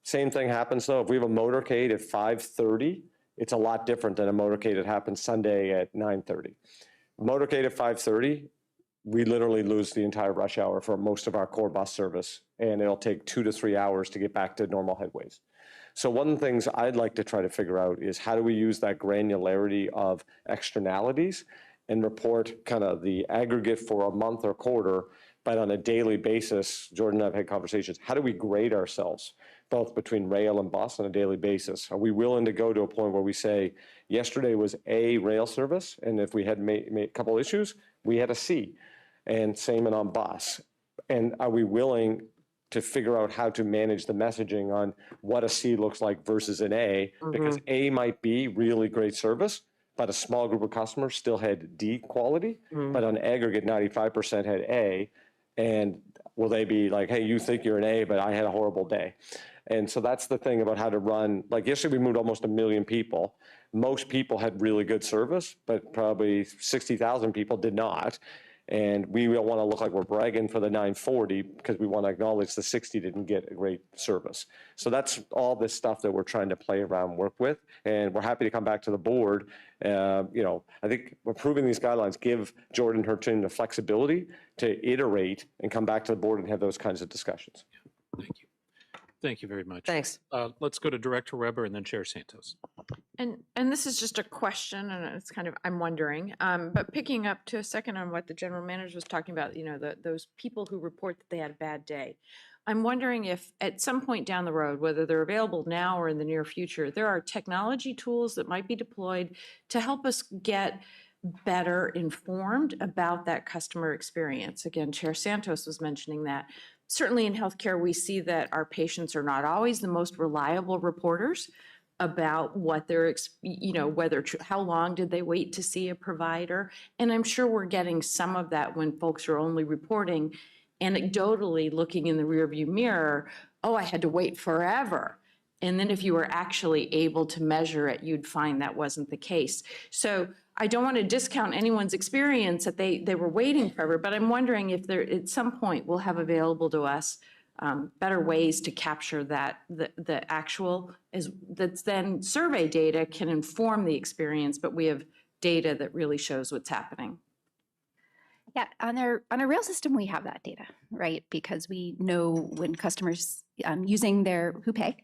Same thing happens though, if we have a motorcade at 5:30, it's a lot different than a motorcade that happens Sunday at 9:30. Motorcade at 5:30, we literally lose the entire rush hour for most of our core bus service, and it'll take 2 to 3 hours to get back to normal headways. So one of the things I'd like to try to figure out is how do we use that granularity of externalities and report kind of the aggregate for a month or quarter, but on a daily basis. Jordan and I've had conversations. How do we grade ourselves, both between rail and bus on a daily basis? Are we willing to go to a point where we say, yesterday was A, rail service, and if we had made a couple issues, we had a C, and same on bus? And are we willing to figure out how to manage the messaging on what a C looks like versus an A? Because A might be really great service, but a small group of customers still had D quality, but on aggregate, 95% had A. And will they be like, hey, you think you're an A, but I had a horrible day? And so that's the thing about how to run. Like yesterday, we moved almost 1 million people. Most people had really good service, but probably 60,000 people did not. And we don't want to look like we're bragging for the 940 because we want to acknowledge the 60 didn't get a great service. So that's all this stuff that we're trying to play around, work with, and we're happy to come back to the board. I think approving these guidelines give Jordan and her team the flexibility to iterate and come back to the board and have those kinds of discussions. Thank you. Thank you very much. Thanks. Let's go to Director Weber and then Chair Santos. And this is just a question, and it's kind of, I'm wondering, but picking up to a second on what the general manager was talking about, those people who report that they had a bad day. I'm wondering if at some point down the road, whether they're available now or in the near future, there are technology tools that might be deployed to help us get better informed about that customer experience. Again, Chair Santos was mentioning that. Certainly in healthcare, we see that our patients are not always the most reliable reporters about what they're, how long did they wait to see a provider? And I'm sure we're getting some of that when folks are only reporting anecdotally, looking in the rearview mirror, oh, I had to wait forever. And then if you were actually able to measure it, you'd find that wasn't the case. So I don't want to discount anyone's experience that they were waiting forever, but I'm wondering if there, at some point, we'll have available to us better ways to capture that, the actual, that's then survey data can inform the experience, but we have data that really shows what's happening. Yeah, on our rail system, we have that data, right? Because we know when customers using their who pay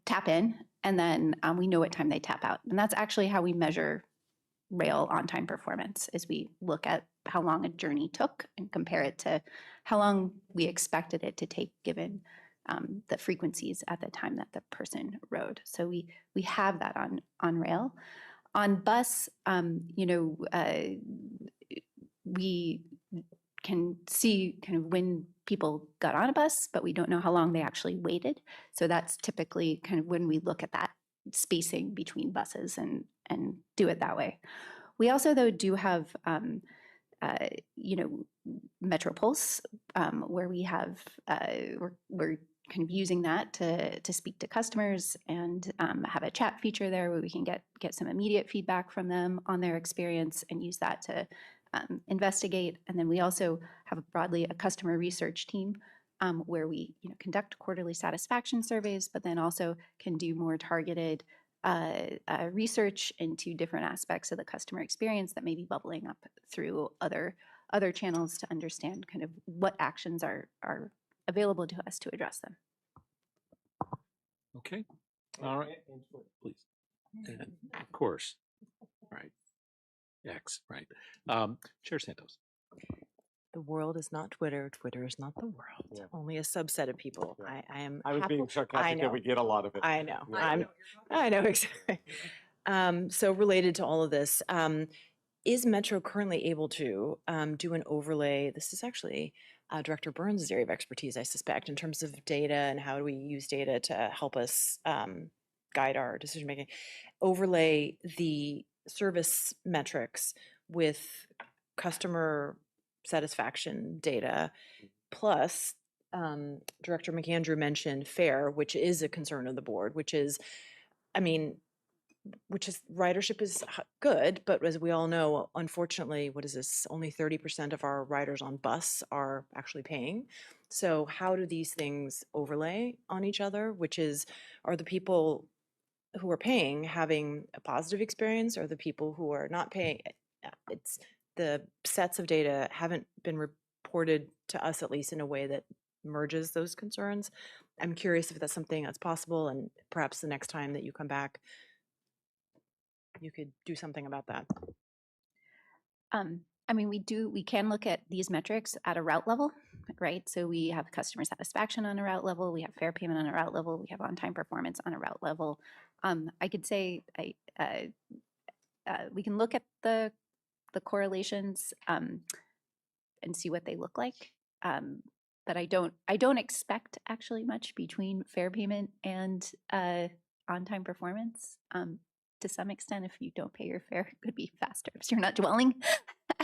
tap in, and then we know what time they tap out. And that's actually how we measure rail on-time performance, is we look at how long a journey took and compare it to how long we expected it to take given the frequencies at the time that the person rode. So we have that on rail. On bus, we can see kind of when people got on a bus, but we don't know how long they actually waited. So that's typically kind of when we look at that spacing between buses and do it that way. We also, though, do have, Metro Pulse, where we have, we're kind of using that to speak to customers and have a chat feature there where we can get some immediate feedback from them on their experience and use that to investigate. And then we also have broadly a customer research team where we conduct quarterly satisfaction surveys, but then also can do more targeted research into different aspects of the customer experience that may be bubbling up through other channels to understand kind of what actions are available to us to address them. Okay. All right. Please. And of course. Right. X, right. Chair Santos. The world is not Twitter. Twitter is not the world. Only a subset of people. I am. I was happy- being sarcastic that we get a lot of it. I know. Yeah. I know exactly. So related to all of this, is Metro currently able to do an overlay? This is actually Director Burns' area of expertise, I suspect, in terms of data and how do we use data to help us guide our decision making. Overlay the service metrics with customer satisfaction data, plus Director McAndrew mentioned fare, which is a concern of the board, which is ridership is good, but as we all know, unfortunately, what is this? Only 30% of our riders on bus are actually paying. So how do these things overlay on each other? Are the people who are paying having a positive experience, or the people who are not paying? It's the sets of data haven't been reported to us, at least in a way that merges those concerns. I'm curious if that's something that's possible, and perhaps the next time that you come back, you could do something about that. We can look at these metrics at a route level, right? So we have customer satisfaction on a route level, we have fare payment on a route level, we have on-time performance on a route level. I could say we can look at the correlations and see what they look like. But I don't expect actually much between fare payment and on-time performance. To some extent, if you don't pay your fare, it could be faster if you're not dwelling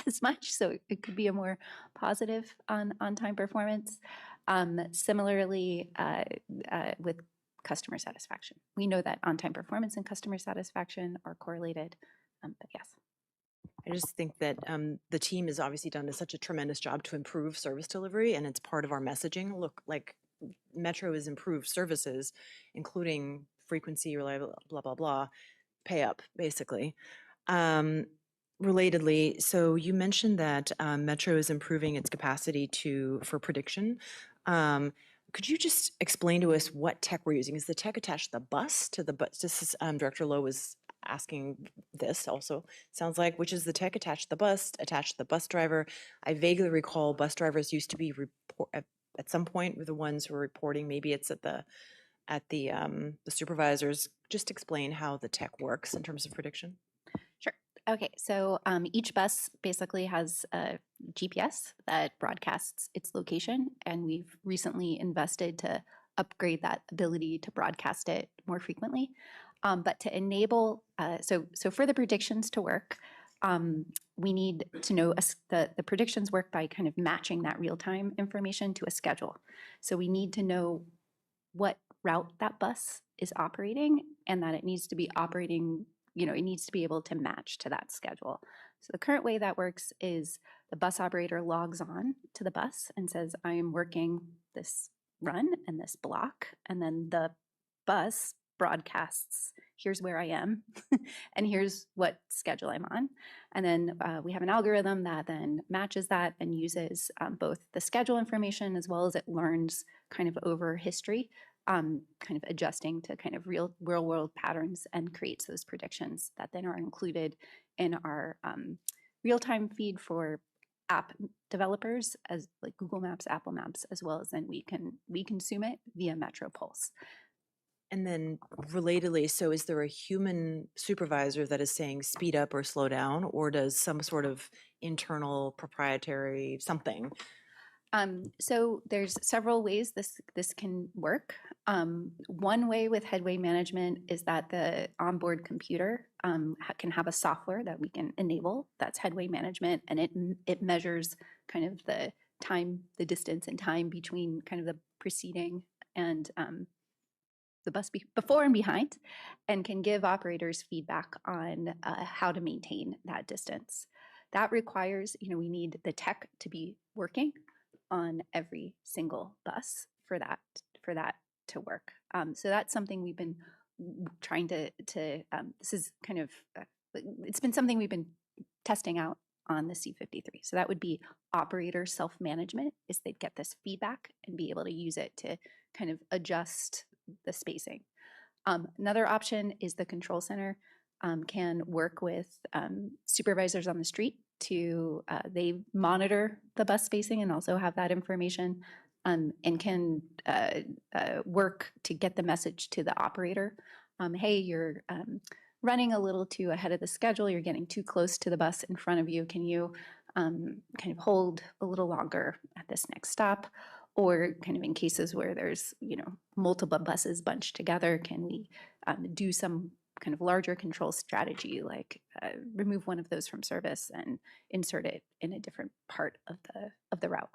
as much. So it could be a more positive on-time performance. Similarly, with customer satisfaction, we know that on-time performance and customer satisfaction are correlated. But yes. I just think that the team has obviously done such a tremendous job to improve service delivery, and it's part of our messaging. Look, like Metro has improved services, including frequency, reliable, blah, blah, blah, pay up, basically. Relatedly, so you mentioned that Metro is improving its capacity for prediction. Could you just explain to us what tech we're using? Is the tech attached to the bus? This is Director Lowe was asking this also, sounds like, which is the tech attached to the bus driver. I vaguely recall bus drivers used to be at some point were the ones who were reporting. Maybe it's at the supervisors. Just explain how the tech works in terms of prediction. Sure. Okay, so each bus basically has a GPS that broadcasts its location, and we've recently invested to upgrade that ability to broadcast it more frequently. But to enable, so for the predictions to work, we need to know the predictions work by kind of matching that real-time information to a schedule. So we need to know what route that bus is operating, and that it needs to be operating, it needs to be able to match to that schedule. So the current way that works is the bus operator logs on to the bus and says, I am working this run and this block, and then the bus broadcasts, here's where I am, and here's what schedule I'm on. And then we have an algorithm that then matches that and uses both the schedule information as well as it learns kind of over history, kind of adjusting to kind of real world patterns, and creates those predictions that then are included in our real-time feed for app developers as like Google Maps, Apple Maps, as well as then we consume it via Metro Pulse. And then relatedly, so is there a human supervisor that is saying speed up or slow down, or does some sort of internal proprietary something? So there's several ways this can work. One way with headway management is that the onboard computer can have a software that we can enable that's headway management, and it measures kind of the time, the distance and time between kind of the preceding and the bus before and behind, and can give operators feedback on how to maintain that distance. That requires, we need the tech to be working on every single bus for that to work. So that's something we've been trying to this is kind of, it's been something we've been testing out on the C53. So that would be operator self-management, is they'd get this feedback and be able to use it to kind of adjust the spacing. Another option is the control center can work with supervisors on the street to, they monitor the bus spacing and also have that information, and can work to get the message to the operator. Hey, you're running a little too ahead of the schedule, you're getting too close to the bus in front of you. Can you kind of hold a little longer at this next stop? Or kind of in cases where there's, multiple buses bunched together, can we do some kind of larger control strategy, like remove one of those from service and insert it in a different part of the route?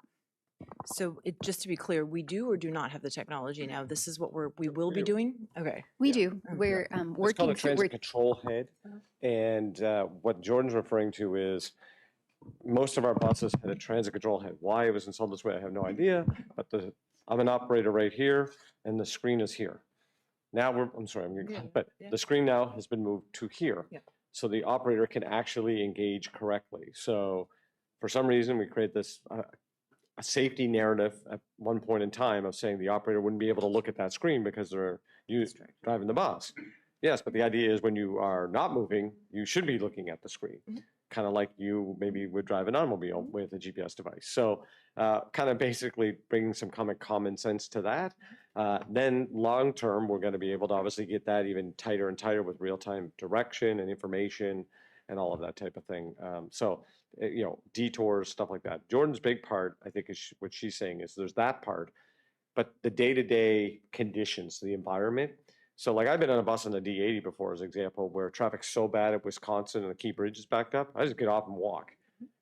So just to be clear, we do or do not have the technology now? This is what we will be doing? Okay. We do. We're It's called working a to transit control head. And what Jordan's referring to is most of our buses had a transit control head. Why it was installed this way, I have no idea. But I'm an operator right here, and the screen is here. Now but the screen now has been moved to here. Yeah. So the operator can actually engage correctly. So for some reason, we create this a safety narrative at one point in time of saying the operator wouldn't be able to look at that screen because they're driving the bus. Yes, but the idea is when you are not moving, you should be looking at the screen. Kind of like you maybe would drive an automobile with a GPS device. So kind of basically bringing some common sense to that. Then long term, we're going to be able to obviously get that even tighter and tighter with real-time direction and information and all of that type of thing. Detours, stuff like that. Jordan's big part, I think, is what she's saying is there's that part, but the day-to-day conditions, the environment. So like I've been on a bus on the D80 before, as an example, where traffic's so bad at Wisconsin and the Key Bridge is backed up, I just get off and walk,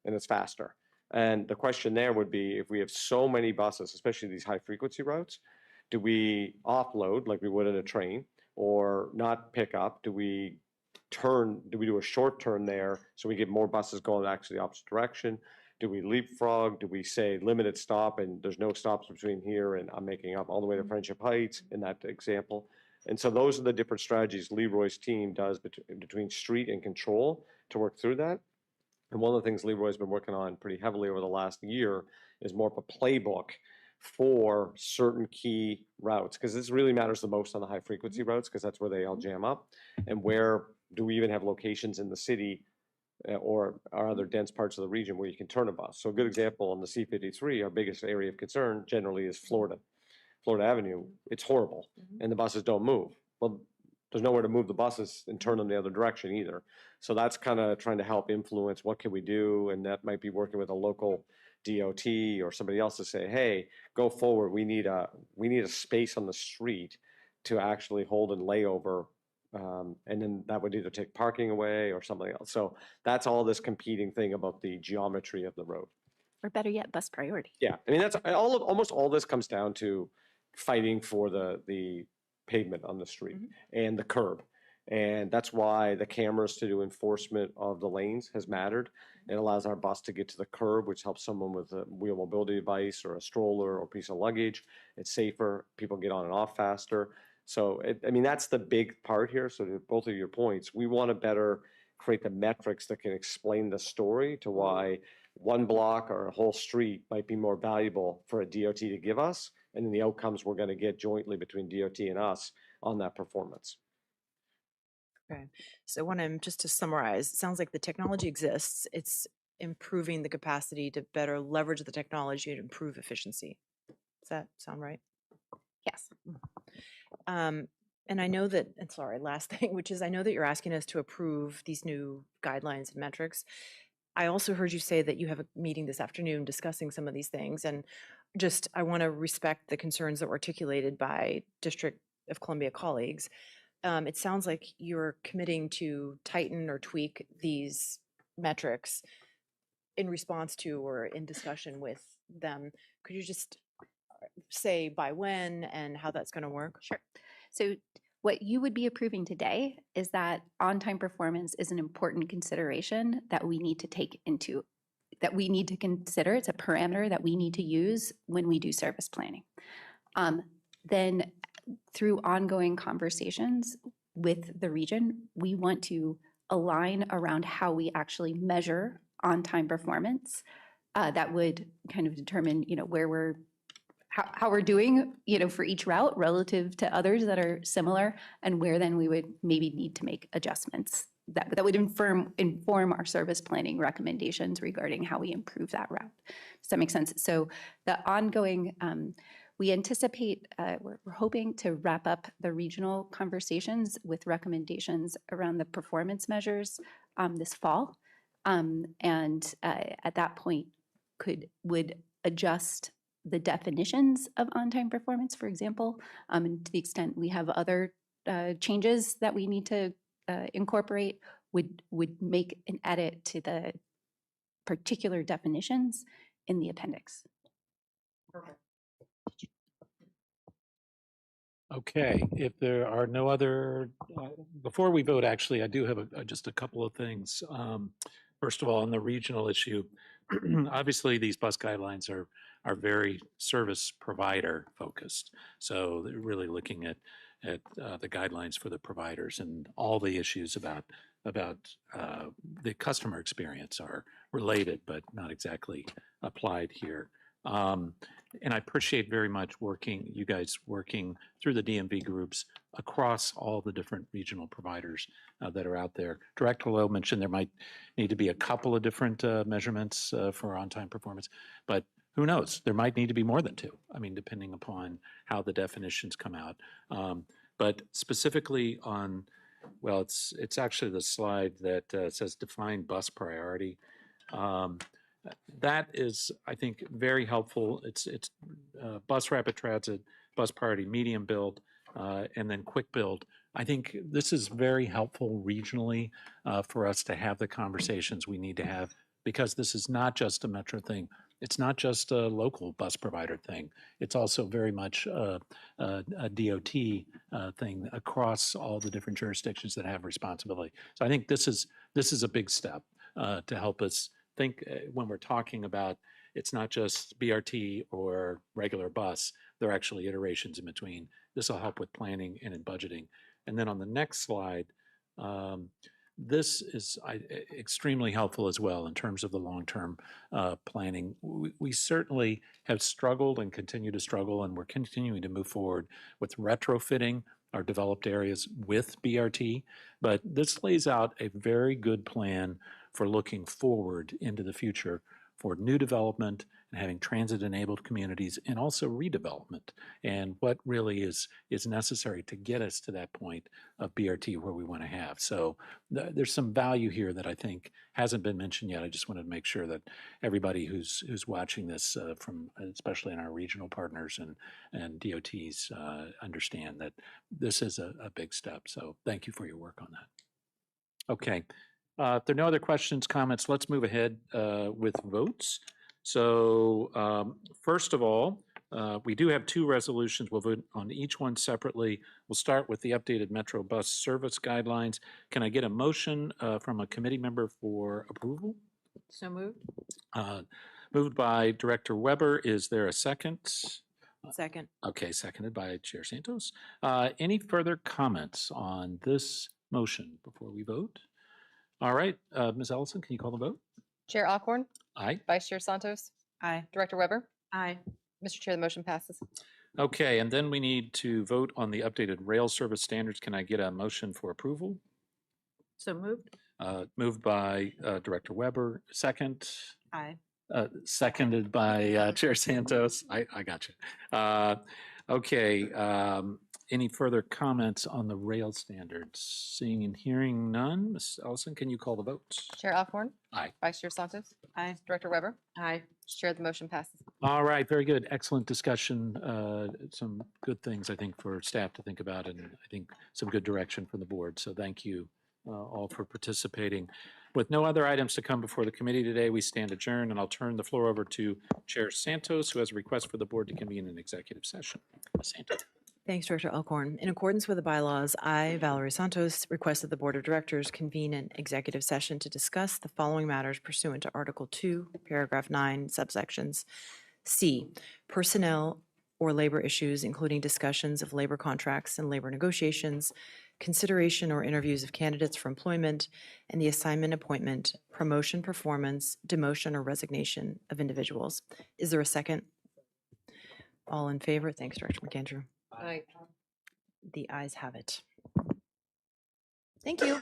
and it's faster. And the question there would be, if we have so many buses, especially these high-frequency routes, do we offload like we would in a train, or not pick up? Do we do a short turn there so we get more buses going actually the opposite direction? Do we leapfrog? Do we say limited stop and there's no stops between here and I'm making up all the way to Friendship Heights in that example? And so those are the different strategies Leroy's team does between street and control to work through that. And one of the things Leroy's been working on pretty heavily over the last year is more of a playbook for certain key routes, because this really matters the most on the high frequency routes, because that's where they all jam up. And where do we even have locations in the city or other dense parts of the region where you can turn a bus? So a good example on the C53, our biggest area of concern generally is Florida Avenue. It's horrible, and the buses don't move. Well, there's nowhere to move the buses and turn them the other direction either. So that's kind of trying to help influence what can we do, and that might be working with a local DOT or somebody else to say, hey, go forward. We need a space on the street to actually hold and layover, and then that would either take parking away or something else. So that's all this competing thing about the geometry of the road. Or better yet, bus priority. Yeah, I mean that's almost all this comes down to fighting for the pavement on the street and the curb. And that's why the cameras to do enforcement of the lanes has mattered. It allows our bus to get to the curb, which helps someone with a wheel mobility device or a stroller or piece of luggage. It's safer. People get on and off faster. So, that's the big part here. So to both of your points, we want to better create the metrics that can explain the story to why one block or a whole street might be more valuable for a DOT to give us, and then the outcomes we're going to get jointly between DOT and us on that performance. Okay, so just to summarize, it sounds like the technology exists. It's improving the capacity to better leverage the technology and improve efficiency. Does that sound right? Yes. And I know that, and sorry, last thing, which is I know that you're asking us to approve these new guidelines and metrics. I also heard you say that you have a meeting this afternoon discussing some of these things. And just, I want to respect the concerns that were articulated by District of Columbia colleagues. It sounds like you're committing to tighten or tweak these metrics in response to or in discussion with them. Could you just say by when and how that's going to work? Sure. So what you would be approving today is that on-time performance is an important consideration that we need to consider. It's a parameter that we need to use when we do service planning. Then through ongoing conversations with the region, we want to align around how we actually measure on-time performance. That would kind of determine, how we're doing, for each route relative to others that are similar, and where then we would maybe need to make adjustments that would inform our service planning recommendations regarding how we improve that route. Does that make sense? So the ongoing, we anticipate, we're hoping to wrap up the regional conversations with recommendations around the performance measures this fall. And at that point would adjust the definitions of on-time performance, for example, and to the extent we have other changes that we need to incorporate, would make an edit to the particular definitions in the appendix. Okay, if there are no other, before we vote, actually, I do have just a couple of things. First of all, on the regional issue, obviously these bus guidelines are very service provider focused. So they're really looking at the guidelines for the providers, and all the issues about the customer experience are related, but not exactly applied here. And I appreciate very much you guys working through the DMV groups across all the different regional providers that are out there. Director Lowe mentioned there might need to be a couple of different measurements for on-time performance, but who knows? There might need to be more than two. I mean, depending upon how the definitions come out. But specifically on, well, it's actually the slide that says define bus priority. That is, I think, very helpful. It's bus rapid transit, bus priority, medium build, and then quick build. I think this is very helpful regionally for us to have the conversations we need to have, because this is not just a Metro thing. It's not just a local bus provider thing. It's also very much a DOT thing across all the different jurisdictions that have responsibility. So I think this is a big step to help us think when we're talking about, it's not just BRT or regular bus, there are actually iterations in between. This will help with planning and in budgeting. And then on the next slide, this is extremely helpful as well in terms of the long-term planning. We certainly have struggled and continue to struggle, and we're continuing to move forward with retrofitting our developed areas with BRT, but this lays out a very good plan for looking forward into the future for new development and having transit-enabled communities, and also redevelopment, and what really is necessary to get us to that point of BRT where we want to have. So there's some value here that I think hasn't been mentioned yet. I just wanted to make sure that everybody who's watching this, from especially in our regional partners and DOTs, understand that this is a big step. So thank you for your work on that. Okay. If there are no other questions, comments, let's move ahead with votes. So first of all, we do have two resolutions. We'll vote on each one separately. We'll start with the updated Metro bus service guidelines. Can I get a motion from a committee member for approval? So moved. Moved by Director Weber. Is there a second? Second. Okay, seconded by Chair Santos. Any further comments on this motion before we vote? All right, Ms. Ellison, can you call the vote? Chair Alcorn? Aye. Vice Chair Santos? Aye. Director Weber? Aye. Mr. Chair, the motion passes. Okay, and then we need to vote on the updated rail service standards. Can I get a motion for approval? So moved. Moved by Director Weber, second. Aye. Seconded by Chair Santos. I got you. Okay, any further comments on the rail standards? Seeing and hearing none. Ms. Ellison, can you call the vote? Chair Alcorn? Aye. Vice Chair Santos? Aye. Director Weber? Aye. Mr. Chair, the motion passes. All right, very good. Excellent discussion. Some good things, I think, for staff to think about, and I think some good direction from the board. So thank you all for participating. With no other items to come before the committee today, we stand adjourned, and I'll turn the floor over to Chair Santos, who has a request for the board to convene an executive session. Ms. Santos. Thanks, Director Alcorn. In accordance with the bylaws, I, Valerie Santos, request that the Board of Directors convene an executive session to discuss the following matters pursuant to Article 2, Paragraph 9, subsections C, personnel or labor issues, including discussions of labor contracts and labor negotiations, consideration or interviews of candidates for employment, and the assignment, appointment, promotion, performance, demotion, or resignation of individuals. Is there a second? All in favor? Thanks, Director McAndrew. Aye. The ayes have it. Thank you.